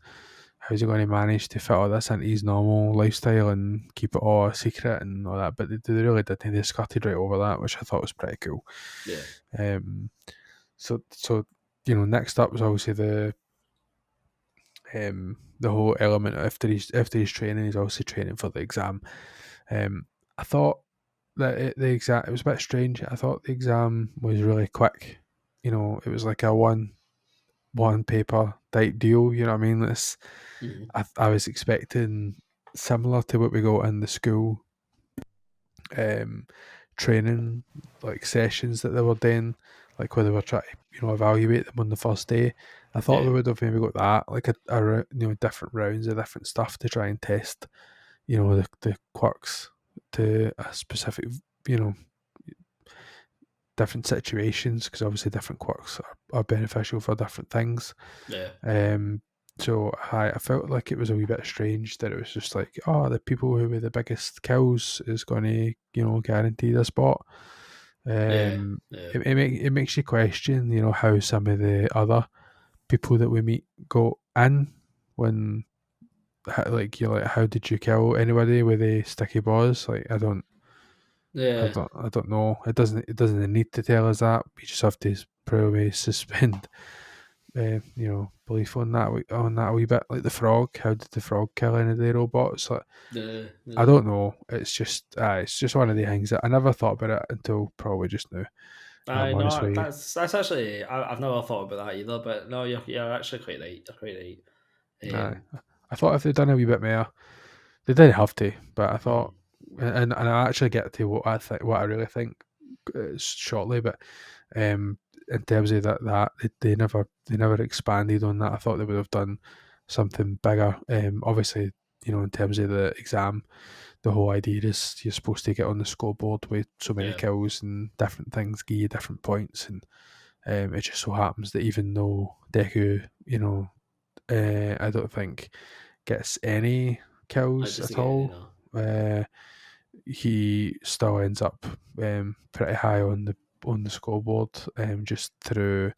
how's he going to manage to fit all this into his normal lifestyle and keep it all a secret and all that? But they really didn't. They skirted right over that, which I thought was pretty cool. Yeah, Um, so you know, next up was obviously the whole element of after he's training, he's obviously training for the exam. I thought that the exam, it was a bit strange. I thought the exam was really quick. You know, it was like a one paper type deal. You know what I mean? mm-hmm. I was expecting similar to what we got in the school um, training like sessions that they were doing, like where they were trying to evaluate them on the first day. I thought Yeah, they would have maybe got that, like different rounds of different stuff to try and test the quirks to a specific you know different situations, because obviously different quirks are beneficial for different things. yeah, Um, so I felt like it was a wee bit strange that it was just like, oh, the people who were the biggest kills is going to guarantee the spot. yeah, Um, yeah, it makes you question how some of the other people that we meet go in when like you're like, how did you kill anybody with a sticky balls? Like yeah. I don't know. It doesn't need to tell us that. We just have to probably suspend belief on that a wee bit. Like the frog. How did the frog kill any of the robots? Like, I The don't know. It's just one of the things that I never thought about it until probably just now. I'm I honest know with you. that's actually I've never thought about that either. But no, you're actually quite right. You're quite right. Aye. Um, I thought if they'd done a wee bit more, they didn't have to, but I thought, mhm. and I actually get to what I really think shortly, but in terms of that they never expanded on that. I thought they would have done something bigger. Obviously, in terms of the exam, the whole idea is you're supposed to get on the scoreboard with so many Yeah, kills and different things give you different points, and it just so happens that even though Deku, I don't think gets any I kills just at get it, all. Uh, he still ends up pretty high on the scoreboard, just through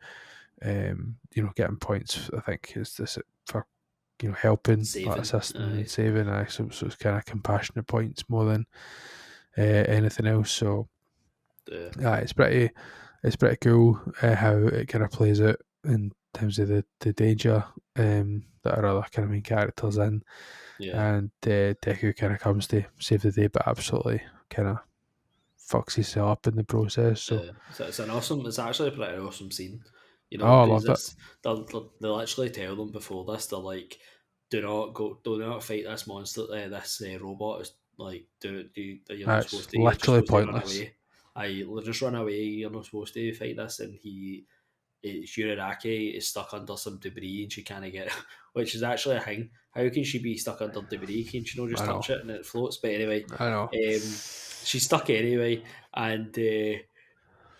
getting points. I think is this for helping, like saving. assisting and saving. So it's kind of compassionate points more than anything else. So Yeah, it's pretty cool how it kind of plays out in terms of the danger that our other kind of main characters in, yeah. and Deku kind of comes to save the day, but absolutely kind of fucks himself up in the process. So So it's an awesome. It's actually a pretty awesome scene, you know, oh, I because loved it. it's they'll actually tell them before this. They're like, do not fight this monster. This robot is like, you're not It's supposed to. You're just literally supposed to run pointless. away. Just run away. You're not supposed to fight this. And Yuriraki is stuck under some debris and she can't get, which is actually a thing. How can she be stuck under debris? Can she not just I know. touch it and it floats? But anyway, I know. she's stuck anyway, and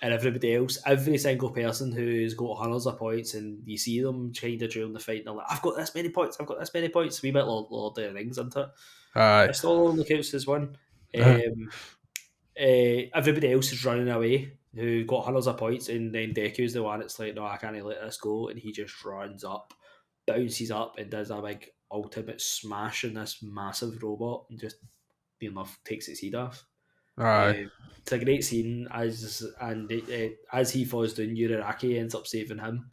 everybody else, every single person who's got hundreds of points, and you see them kind of during the fight, and they're like, I've got this many points, I've got this many points. We bit Lord of the Rings, isn't it? Aye. It still only counts as one. Uh, Um, Everybody else is running away who got hundreds of points, and then Deku's the one that's like, no, I can't let this go, and he just runs up, bounces up, and does a big ultimate smash in this massive robot, and just takes its head off. aye. It's a great scene as he falls down, Yuriraki ends up saving him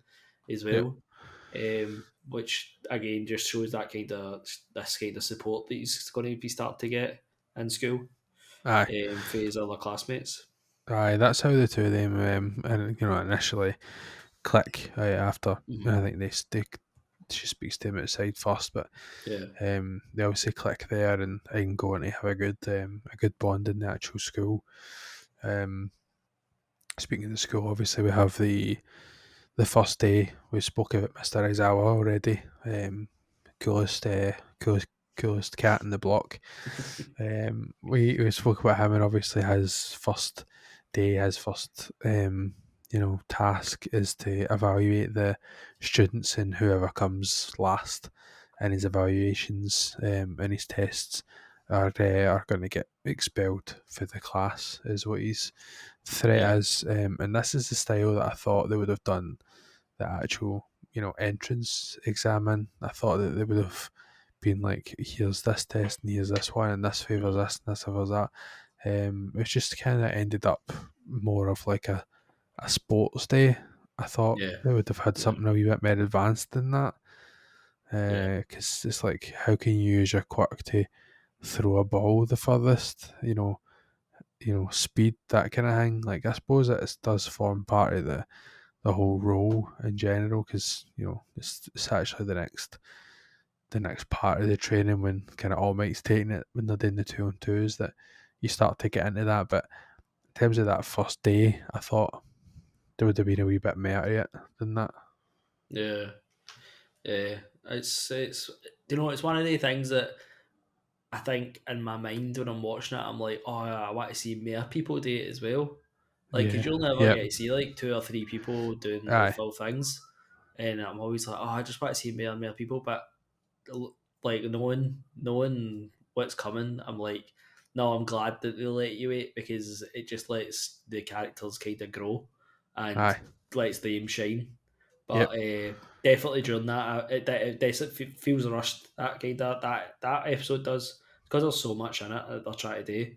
as Yep. well, which again just shows that this kind of support that he's going to be start to get in school Aye. for his other classmates. Aye, that's how the two of them, and initially click after. Mm-hmm. I think she speaks to him outside first, but Yeah, they obviously click there and go on to have a good bond in the actual school. Um, Speaking of the school, obviously we have the first day. We spoke about Mr. Aizawa already. Coolest, coolest cat in the block. We spoke about him, and obviously his first day, his first task is to evaluate the students, and whoever comes last in his evaluations and his tests are going to get expelled for the class, is what his threat yeah, is. And this is the style that I thought they would have done the actual entrance exam in. I thought that they would have been like, here's this test and here's this one and this favours this and this favours that. It's just kind of ended up more of like a sports day. I thought yeah, they would have had yeah, something a wee bit more advanced than that. yeah, Because it's like, how can you use your quirk to throw a ball the furthest? Speed, that kind of thing. Like, I suppose it does form part of the whole role in general, because it's actually the next part of the training, when kind of All Might's taking it, when they're doing the 2-on-2s, that you start to get into that. But in terms of that first day, I thought there would have been a wee bit more to it than that. yeah, yeah. It's it's one of the things that I think in my mind when I'm watching it, I'm like, oh, I want to see more people do it as well. Like, because Yeah. you'll never Yep. get to see like two or three people doing the Aye. full things, and I'm always like, oh, I just want to see more and more people. But like knowing what's coming, I'm like, no, I'm glad that they let you wait, because it just lets the characters kind of grow and Aye. lets them shine. But Yep. definitely during that, it definitely feels rushed. That kind of that episode does, because there's so much in it that they're trying to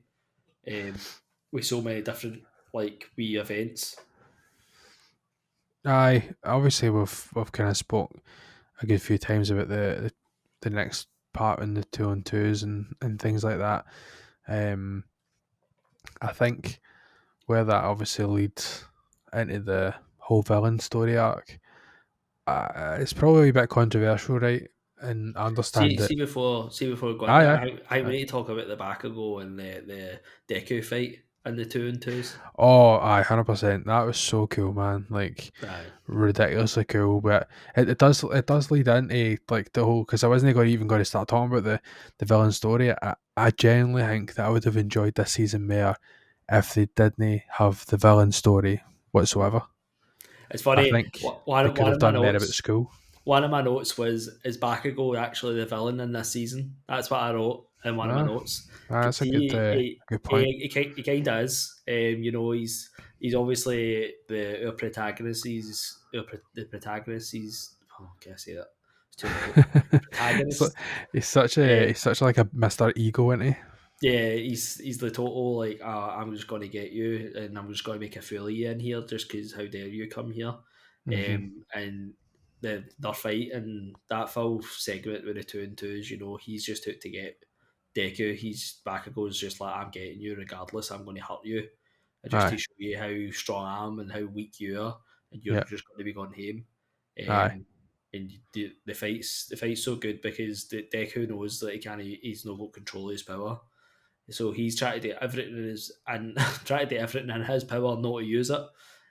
do, with so many different like wee events. Aye. Obviously, we've kind of spoke a good few times about the next part in the 2-on-2s and things like that. I think where that obviously leads into the whole villain story arc, it's probably a bit controversial, right? And I See, understand it. see before we go into Aye, that, aye, we aye. need to talk about the Bakugo and the Deku fight and the 2-on-2s. Oh, aye, 100%. That was so cool, man. Like, Aye. ridiculously cool. But it does lead into like the whole, because I wasn't even going to start talking about the villain story. I genuinely think that I would have enjoyed this season more if they didn't have the villain story whatsoever. It's I funny. think they could have done more about school. One of my notes was, is Bakugo actually the villain in this season? That's what I wrote in one of my Ah, notes. that's Because a good point. he kind of is. He's obviously the our protagonist. The protagonist. He's, oh, can I say that? It's too late. So Protagonist. he's such a Uh, he's such like a Mr. Ego, isn't he? yeah, he's the total like, I'm just going to get you, and I'm just going to make a fool of you in here, just because how dare you come here, Hmm. and their fight and that full segment with the 2-on-2s, he's just out to get Deku. He's Bakugo's just like, I'm getting you regardless. I'm going to hurt you, just to Aye. show you how strong I am and how weak you are, and you're Yeah. just going to be going home. Aye. And the fight's so good because Deku knows that he's not got control of his power, so he's trying to do everything in his and trying to do everything in his power not to use it.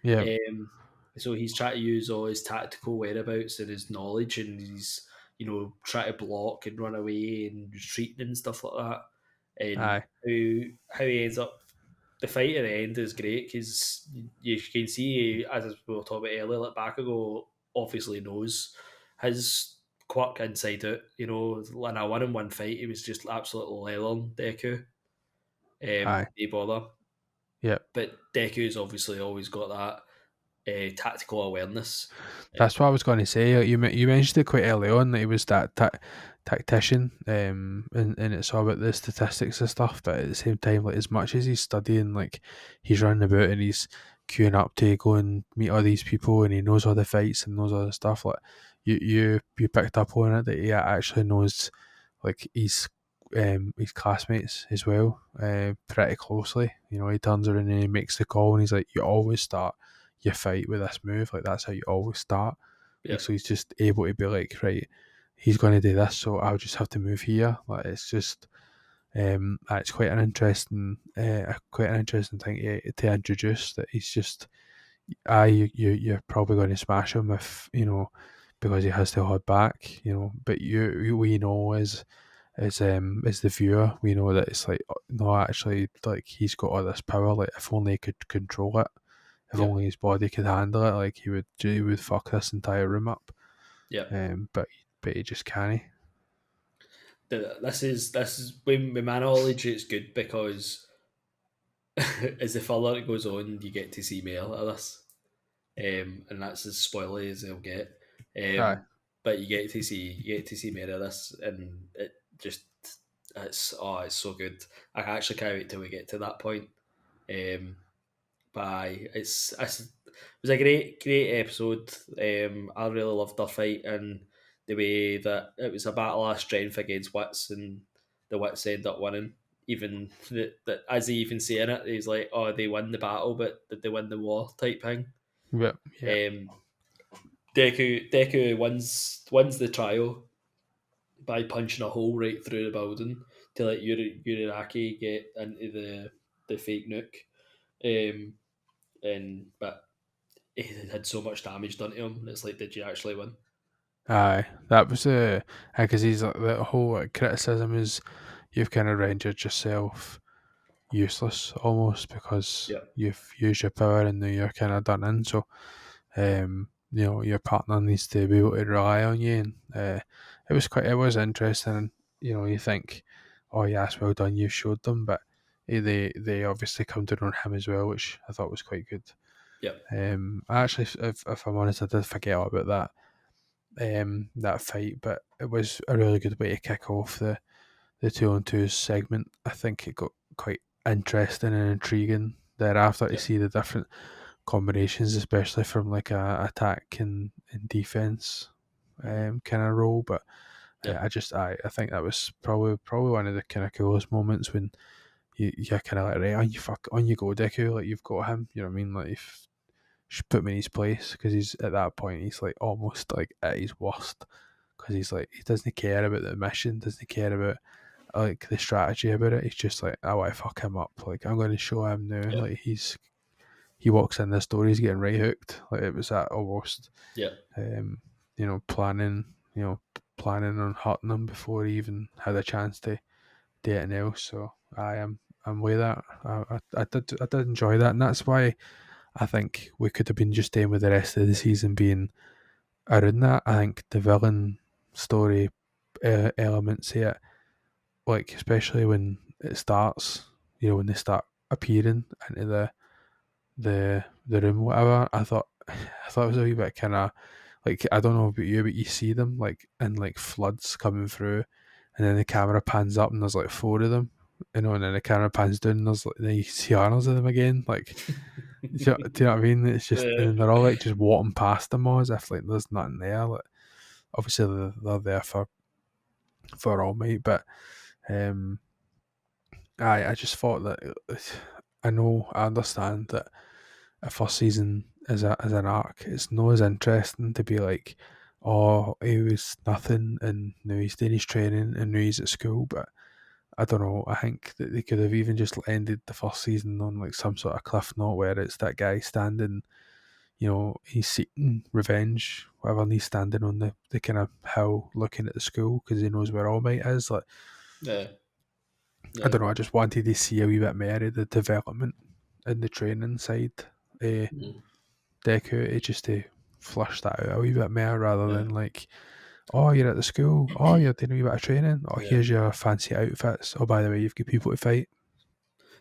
Yeah. Um, so he's trying to use all his tactical whereabouts and his knowledge, and he's trying to block and run away and retreat and stuff like that. And Aye. how he ends up, the fight at the end is great because you can see, as we were talking about earlier, like Bakugo obviously knows his quirk inside out. In a 1-on-1 fight, he was just absolutely leveling Deku. Aye. They bother. Yeah. But Deku's obviously always got that tactical awareness. That's what I was going to say. You mentioned it quite early on that he was that tactician, and it's all about the statistics and stuff. But at the same time, like, as much as he's studying, like, he's running about and he's queuing up to go and meet all these people, and he knows all the fights and knows all the stuff. Like, you picked up on it that he actually knows, like, he's his classmates as well, pretty closely. You know, he turns around and he makes the call, and he's like, "You always start your fight with this move. Like that's how you always start." Like, Yep. so he's just able to be like, right, he's going to do this, so I'll just have to move here. Like it's just, it's quite an interesting thing to introduce. That he's just, you're probably going to smash him if you know because he has to hold back. You know, but we know as the viewer, we know that it's like no, actually, like he's got all this power. Like if only he could control it, if Yep. only his body could handle it, like he would fuck this entire room up. Yep. But he just can't. This is when with my knowledge, it's good because as the further it goes on, you get to see more of this, and that's as spoilery as they'll get. Aye, But you get to see more of this, and it just it's so good. I actually can't wait till we get to that point. Um, but aye, it was a great episode. I really loved their fight and the way that it was a battle of strength against wits, and the wits end up winning. Even that as he even saying it, he's like, "Oh, they won the battle, but did they win the war?" type thing. yep, yeah, Um, Deku wins the trial by punching a hole right through the building to let Yuriraki get into the fake nuke. Um, and but he had so much damage done to him. And it's like, did you actually win? aye. That was because he's like the whole criticism is you've kind of rendered yourself useless almost because Yeah, you've used your power and now you're kind of done in. So you know, your partner needs to be able to rely on you. And it was interesting. And, you know, you think, oh yes, well done, you showed them, but they obviously come down on him as well, which I thought was quite good. yeah, I actually, if I'm honest, I did forget all about that fight, but it was a really good way to kick off the 2-on-2 segment. I think it got quite interesting and intriguing thereafter to yeah, see the different combinations, especially from like a attack and defense mhm, kind of role. But yeah, I think that was probably one of the kind of coolest moments when you're kind of like, right, on you go, Deku, like you've got him. You know what I mean? Like if should put him in his place because he's at that point he's like almost like at his worst because he's like he doesn't care about the mission, doesn't care about like the strategy about it. He's just like, I want to fuck him up. Like I'm going to show him now. yeah, Like he walks in this door, he's getting right hooked. Like it was that almost, yeah, um, you know, planning on hurting him before he even had a chance to do anything else. So I'm with that. I did enjoy that, and that's why I think we could have been just staying with the rest of the season being around that. I think the villain story elements here, like especially when it starts, you know, when they start appearing into the room, whatever. I thought it was a wee bit kind of like I don't know about you, but you see them like in like floods coming through, and then the camera pans up and there's like four of them, you know, and then the camera pans down and there's like then you see hundreds of them again, like. Do you know what I mean? It's just, and yeah, then they're all like just walking past them all as if like there's nothing there. Like obviously they're there for All Might, but um, I just thought that I understand that a first season as an arc, it's not as interesting to be like, oh, he was nothing and now he's doing his training and now he's at school. But I don't know. I think that they could have even just ended the first season on like some sort of cliff note where it's that guy standing, you know, he's seeking revenge, whatever, and he's standing on the kind of hill looking at the school because he knows where All Might is. Like, yeah, I yeah. don't know. I just wanted to see a wee bit more of the development in the training side. Mhm, Deku just to flush that out a wee bit more rather yeah, than like, oh, you're at the school, oh, you're doing a wee bit of training, oh, yeah. here's your fancy outfits, oh, by the way, you've got people to fight.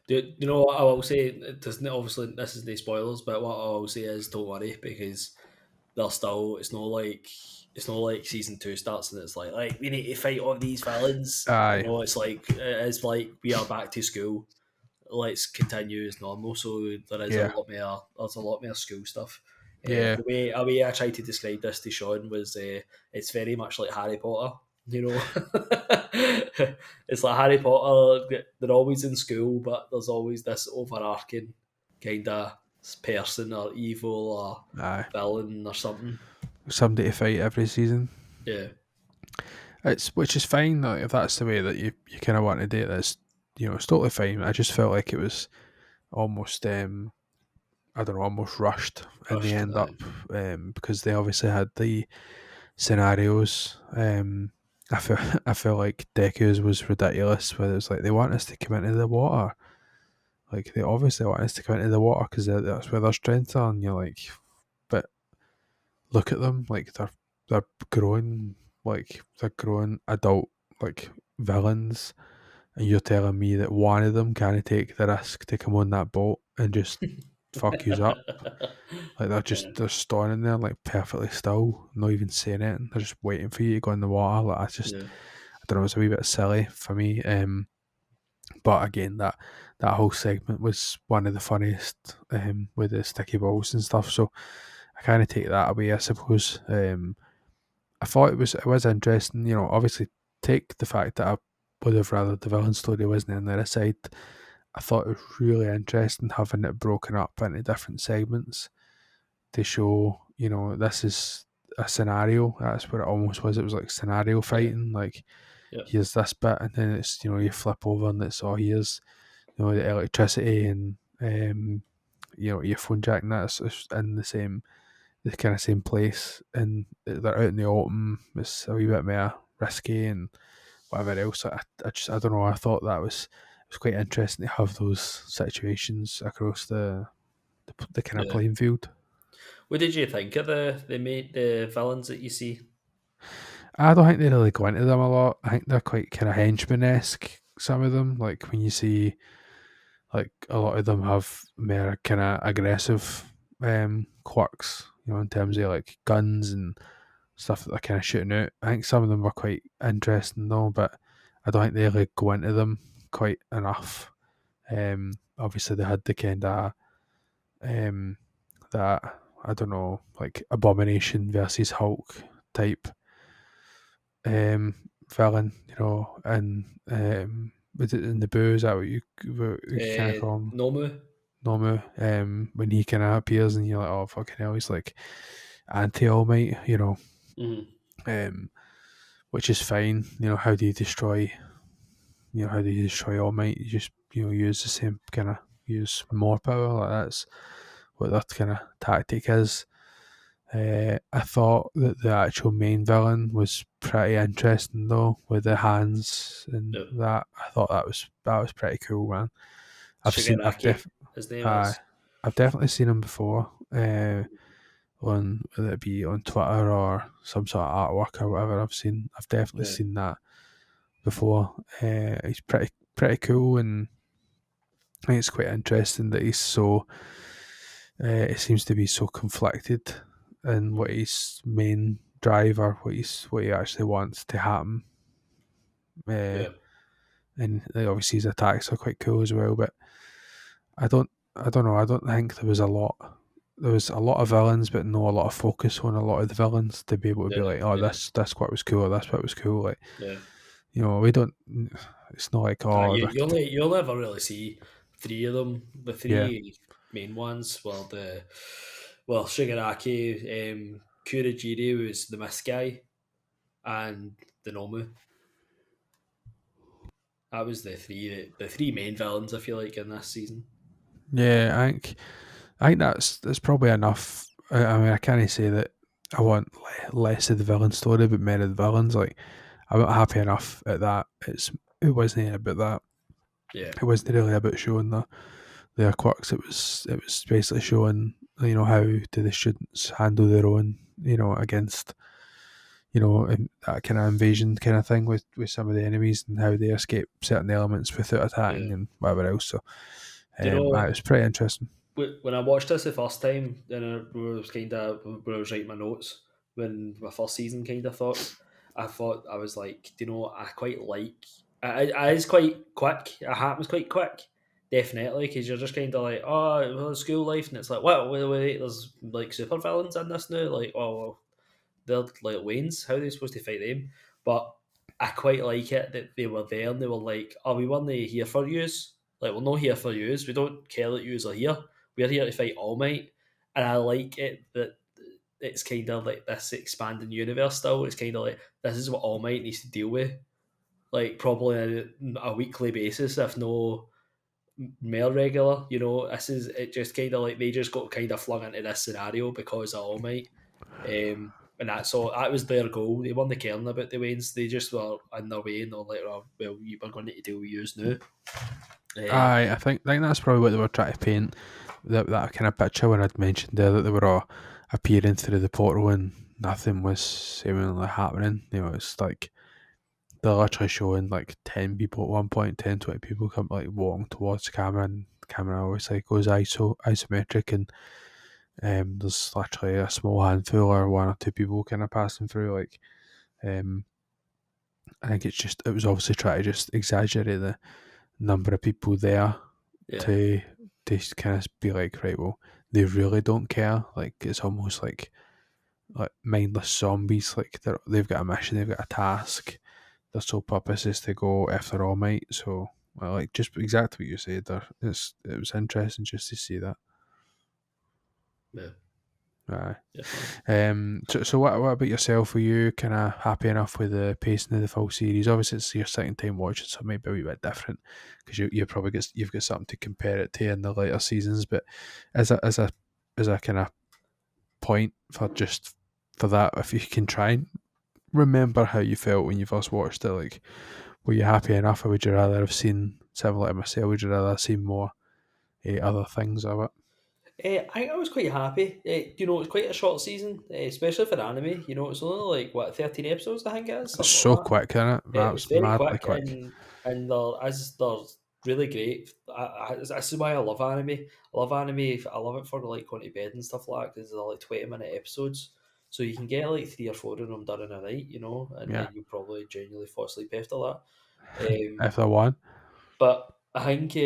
Do you know what I will say? It doesn't obviously this is no spoilers, but what I will say is don't worry because they're still. It's not like season two starts and it's like we need to fight all these villains. Aye, It's like we are back to school. Let's continue as normal. So yeah, there's a lot more school stuff. yeah, The way I tried to describe this to Sean was it's very much like Harry Potter. You know, it's like Harry Potter. They're always in school, but there's always this overarching kind of person or evil or Aye, villain or something. somebody to fight every season. Yeah, It's which is fine. Like, if that's the way that you kind of want to do it, that's it's totally fine. I just felt like it was almost I don't know, almost rushed in the rushed. end up because they obviously had the scenarios. I feel I feel like Deku's was ridiculous. Where it's like they want us to come into the water, like they obviously want us to come into the water because that's where their strengths are. And you're like, but look at them, like they're grown, like they're grown adult like villains, and you're telling me that one of them can't take the risk to come on that boat and just fuck yous up. Like Yeah, they're standing there like perfectly still, not even saying it. They're just waiting for you to go in the water. Like yeah, I don't know, it's a wee bit silly for me. But again, that whole segment was one of the funniest with the sticky balls and stuff. So I kind of take that away, I suppose. I thought it was interesting. Obviously take the fact that I would have rather the villain story wasn't in there aside. I thought it was really interesting having it broken up into different segments to show, this is a scenario. That's what it almost was. It was like scenario yeah, fighting. Like, yeah, here's this bit, and then it's, you flip over and it's, here's, the electricity and, your phone jack, and that's in the kind of same place, and they're out in the autumn. It's a wee bit more risky and whatever else. I don't know. I thought that was quite interesting to have those situations across the kind of yeah. playing field. What did you think of the villains that you see? I don't think they really go into them a lot. I think they're quite kind of henchman esque. Some of them, like when you see, like a lot of them have more kind of aggressive quirks. In terms of like guns and stuff that they're kind of shooting out. I think some of them were quite interesting though, but I don't think they really go into them quite enough. Obviously they had the kind of um, that I don't know, like Abomination versus Hulk type um, villain, and was it in the boo? Is that what you kind of call him? Nomu. Nomu. When he kind of appears and you're like, oh fucking hell, he's like anti All Might, Mm-hmm. um, which is fine. How do you destroy? How do you destroy All Might? You just use the same kind of use more power. Like that's what that kind of tactic is. I thought that the actual main villain was pretty interesting though, with the hands and Yep. that. I thought that was pretty cool, man. I've Shigaraki, his name uh, is. I've definitely seen him before. On whether it be on Twitter or some sort of artwork or whatever. I've definitely Yeah, seen that before. He's pretty cool, and I think it's quite interesting that he's so. He seems to be so conflicted in what mm, his main drive or what he actually wants to happen. Uh, yeah, and obviously his attacks are quite cool as well. But I don't I don't know. I don't think there was a lot. There was a lot of villains, but not a lot of focus on a lot of the villains to be able to be yeah, like, oh, yeah, this what was cool, or this what was cool. Like, yeah. we don't. It's not like, oh, You only ever really see three of them. The yeah, three main ones were Shigaraki, Kurajiri was the Mist guy, and the Nomu. That was the three main villains. I feel like in this season. yeah. I think that's probably enough. I mean, I can't say that I want less of the villain story, but more of the villains. Like, I'm not happy enough at that. It wasn't about that. Yeah, It wasn't really about showing their quirks. It was basically showing how do the students handle their own against that kind of invasion kind of thing with some of the enemies and how they escape certain elements without yeah. attacking and whatever else. So Do you it know was pretty interesting. when I watched this the first time, and I was kind of when I was writing my notes when my first season kind of thoughts, I thought I was like, do you know, I quite like. I is quite quick. It happens quite quick, definitely, because you're just kind of like, oh, well, school life, and it's like, what? Wait, there's like super villains in this now. Like, oh, well, they're like Waynes. How are they supposed to fight them? But I quite like it that they were there and they were like, "Oh, we weren't here for yous. Like, we're not here for yous. We don't care that yous are here. We're here to fight All Might." And I like it that it's kind of like this expanding universe still. It's kind of like this is what All Might needs to deal with, like probably on a weekly basis, if no more regular. You know, this is it. Just kind of like they just got kind of flung into this scenario because of All Might. And that's all. That was their goal. They weren't caring about the Waynes. They just were on their way, and they're like, "Oh, well, you were going to deal with yous now." Aye, I think that's probably what they were trying to paint, that kind of picture when I'd mentioned there that they were all appearing through the portal and nothing was seemingly happening. You know, it's like they're literally showing like 10 people at one point, 10, 20 people come like walking towards the camera, and the camera always like goes isometric, and there's literally a small handful or one or two people kind of passing through. Like, um, I think it was obviously trying to just exaggerate the number of people there yeah, to kind of be like, right, well, they really don't care. Like, it's almost like mindless zombies. Like, they've got a mission, they've got a task. Their sole purpose is to go after All Might. So, well, like, just exactly what you said there. It was interesting just to see that. yeah, Aye. definitely. So what about yourself? Were you kind of happy enough with the pacing of the full series? Obviously, it's your second time watching, so it might be a wee bit different because you've got something to compare it to in the later seasons. But as a kind of point for that, if you can try and remember how you felt when you first watched it, like, were you happy enough, or would you rather have seen, similar to myself, would you rather have seen more other things of it? I was quite happy. You know, it's quite a short season, especially for anime. You know, it's only like what 13 episodes, I think it is, It's something so like that. quick, isn't it? It's That's very madly quick, quick. and they're really great. This is why I love anime. I love anime. I love it for like going to bed and stuff like that because they're like 20-minute episodes, so you can get like 3 or 4 of them done in a night, you know, and Yeah, then you probably genuinely fall asleep after that. Um, if I won. but I think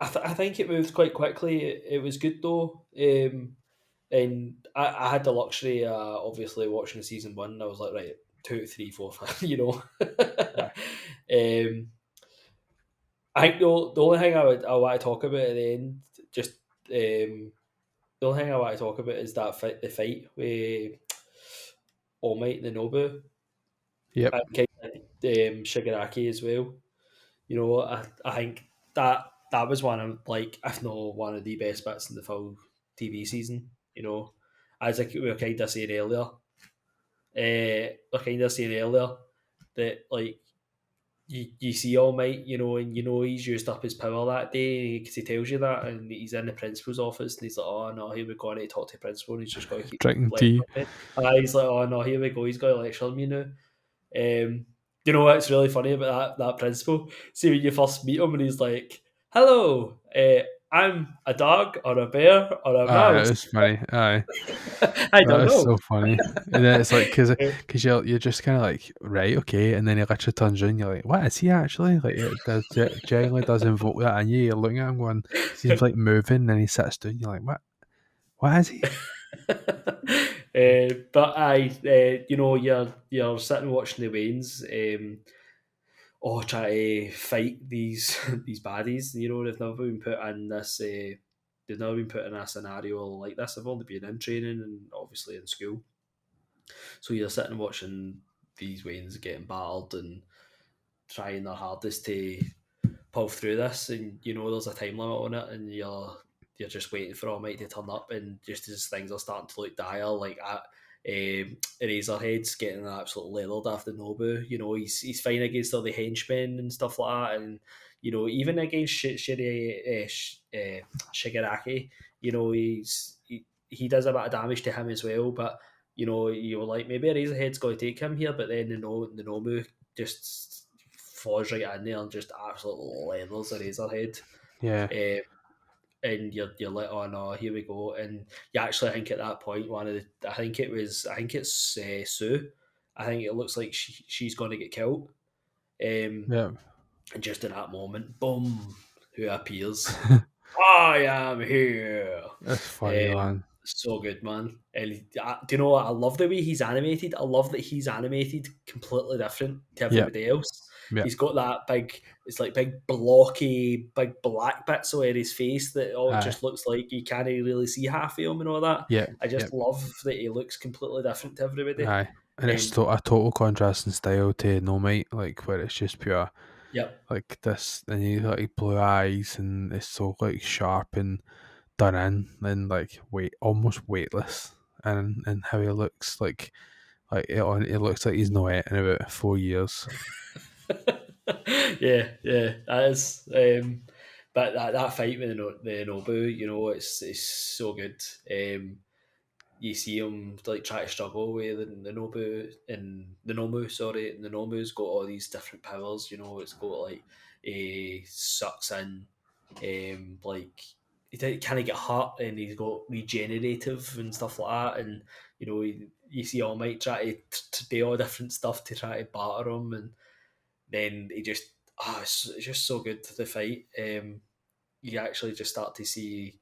I think it moved quite quickly. It was good though. And I had the luxury, obviously, watching season one. I was like, right, two, three, four, five, you know. I think the only thing I want to talk about at the end, just the only thing I want to talk about is that the fight with All Might and the Nobu Yep. and kind of Shigaraki as well. You know, I think that was one of like, if not one of the best bits in the full TV season. You know, as like we were kind of saying earlier, that like you see All Might, you know, and you know he's used up his power that day because he tells you that, and he's in the principal's office, and he's like, "Oh no, here we go, I need to talk to the principal, and he's just got to keep Drinking tea. lecturing me." And he's like, "Oh no, here we go, he's got to lecture me now." You know what's really funny about that principal? See when you first meet him, and he's like, "Hello, I'm a dog or a bear or a Aye, mouse." that was funny. Aye, I that don't was know. so funny. And then it's like, because you're just kind of like, right, okay, and then he literally turns around, you're like, what is he actually? Like, it does, genuinely does invoke that in you. You're looking at him going, he seems like moving, and then he sits down, you're like, what is he? But you know, you're sitting watching the Waynes, try to fight these these baddies. You know, they've never been put in this. They've never been put in a scenario like this. They've only been in training and obviously in school. So you're sitting watching these Waynes getting battled and trying their hardest to pull through this, and you know there's a time limit on it, and you're just waiting for All Might to turn up, and just as things are starting to look dire, like at Eraserhead's getting absolutely leathered after Nobu. You know he's fine against all the henchmen and stuff like that, and you know even against Shigaraki, you know he does a bit of damage to him as well, but. You know, you were like, maybe Eraserhead's going to take him here, but then the Nomu just falls right in there and just absolutely leathers a Razorhead. Yeah, Um, and you're like, oh no, here we go. And you actually think at that point, I think it's Sue. I think it looks like she's going to get killed. yeah. And just in that moment, boom, who appears? I am here. That's funny, Um, man. So good, man. And do you know what? I love the way he's animated. I love that he's animated completely different to Yep. everybody else. Yep. He's got that big, it's like big blocky, big black bits over his face that all Aye. just looks like you can't really see half of him and all that. Yep. I just Yep. love that he looks completely different to everybody. Aye. And it's Um, a total contrast in style to No Mate, like where it's just pure yep. like this, and you like blue eyes, and it's so like sharp and done in, and like almost weightless, and how he looks it looks like he's not it in about 4 years. Yeah, that is. But that fight with the Nobu, it's so good. You see him like try to struggle with the Nobu and the Nomu, sorry, and the Nomu's got all these different powers. It's got like he sucks in, like he kind of get hurt, and he's got regenerative and stuff like that. And you see All Might try to do all different stuff to try to batter him, and then he just it's just so good the fight. You actually just start to see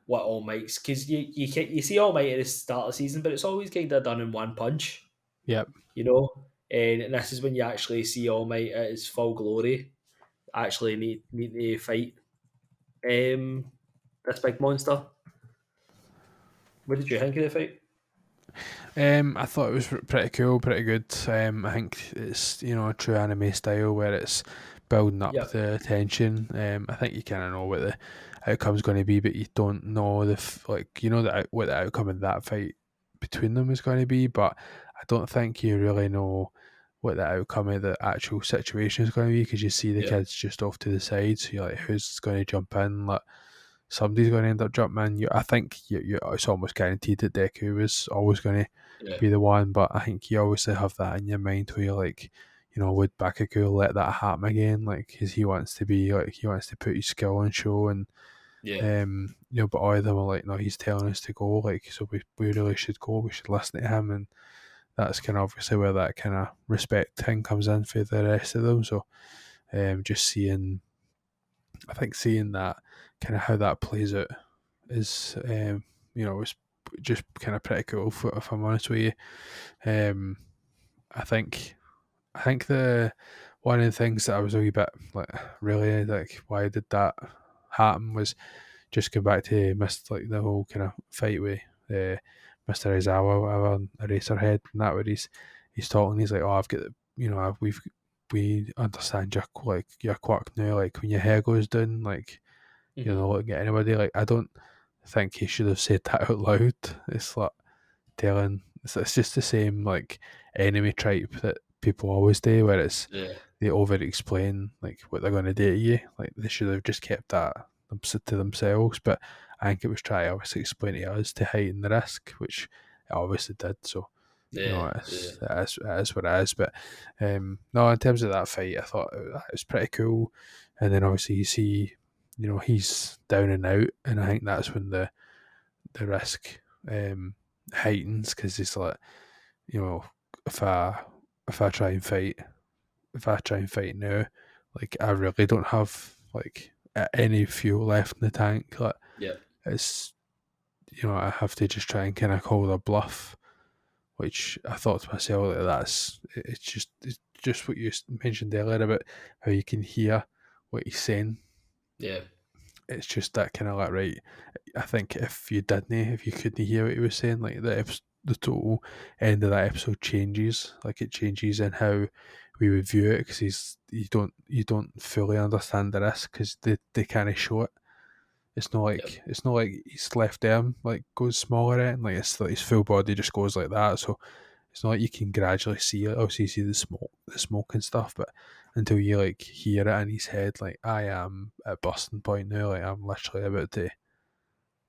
what All Might's, because you see All Might at the start of the season, but it's always kind of done in one punch, Yep. you know. And this is when you actually see All Might at his full glory. Actually, need to fight this big monster. What did you think of the fight? I thought it was pretty cool, pretty good. I think it's a true anime style where it's building up Yep. the tension. I think you kind of know what the outcome's going to be, but you don't know what the outcome of that fight between them is going to be. But I don't think you really know what the outcome of the actual situation is going to be, because you see the Yeah. kids just off to the side. So you're like, who's going to jump in? Like, somebody's going to end up jumping in. I think it's almost guaranteed that Deku was always going to Yeah. be the one, but I think you obviously have that in your mind where you're like, would Bakugo let that happen again? Like, because he wants to put his skill on show, and Yeah. but all of them are like, no, he's telling us to go, like, so we really should go. We should listen to him, and that's kind of obviously where that kind of respect thing comes in for the rest of them. So, just seeing that kind of how that plays out is it's just kind of pretty cool, if I'm honest with you. Um, I think the one of the things that I was a wee bit like, really, like, why did that happen, was just go back to like the whole kind of fight with Mr. Aizawa, whatever, Eraserhead, and that, where he's talking, he's like, oh, I've got we understand your quirk now, like when your hair goes down, like you're Mm-hmm. not looking at anybody. Like, I don't think he should have said that out loud. It's like telling. It's just the same like enemy tripe that people always do, where it's Yeah. they over explain like what they're going to do to you. Like, they should have just kept that to themselves. But I think it was trying to obviously explain to us to heighten the risk, which it obviously did. So Yeah. Yeah. it is what it is. But no, in terms of that fight, I thought it was pretty cool. And then obviously you see, he's down and out, and I think that's when the risk heightens, because it's like, if I try and fight, now, like, I really don't have like any fuel left in the tank. Like, Yeah. it's I have to just try and kind of call the bluff, which I thought to myself that it's just what you mentioned earlier about how you can hear what he's saying. Yeah. It's just that kind of like, right. I think if you couldn't hear what he was saying, like the total end of that episode changes. Like, it changes in how we would view it, because you don't fully understand the risk, because they kind of show it. Yep. It's not like his left arm like goes smaller, and like it's like his full body just goes like that. So it's not like you can gradually see it. Obviously, you see the smoke and stuff, but until you like hear it in his head, like, I am at busting point now. Like, I'm literally about to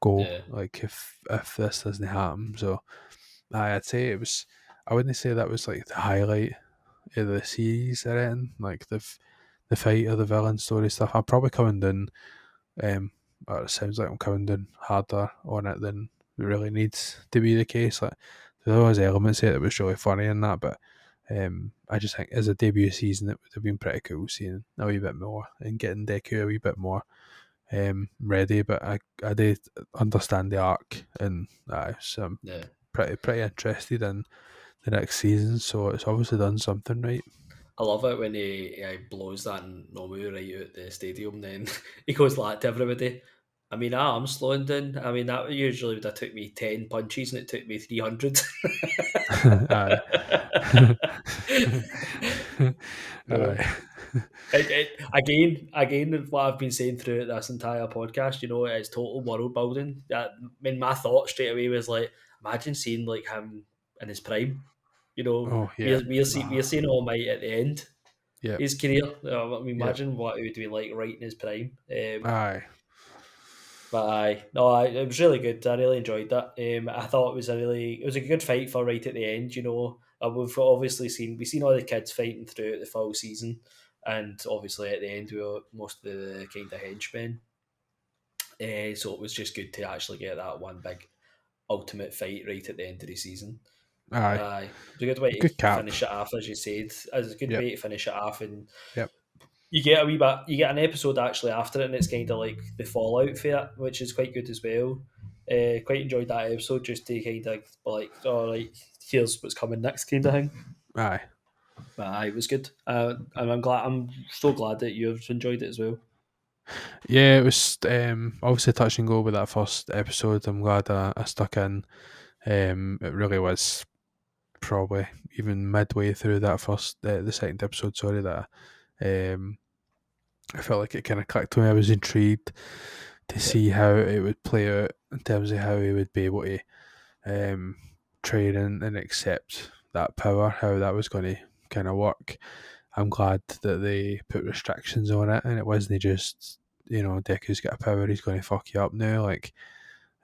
go. Yeah. Like, if this doesn't happen, so I'd say it was. I wouldn't say that was like the highlight of the series or anything. Like the fight or the villain story stuff. I'm probably coming down. Or it sounds like I'm coming down harder on it than it really needs to be the case. Like, there was elements here that was really funny in that, but I just think as a debut season, it would have been pretty cool seeing a wee bit more and getting Deku a wee bit more ready, but I did understand the arc, and so I'm Yeah. pretty interested in the next season. So it's obviously done something right. I love it when he blows that Nomu right out the stadium. Then he goes like to everybody. I mean, I'm slowing down. I mean, that usually would have took me 10 punches, and it took me 300. Aye. No, Aye. again, what I've been saying throughout this entire podcast, it's total world building. My thought straight away was like, imagine seeing like him in his prime. Oh yeah. We're seeing All Might at the end Yep. his career. I mean, Yep. imagine what it would be like right in his prime. Aye. But it was really good. I really enjoyed that. I thought it was a good fight for right at the end. We've obviously seen all the kids fighting throughout the full season, and obviously at the end we were most of the kind of henchmen. So it was just good to actually get that one big ultimate fight right at the end of the season. Aye. It's a good way Good to cap. finish it off, as you said. It's a good Yep. way to finish it off, and Yep. you get an episode actually after it, and it's kind of like the fallout for it, which is quite good as well. Quite enjoyed that episode just to kind of like, all right, here's what's coming next kind of thing. Aye. But it was good. And I'm so glad that you've enjoyed it as well. Yeah, it was obviously touch and go with that first episode. I'm glad I stuck in. It really was probably even midway through that the second episode. Sorry, that I felt like it kind of clicked with me. I was intrigued to Yeah, see how it would play out in terms of how he would be able to train and accept that power, how that was going to kind of work. I'm glad that they put restrictions on it, and it wasn't just Deku's got a power, he's going to fuck you up now. Like,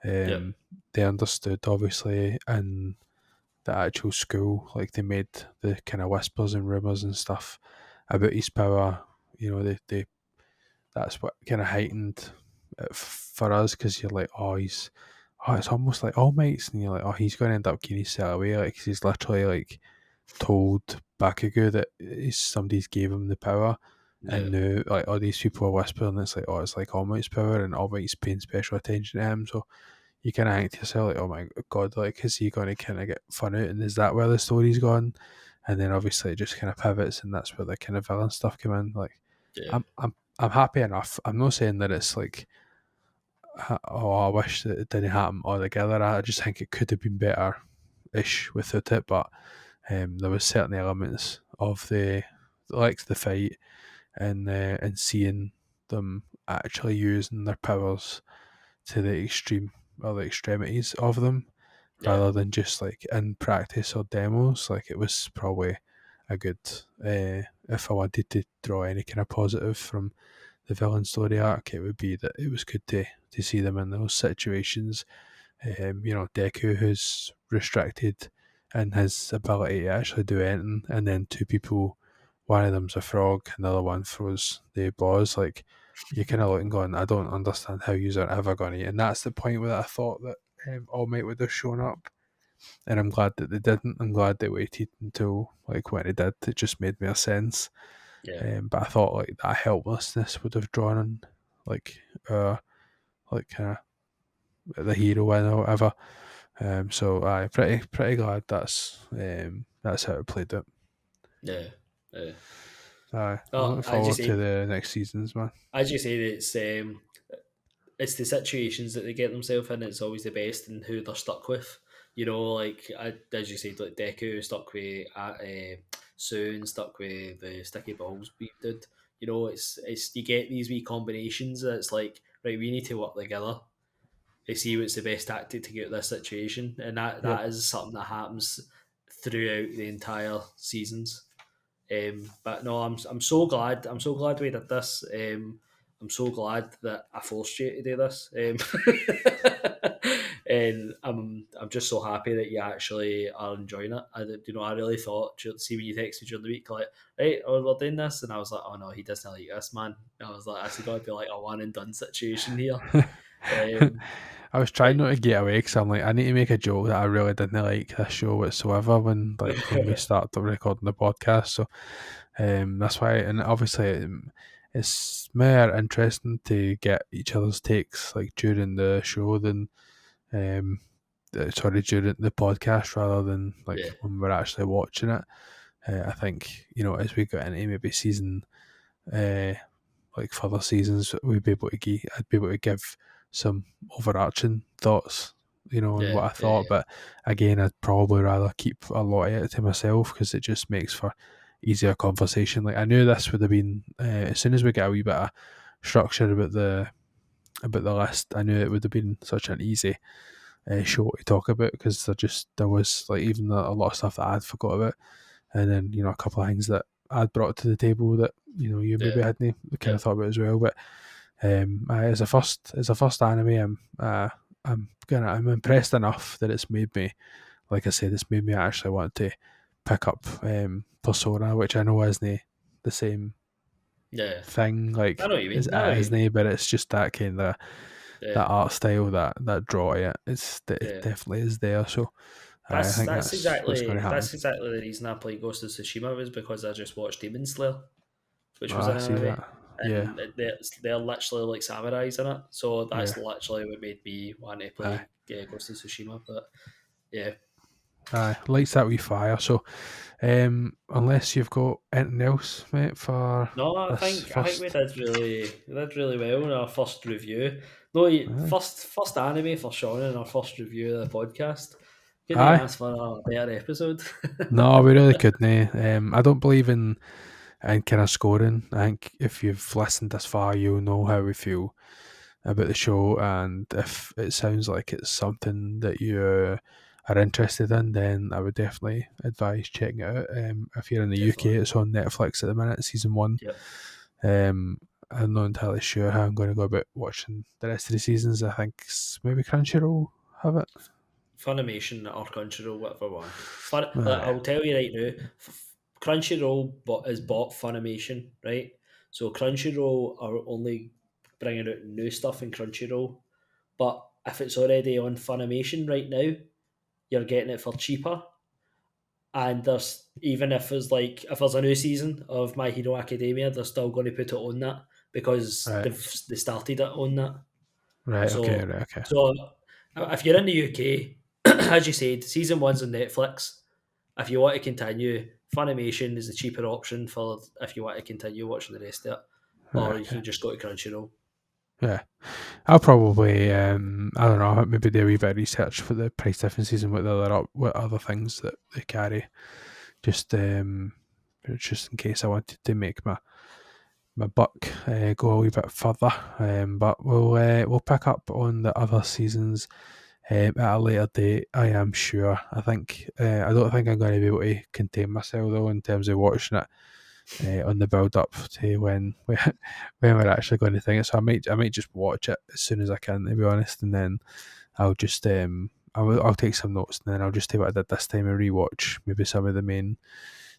yeah, they understood obviously in the actual school, like they made the kind of whispers and rumors and stuff about his power. They that's what kind of heightened it for us, because you're like, it's almost like All Might's, and you're like, he's going to end up getting himself away, like 'cause he's literally like told Bakugo that somebody's gave him the power, yeah, and now like all these people are whispering, it's like, it's like All Might's power, and All Might's paying special attention to him. So you kind of think to yourself, like, oh my god, like, is he going to kind of get fun out, and is that where the story's gone? And then obviously it just kind of pivots, and that's where the kind of villain stuff come in. Like, yeah, I'm happy enough. I'm not saying that it's like, I wish that it didn't happen altogether. I just think it could have been better ish without it, but there was certain elements of the fight, and seeing them actually using their powers to the extreme or the extremities of them, yeah, rather than just like in practice or demos. Like, it was probably a good, if I wanted to draw any kind of positive from the villain story arc, it would be that it was good to see them in those situations. Deku, who's restricted in his ability to actually do anything, and then two people, one of them's a frog, another one throws the balls. Like, you're kind of looking, going, I don't understand how you are ever going to. And that's the point where I thought that All Might would have shown up, and I'm glad that they didn't. I'm glad they waited until like when it did. It just made more sense. yeah, But I thought like that helplessness would have drawn in, like, kind of the hero in or whatever. So I pretty glad that's how it played out. yeah, yeah. Aye, I'm No, looking forward to the next seasons, man. as you say, it's the situations that they get themselves in. It's always the best, and who they're stuck with. Like as you said, like Deku stuck with Soon, stuck with the sticky balls we did. It's you get these wee combinations. That it's like, right, we need to work together to see what's the best tactic to get out of this situation, and Yep. that is something that happens throughout the entire seasons. But no, I'm so glad. I'm so glad we did this. I'm so glad that I forced you to do this. And I'm just so happy that you actually are enjoying it. I really thought, see when you texted during the week, like, right, we're doing this, and I was like, oh no, he doesn't like this, man. I was like, it's got to be like a one and done situation here. Um, I was trying but not to get away, because I'm like, I need to make a joke that I really didn't like this show whatsoever when we started recording the podcast. So that's why, and obviously it's more interesting to get each other's takes like during the show than during the podcast rather than like Yeah, when we're actually watching it. I think as we get into maybe season uh, like further seasons, I'd be able to give some overarching thoughts, on yeah, what I yeah, thought. But again, I'd probably rather keep a lot of it to myself because it just makes for easier conversation. Like I knew this would have been as soon as we get a wee bit of structure about the list. I knew it would have been such an easy show to talk about because there was like even a lot of stuff that I'd forgot about, and then a couple of things that I'd brought to the table that you yeah, maybe hadn't kind yeah. of thought about as well. But as a first anime, I'm impressed enough that it's made me, like I said, it's made me actually want to pick up Persona, which I know isn't the same Yeah. thing I like know what you as mean. I know it what you mean. isn't, but it's just that kind of Yeah, that art style, that draw to it. It yeah. definitely is there. So I That's think that's that's what's going exactly to happen. that's exactly the reason I played Ghost of Tsushima was because I just watched Demon Slayer, which Oh, was I an see anime, that. Yeah, and they're literally like samurais in it. So yeah. that's literally what made me want to Aye, play Ghost of Tsushima. But yeah, aye. Likes that wee fire. So unless you've got anything else, mate, for no, this I think first. we did really well in our first review. No, Aye. first anime for Sean in our first review of the podcast. Couldn't Aye. ask for a better episode. No, we really couldn't. I don't believe in kind of scoring. I think if you've listened this far, you'll know how we feel about the show, and if it sounds like it's something that you are interested in, then I would definitely advise checking it out. If you're in the UK, Definitely. it's on Netflix at the minute, season one. Yep. Um, I'm not entirely sure how I'm going to go about watching the rest of the seasons. I think maybe Crunchyroll have it. Funimation or Crunchyroll, whatever one. Aye. I'll tell you right now, Crunchyroll is bought Funimation, right? So Crunchyroll are only bringing out new stuff in Crunchyroll, but if it's already on Funimation right now, you're getting it for cheaper. And there's even if there's a new season of My Hero Academia, they're still going to put it on that because Right. they started it on that. Right. Okay. So Right. Okay. so if you're in the UK, as you said, season one's on Netflix. If you want to continue, Funimation is the cheaper option for if you want to continue watching the rest of it, Right, or you okay. can just go to Crunchyroll. Yeah. I'll probably I don't know, maybe do a wee bit of research for the price differences and what other things that they carry. Just just in case I wanted to make my buck go a wee bit further. But we'll pick up on the other seasons at a later date. I am sure. I don't think I'm going to be able to contain myself though in terms of watching it on the build up to when we're actually going to think it. So I might just watch it as soon as I can, to be honest, and then I'll just I'll take some notes and then I'll just do what I did this time and rewatch maybe some of the main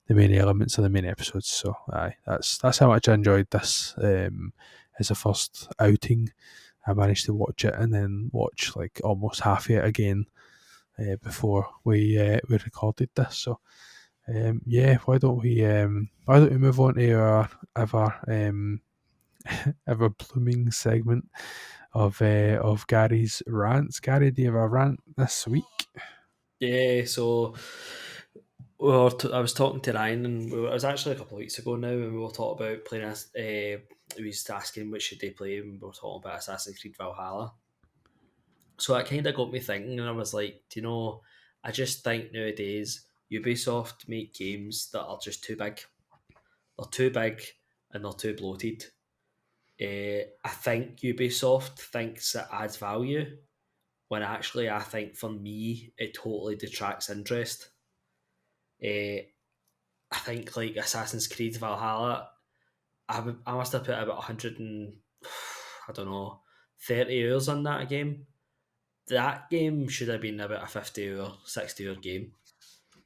elements of the main episodes. So aye, that's how much I enjoyed this as a first outing. I managed to watch it and then watch like almost half of it again before we recorded this. So yeah, why don't we move on to our ever ever blooming segment of Gary's rants. Gary, do you have a rant this week? Yeah, so I was talking to Ryan, and it was actually a couple of weeks ago now, and we were talking about playing. He was asking which should they play, and we were talking about Assassin's Creed Valhalla. So it kind of got me thinking, and I was like, do you know, I just think nowadays Ubisoft make games that are just too big. They're too big and they're too bloated. I think Ubisoft thinks it adds value when actually I think for me it totally detracts interest. Uh, I think like Assassin's Creed Valhalla, I must have put about 100 and I don't know 30 hours on that game. That game should have been about a 50 hour, 60 hour game.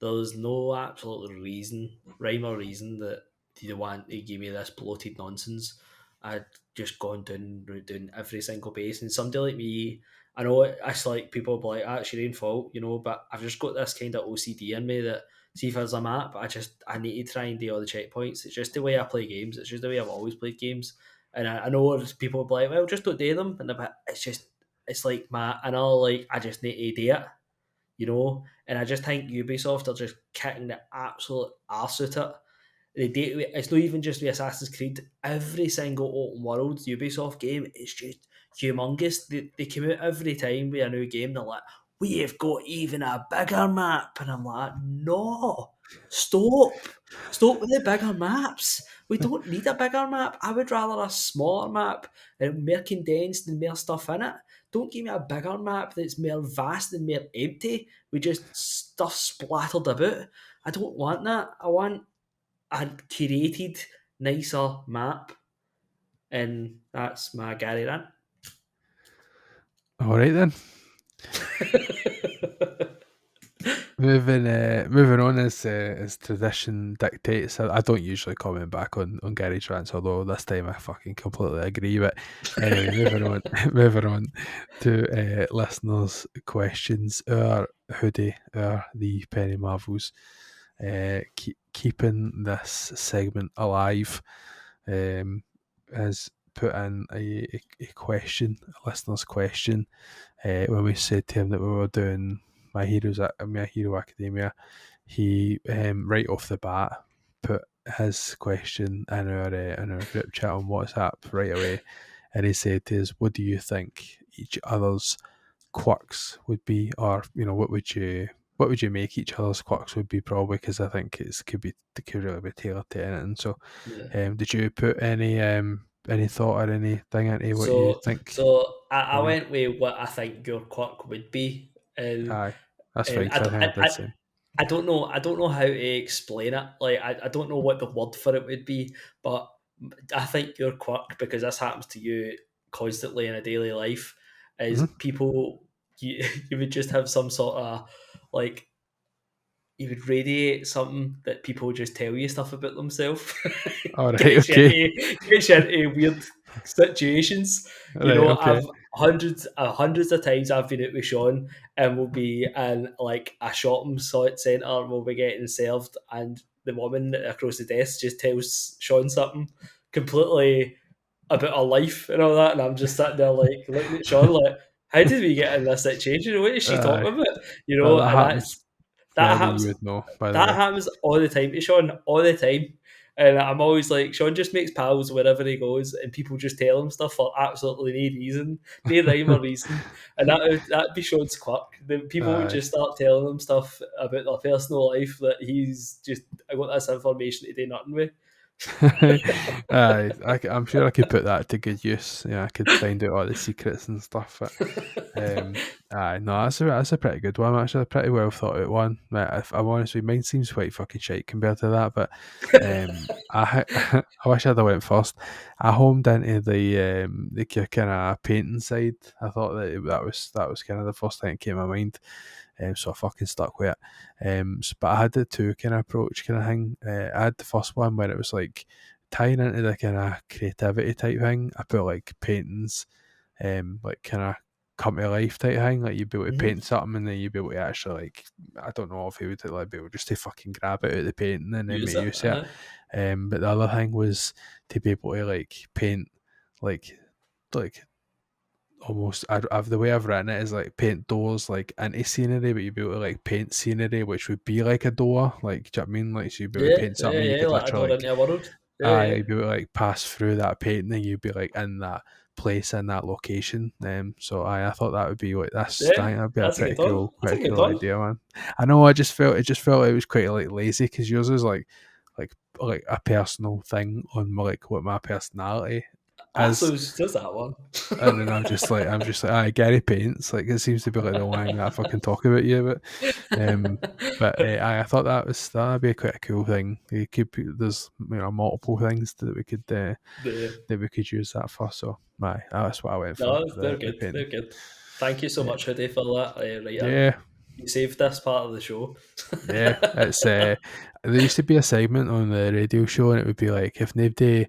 There's no absolute reason, rhyme or reason that they want to give me this bloated nonsense. I'd just gone doing every single base, and somebody like me, I know it's like people will be like, "Ah, it's your own fault," but I've just got this kind of OCD in me that see if there's a map, I need to try and do all the checkpoints. It's just the way I play games. It's just the way I've always played games. And I know there's people will be like, well, just don't do them. And it's like I know, like, I just need to do it, you know. And I just think Ubisoft are just kicking the absolute arse out it. It's not even just the Assassin's Creed. Every single open world Ubisoft game is just humongous. They come out every time with a new game. They're like, we have got even a bigger map. And I'm like, no, stop. Stop with the bigger maps. We don't need a bigger map. I would rather a smaller map and more condensed and more stuff in it. Don't give me a bigger map that's more vast and more empty with just stuff splattered about. I don't want that. I want a curated, nicer map. And that's my Gary rant. All right then. Moving on as tradition dictates. I don't usually comment back on Gary's rants, although this time I fucking completely agree. But anyway, moving on to listeners' questions. Our hoodie, the Penny Marvels, keeping this segment alive, has put in a question, a listener's question, when we said to him that we were doing My Hero Academia. He right off the bat put his question in our group chat on WhatsApp right away, and he said to us, "What do you think each other's quirks would be, or what would you make each other's quirks would be?" Probably because I think it could really be tailored to anything. So, Yeah. did you put any thought or anything into what you So, think? so I went with what I think your quirk would be, and Aye, that's fine. and Cause I think I did the same. I don't know. I don't know how to explain it. Like, I don't know what the word for it would be, but I think your quirk, because this happens to you constantly in a daily life, is Mm-hmm. people you would just have some sort of, like, you would radiate something that people just tell you stuff about themselves. All right. Okay. Gets you into weird situations. You Right. know, Okay. I've hundreds of times I've been out with Sean, and we'll be in like a shopping centre, we'll be getting served, and the woman across the desk just tells Sean something completely about her life and all that, and I'm just sitting there like looking at Sean like, how did we get in this situation? What is she Aye. talking about? You Well, know, that and happens to that any you happens would know, by the that way. happens all the time to Sean, all the time. And I'm always like, Sean just makes pals wherever he goes, and people just tell him stuff for absolutely no reason, no rhyme or reason. And that'd be Sean's quirk. The people would Aye. just start telling him stuff about their personal life that he's just, I got this information to do nothing with. Aye, I'm sure I could put that to good use. Yeah, I could find out all the secrets and stuff. But, aye, no, that's a pretty good one. Actually, a pretty well thought out one. If I'm honest with you, mine seems quite fucking shite compared to that. But I I wish I'd have went first. I homed into the kind of painting side. I thought that was kind of the first thing that came to my mind. So I fucking stuck with it. But I had the two kind of approach kind of thing. I had the first one where it was like tying into the kind of creativity type thing. I put like paintings, like kind of come to life type thing. Like you'd be able to Mhm. paint something and then you'd be able to actually like, I don't know if he would like be able just to fucking grab it out of the painting and then Use make it. use of it. But the other thing was to be able to like paint like almost I've the way I've written it is like paint doors like into scenery, but you'd be able to like paint scenery which would be like a door, like do you know what I mean? Like so you'd be able to Yeah, paint yeah, something you yeah. could Like a literally door like into a world. Yeah, yeah, you'd be able to like pass through that painting and you'd be like in that place in that location. So I thought that would be like that's I yeah. think that'd be a That's a good one. That's a pretty good cool one. idea, man. I know it just felt like it was quite like lazy because yours is like like a personal thing on like what my personality So is. it's just that one. And then I'm just like, aye, Gary paints. Like it seems to be like the one thing that I fucking talk about you about. I thought that'd be quite a cool thing. You could there's multiple things that Yeah. we could use that for. So that's what I went for No, they're the good. painting. They're good. Thank you so Yeah, much, Hoodie, for that. Right in. yeah, You saved this part of the show. yeah. It's there used to be a segment on the radio show, and it would be like if nobody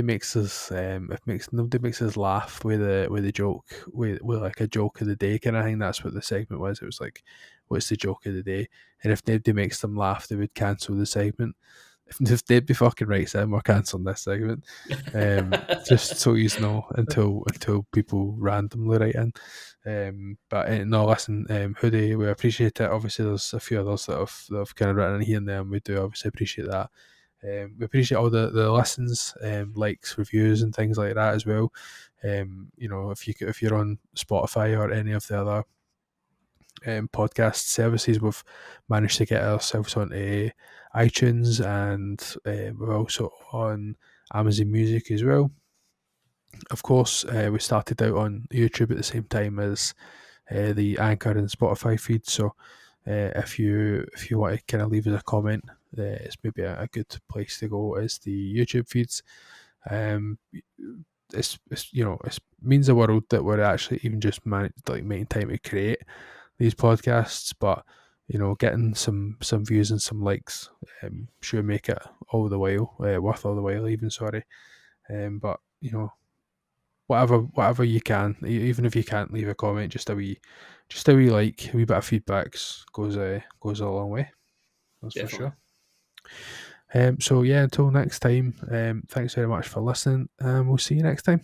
makes us if nobody makes us laugh with the joke with like a joke of the day kind of thing. That's what the segment was. It was like what's the joke of the day, and if nobody makes them laugh, they would cancel the segment. If nobody fucking writes in, we're cancelling this segment. Just so you know, until people randomly write in. But no, listen, Hoodie, we appreciate it. Obviously, there's a few others that have kind of written in here and there, and we do obviously appreciate that. We appreciate all the listens, likes, reviews, and things like that as well. If you're on Spotify or any of the other podcast services, we've managed to get ourselves onto iTunes, and we're also on Amazon Music as well. Of course, we started out on YouTube at the same time as the Anchor and Spotify feed. So if you want to kind of leave us a comment, it's maybe a good place to go is the YouTube feeds. It's it means the world that we're actually even just making time to create these podcasts, but getting some views and some likes sure make it all the while worth all the while even. But whatever you can, even if you can't leave a comment, just a wee like, a wee bit of feedbacks goes a long way. That's Definitely. for sure. So yeah, until next time, thanks very much for listening, and we'll see you next time.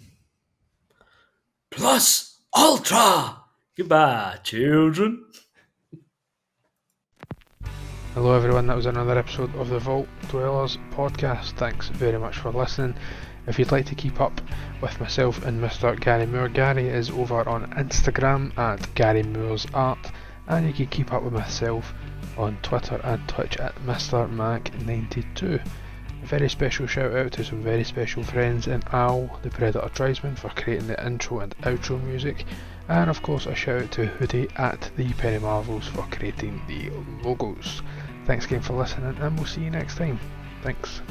Plus Ultra! Goodbye, children. Hello everyone, that was another episode of the Vault Dwellers podcast. Thanks very much for listening. If you'd like to keep up with myself and Mr. Gary Moore, Gary is over on Instagram at Gary Moore's Art, and you can keep up with myself on Twitter and Twitch at MrMac92. A very special shout out to some very special friends in Al, the Predator Tribesman, for creating the intro and outro music, and of course a shout out to Hoodie at the Penny Marvels for creating the logos. Thanks again for listening, and we'll see you next time. Thanks.